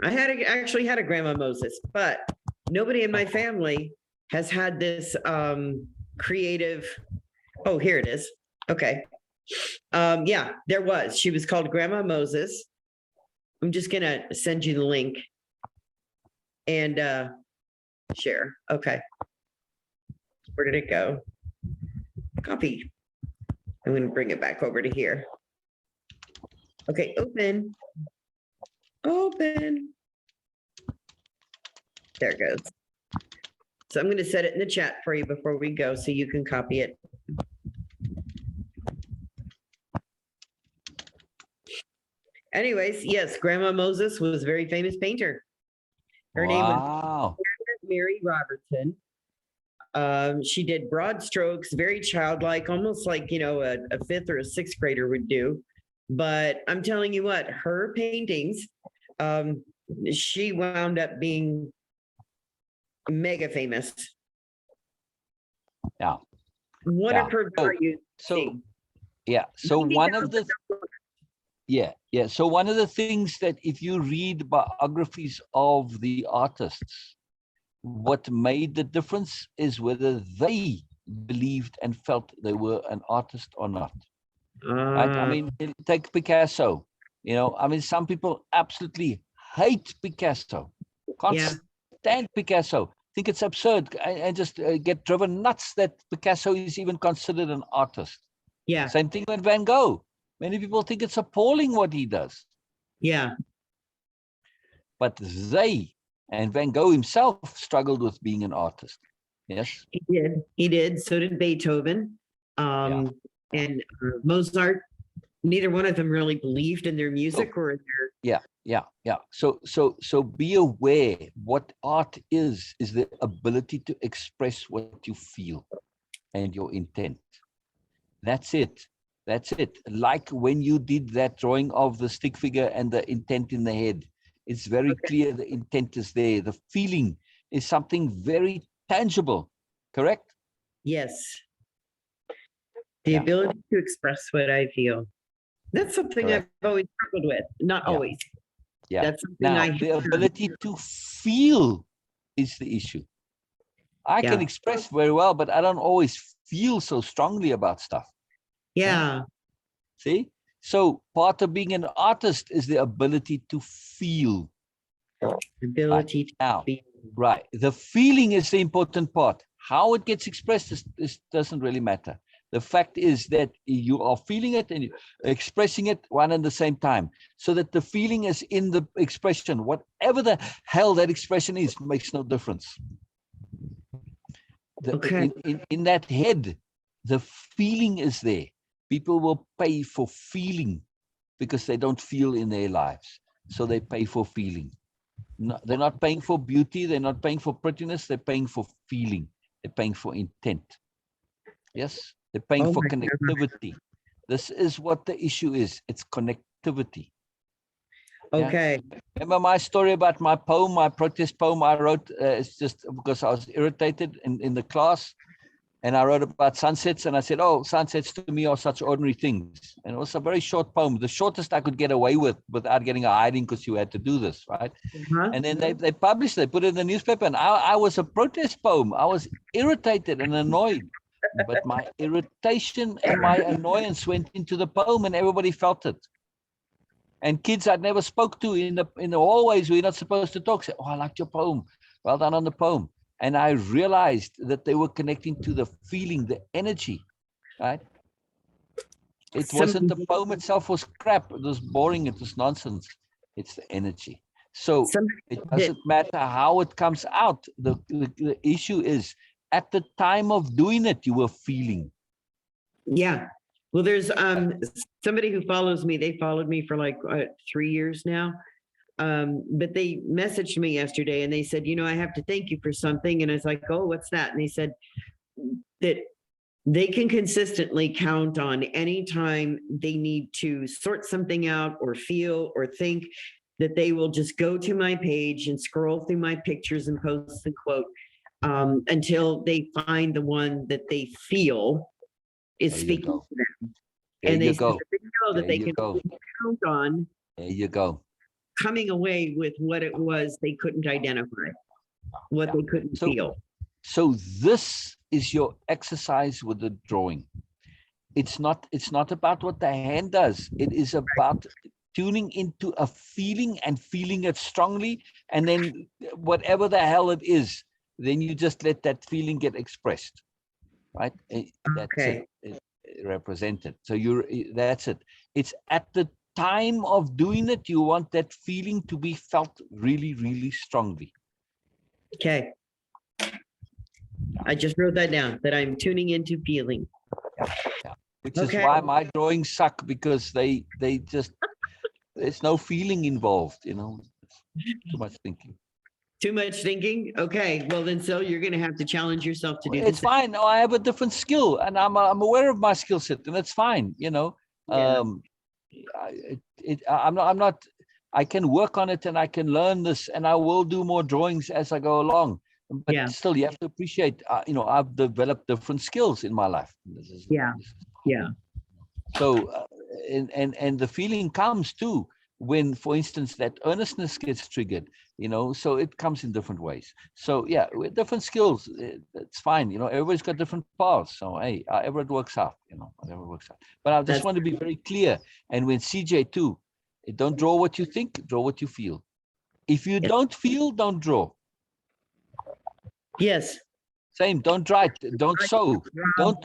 I actually had a grandma Moses, but nobody in my family has had this creative. Oh, here it is. Okay. Yeah, there was. She was called Grandma Moses. I'm just gonna send you the link. and share. Okay. Where did it go? Copy. I'm going to bring it back over to here. Okay, open. Open. There it goes. So I'm going to set it in the chat for you before we go so you can copy it. Anyways, yes, Grandma Moses was a very famous painter. Her name was Mary Robertson. She did broad strokes, very childlike, almost like, you know, a fifth or a sixth grader would do. But I'm telling you what, her paintings, she wound up being mega famous. Yeah. One of her values. So yeah. So one of the So one of the things that if you read biographies of the artists, what made the difference is whether they believed and felt they were an artist or not. Right? I mean, take Picasso. You know, I mean, some people absolutely hate Picasso, can't stand Picasso, think it's absurd, and just get driven nuts that Picasso is even considered an artist. Yeah. Same thing with Van Gogh. Many people think it's appalling what he does. Yeah. But they, and Van Gogh himself, struggled with being an artist. Yes. He did. He did. So did Beethoven. And Mozart. Neither one of them really believed in their music or in their. Yeah. So be aware what art is the ability to express what you feel and your intent. That's it. That's it. Like when you did that drawing of the stick figure and the intent in the head, it's very clear the intent is there. The feeling is something very tangible, correct? Yes. The ability to express what I feel. That's something I've always struggled with. Not always. Yeah. That's something the ability to feel is the issue. I can express very well, but I don't always feel so strongly about stuff. Yeah. See? So part of being an artist is the ability to feel. Ability to feel. Right. The feeling is the important part. How it gets expressed is doesn't really matter. The fact is that you are feeling it and you're expressing it one and the same time. So that the feeling is in the expression. Whatever the hell that expression is, makes no difference. In that head, the feeling is there. People will pay for feeling because they don't feel in their lives. So they pay for feeling. No, they're not paying for beauty. They're not paying for prettiness. They're paying for feeling. They're paying for intent. Yes, they're paying for connectivity. This is what the issue is. It's connectivity. Okay. Yeah? Remember my story about my poem, my protest poem I wrote? It's just because I was irritated in the class. And I wrote about sunsets, and I said, oh, sunsets to me are such ordinary things. And it was a very short poem, the shortest I could get away with without getting a hiding because you had to do this, right? And then they published it, they put it in the newspaper, and I was a protest poem. I was irritated and annoyed. But my irritation and my annoyance went into the poem, and everybody felt it. And kids I'd never spoke to in the hallways where you're not supposed to talk said, oh, I liked your poem. Well done on the poem. And I realized that they were connecting to the feeling, the energy, right? It wasn't the poem itself was crap. It was boring. It was nonsense. It's the energy. So it doesn't matter how it comes out. The issue is at the time of doing it, you were feeling. Yeah. Well, there's somebody who follows me. They followed me for like 3 years now. But they messaged me yesterday and they said, you know, I have to thank you for something. And I was like, oh, what's that? And they said that they can consistently count on any time they need to sort something out or feel or think, that they will just go to my page and scroll through my pictures and posts and quote until they find the one that they feel is speaking to them. And they know that they can count on. There you go. Coming away with what it was they couldn't identify, what they couldn't feel. So this is your exercise with the drawing. It's not about what the hand does. It is about tuning into a feeling and feeling it strongly. And then whatever the hell it is, then you just let that feeling get expressed, right? That's Okay. it, represented. So that's it. It's at the time of doing it, you want that feeling to be felt really, really strongly. Okay. I just wrote that down, that I'm tuning into feeling. Yeah. Which is why my drawings suck, because they just, there's no feeling involved, you know, too much thinking. Too much thinking? Okay, well then, so you're gonna have to challenge yourself to do this. It's fine. No, I have a different skill, and I'm aware of my skill set, and it's fine, you know. Yeah. I'm not, I can work on it and I can learn this, and I will do more drawings as I go along. But Yeah. still, you have to appreciate, you know, I've developed different skills in my life. Yeah. So, and the feeling comes too when, for instance, that earnestness gets triggered, you know, so it comes in different ways. So yeah, with different skills, it's fine. You know, everybody's got different paths. So, hey, however it works out, you know, whatever works out. But I just want to be very clear. And when CJ too, don't draw what you think, draw what you feel. If you don't feel, don't draw. Yes. Same, don't write, don't sew, don't.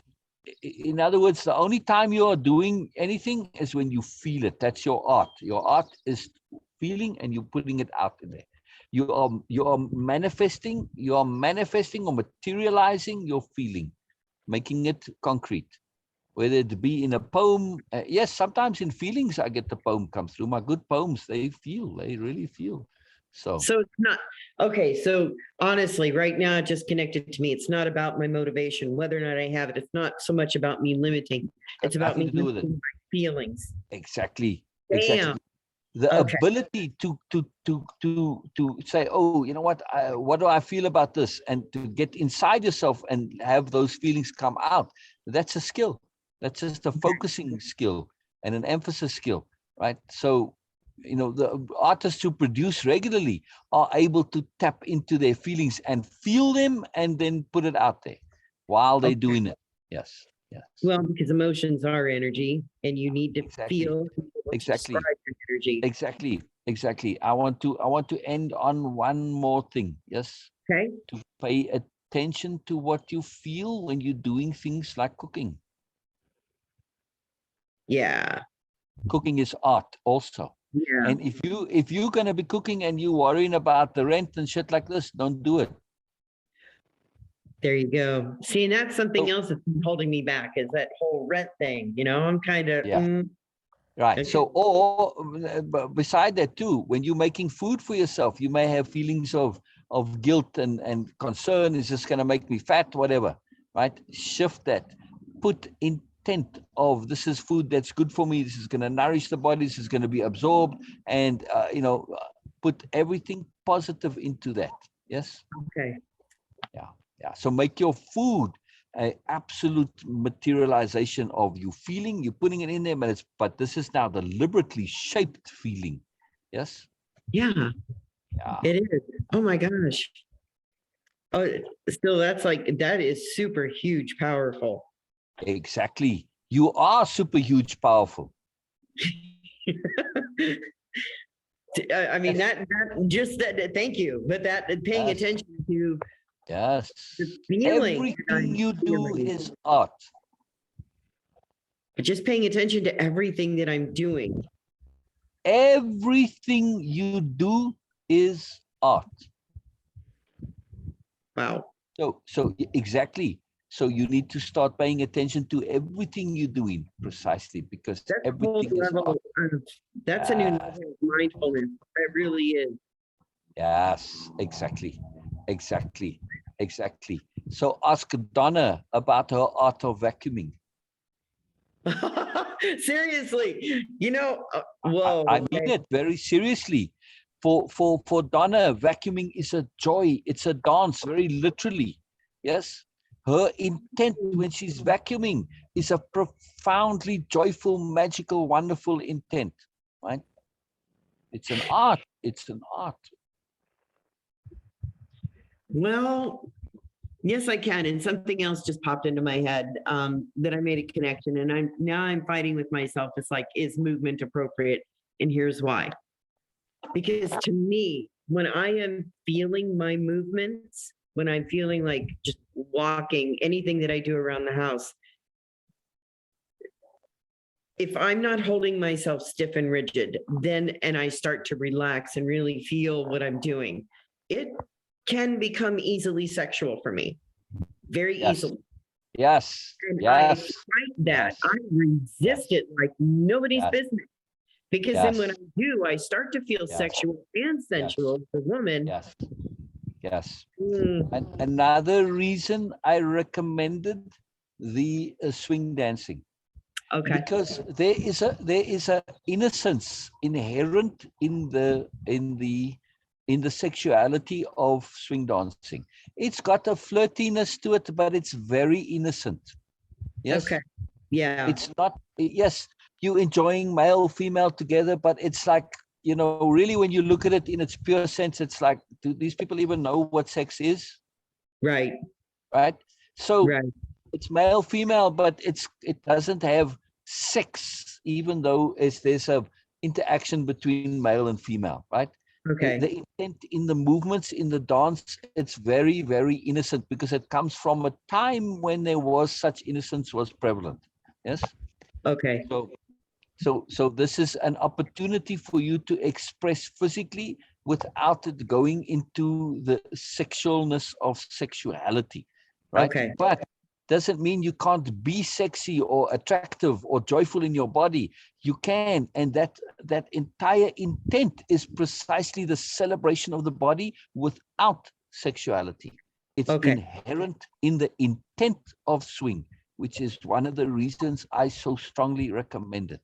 In other words, the only time you are doing anything is when you feel it. That's your art. Your art is feeling, and you're putting it out there. You are manifesting or materializing your feeling, making it concrete. Whether it be in a poem, yes, sometimes in feelings I get the poem come through. My good poems, they really feel. So it's not okay. So honestly, right now, it just connected to me. It's not about my motivation, whether or not I have it. It's not so much about me limiting. It's about me limiting my feelings. Exactly. Damn. Exactly. The ability to say, oh, you know what do I feel about this, and to get inside yourself and have those feelings come out. That's a skill. That's just a focusing skill and an emphasis skill, right? So, you know, the artists who produce regularly are able to tap into their feelings and feel them, and then put it out there while they're doing it. Yes. Yes. Well, because emotions are energy, and you need to feel exactly energy. Exactly. I want to end on one more thing. Yes. Okay. To pay attention to what you feel when you're doing things like cooking. Yeah. Cooking is art also. Yeah. And if you're gonna be cooking and you're worrying about the rent and shit like this, don't do it. There you go. See, and that's something else that's holding me back, is that whole rent thing. You know, I'm kind of right. Okay. So, or beside that too, when you're making food for yourself, you may have feelings of guilt and concern. Is this going to make me fat? Whatever. Right. Shift that. Put intent of, this is food that's good for me. This is going to nourish the body. This is going to be absorbed, and you know, put everything positive into that. Yes. Okay. Yeah. So make your food an absolute materialization of you feeling. You're putting it in there, but this is now deliberately shaped feeling. Yes. Yeah. Yeah. It is. Oh my gosh. Oh, still, that is super huge, powerful. Exactly. You are super huge, powerful. I mean, that just that. Thank you, but that paying attention to. Yes. Feeling. Everything you do is art. Just paying attention to everything that I'm doing. Everything you do is art. Wow. So exactly. So you need to start paying attention to everything you're doing, precisely, because that's everything is art. That's a new level of mindfulness. It really is. Yes, exactly. So ask Donna about her art of vacuuming. Seriously, you know, whoa. I mean it very seriously. For Donna, vacuuming is a joy. It's a dance, very literally. Yes. Her intent when she's vacuuming is a profoundly joyful, magical, wonderful intent, right? It's an art. It's an art. Well, yes, I can. And something else just popped into my head that I made a connection. And I'm fighting with myself. It's like, is movement appropriate? And here's why. Because to me, when I am feeling my movements, when I'm feeling like just walking, anything that I do around the house, if I'm not holding myself stiff and rigid, then and I start to relax and really feel what I'm doing, it can become easily sexual for me, very Yes. easily. Yes. And I Yes. fight that. Yes. I resist Yes. it like nobody's Yes. business. Because then when I Yes. do, I start to feel Yes. sexual and sensual as a woman. Yes. Yes. Mm, And another reason I recommended the swing dancing, okay. because there is a innocence inherent in the sexuality of swing dancing. It's got a flirtiness to it, but it's very innocent. Yes. Okay. Yeah. It's not, yes, you enjoying male, female together, but it's like, you know, really when you look at it in its pure sense, it's like, do these people even know what sex is? Right. Right? So Right. it's male, female, but it doesn't have sex, even though there's a interaction between male and female, right? Okay. The intent in the movements in the dance, it's very, very innocent because it comes from a time when there was such innocence was prevalent. Yes. Okay. So this is an opportunity for you to express physically without it going into the sexualness of sexuality, right? Okay. But doesn't mean you can't be sexy or attractive or joyful in your body. You can, and that entire intent is precisely the celebration of the body without sexuality. It's Okay. inherent in the intent of swing, which is one of the reasons I so strongly recommend it.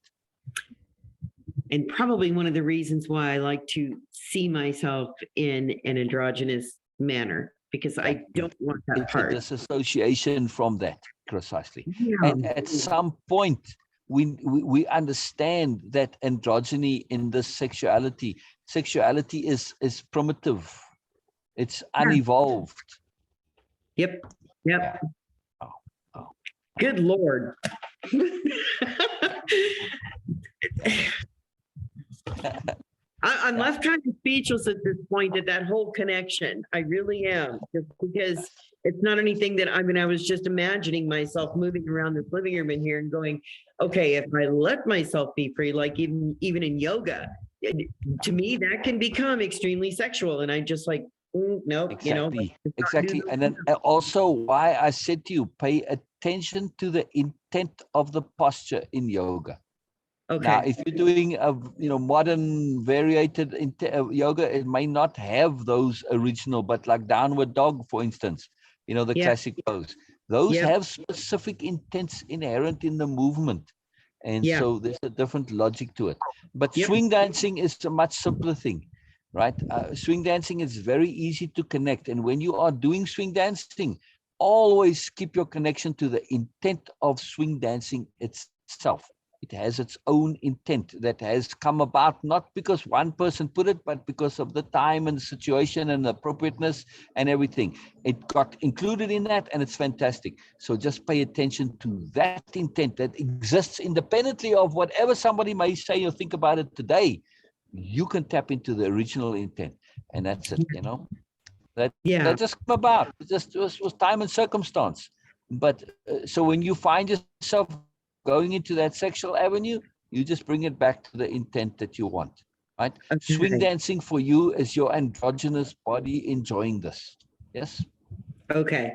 And probably one of the reasons why I like to see myself in an androgynous manner, because I don't want that It's a part. disassociation from that, precisely. Yeah. And at some point, we understand that androgyny in this sexuality is primitive. It's unevolved. Yep. Yep. Yeah. Oh, oh. Good Lord. I'm left kind of speechless at this point at that whole connection. I really am, just because it's not anything that I was just imagining myself moving around this living room in here and going, okay, if I let myself be free, like even in yoga, to me, that can become extremely sexual. And I just like, nope, Exactly. Exactly. And then also why I said to you, pay attention to the intent of the posture in yoga. Okay. Now, if you're doing a modern variated yoga, it may not have those original, but like downward dog, for instance, the classic pose. Those have specific intents inherent in the movement, and so there's a different logic to it. But swing dancing is a much simpler thing, right? Swing dancing is very easy to connect, and when you are doing swing dancing, always keep your connection to the intent of swing dancing itself. It has its own intent that has come about not because one person put it, but because of the time and the situation and the appropriateness and everything. It got included in that, and it's fantastic. So just pay attention to that intent that exists independently of whatever somebody may say or think about it today. You can tap into the original intent, and that's it. That just come about. It just was time and circumstance. But so when you find yourself going into that sexual avenue, you just bring it back to the intent that you want, right? Okay. Swing dancing for you is your androgynous body enjoying this. Yes. Okay.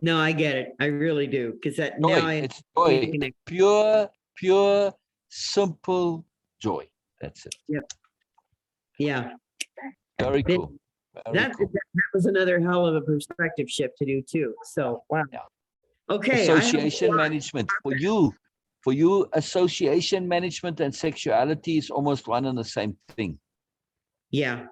No, I get it. I really do. Because that joy. now It's joy. Pure, simple joy. That's it. Yep. Yeah. Very cool. That was another hell of a perspective shift to do too. So wow. Yeah. Okay. Association management for you, association management and sexuality is almost one and the same thing. Yeah,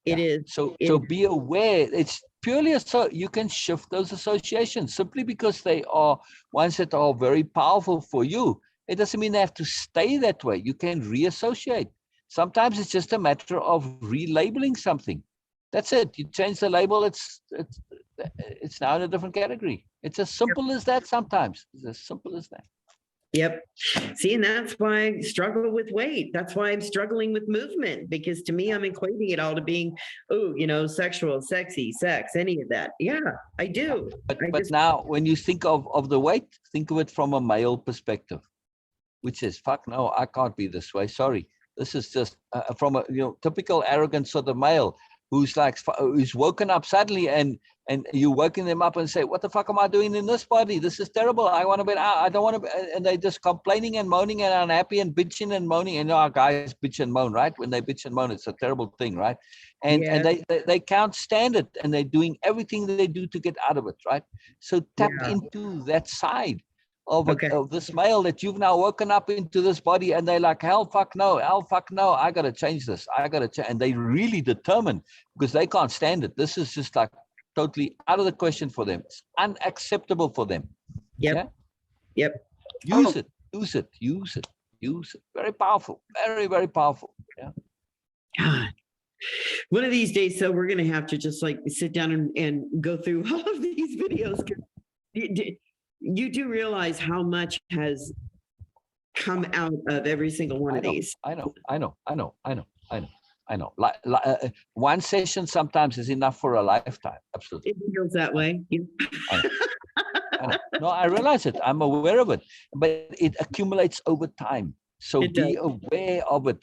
it is. So be aware. It's purely you can shift those associations simply because they are ones that are very powerful for you. It doesn't mean they have to stay that way. You can reassociate. Sometimes it's just a matter of relabeling something. That's it. You change the label. It's now in a different category. It's as simple as that sometimes. It's as simple as that. Yep. See, and that's why I struggle with weight. That's why I'm struggling with movement, because to me, I'm equating it all to being, oh, sexual, sexy, sex, any of that. Yeah, I do. I But just, now when you think of the weight, think of it from a male perspective, which is, fuck no, I can't be this way. Sorry. This is just from a typical arrogant sort of male who's like, who's woken up suddenly, and you waking them up and say, what the fuck am I doing in this body? This is terrible. I want to be out. I don't want to be. And they just complaining and moaning and unhappy and bitching and moaning. And our guys bitch and moan, right? When they bitch and moan, it's a terrible thing, right? And yeah, they can't stand it, and they're doing everything they do to get out of it, right? So tap yeah. into that side Okay. of this male that you've now woken up into this body, and they're like, hell fuck no, I gotta change this, I gotta change. And they really determined, because they can't stand it. This is just like totally out of the question for them. It's unacceptable for them. Yep. Yeah. Yep. Use it. Very powerful. Very, very powerful. Yeah. God. One of these days, so we're going to have to just like sit down and go through all of these videos. 'Cause you do realize how much has come out of every single one of these. I know. Like, one session sometimes is enough for a lifetime. Absolutely. It feels that way. I know. No, I realize it. I'm aware of it, but it accumulates over time. So It be does. aware of it,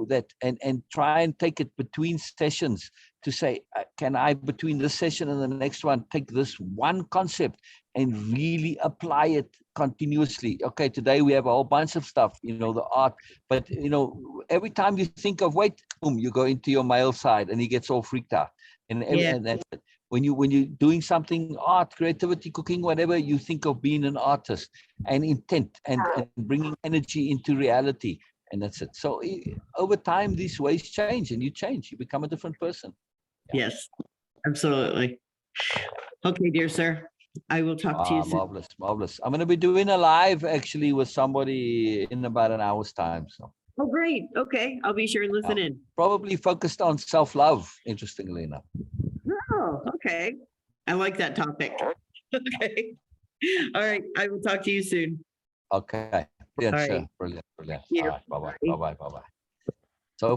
that, and try and take it between sessions to say, can I, between this session and the next one, take this one concept and really apply it continuously. Okay, today we have a whole bunch of stuff, the art, but every time you think of weight, boom, you go into your male side and he gets all freaked out. Yeah. And that's it. When you're doing something, art, creativity, cooking, whatever, you think of being an artist and intent and bringing energy into reality. And that's it. So over time, these ways change, and you change. You become a different person. Yeah. Yes, absolutely. Okay, dear sir. I will talk to you soon. Marvelous. I'm going to be doing a live actually with somebody in about an hour's time. So. Oh, great. Okay. I'll be sure and listen in. Probably focused on self-love, interestingly enough. Oh, okay. I like that topic. Okay. All right. I will talk to you soon. Okay. Brilliant, All sure. right. Brilliant. Yeah. All right. Bye-bye. So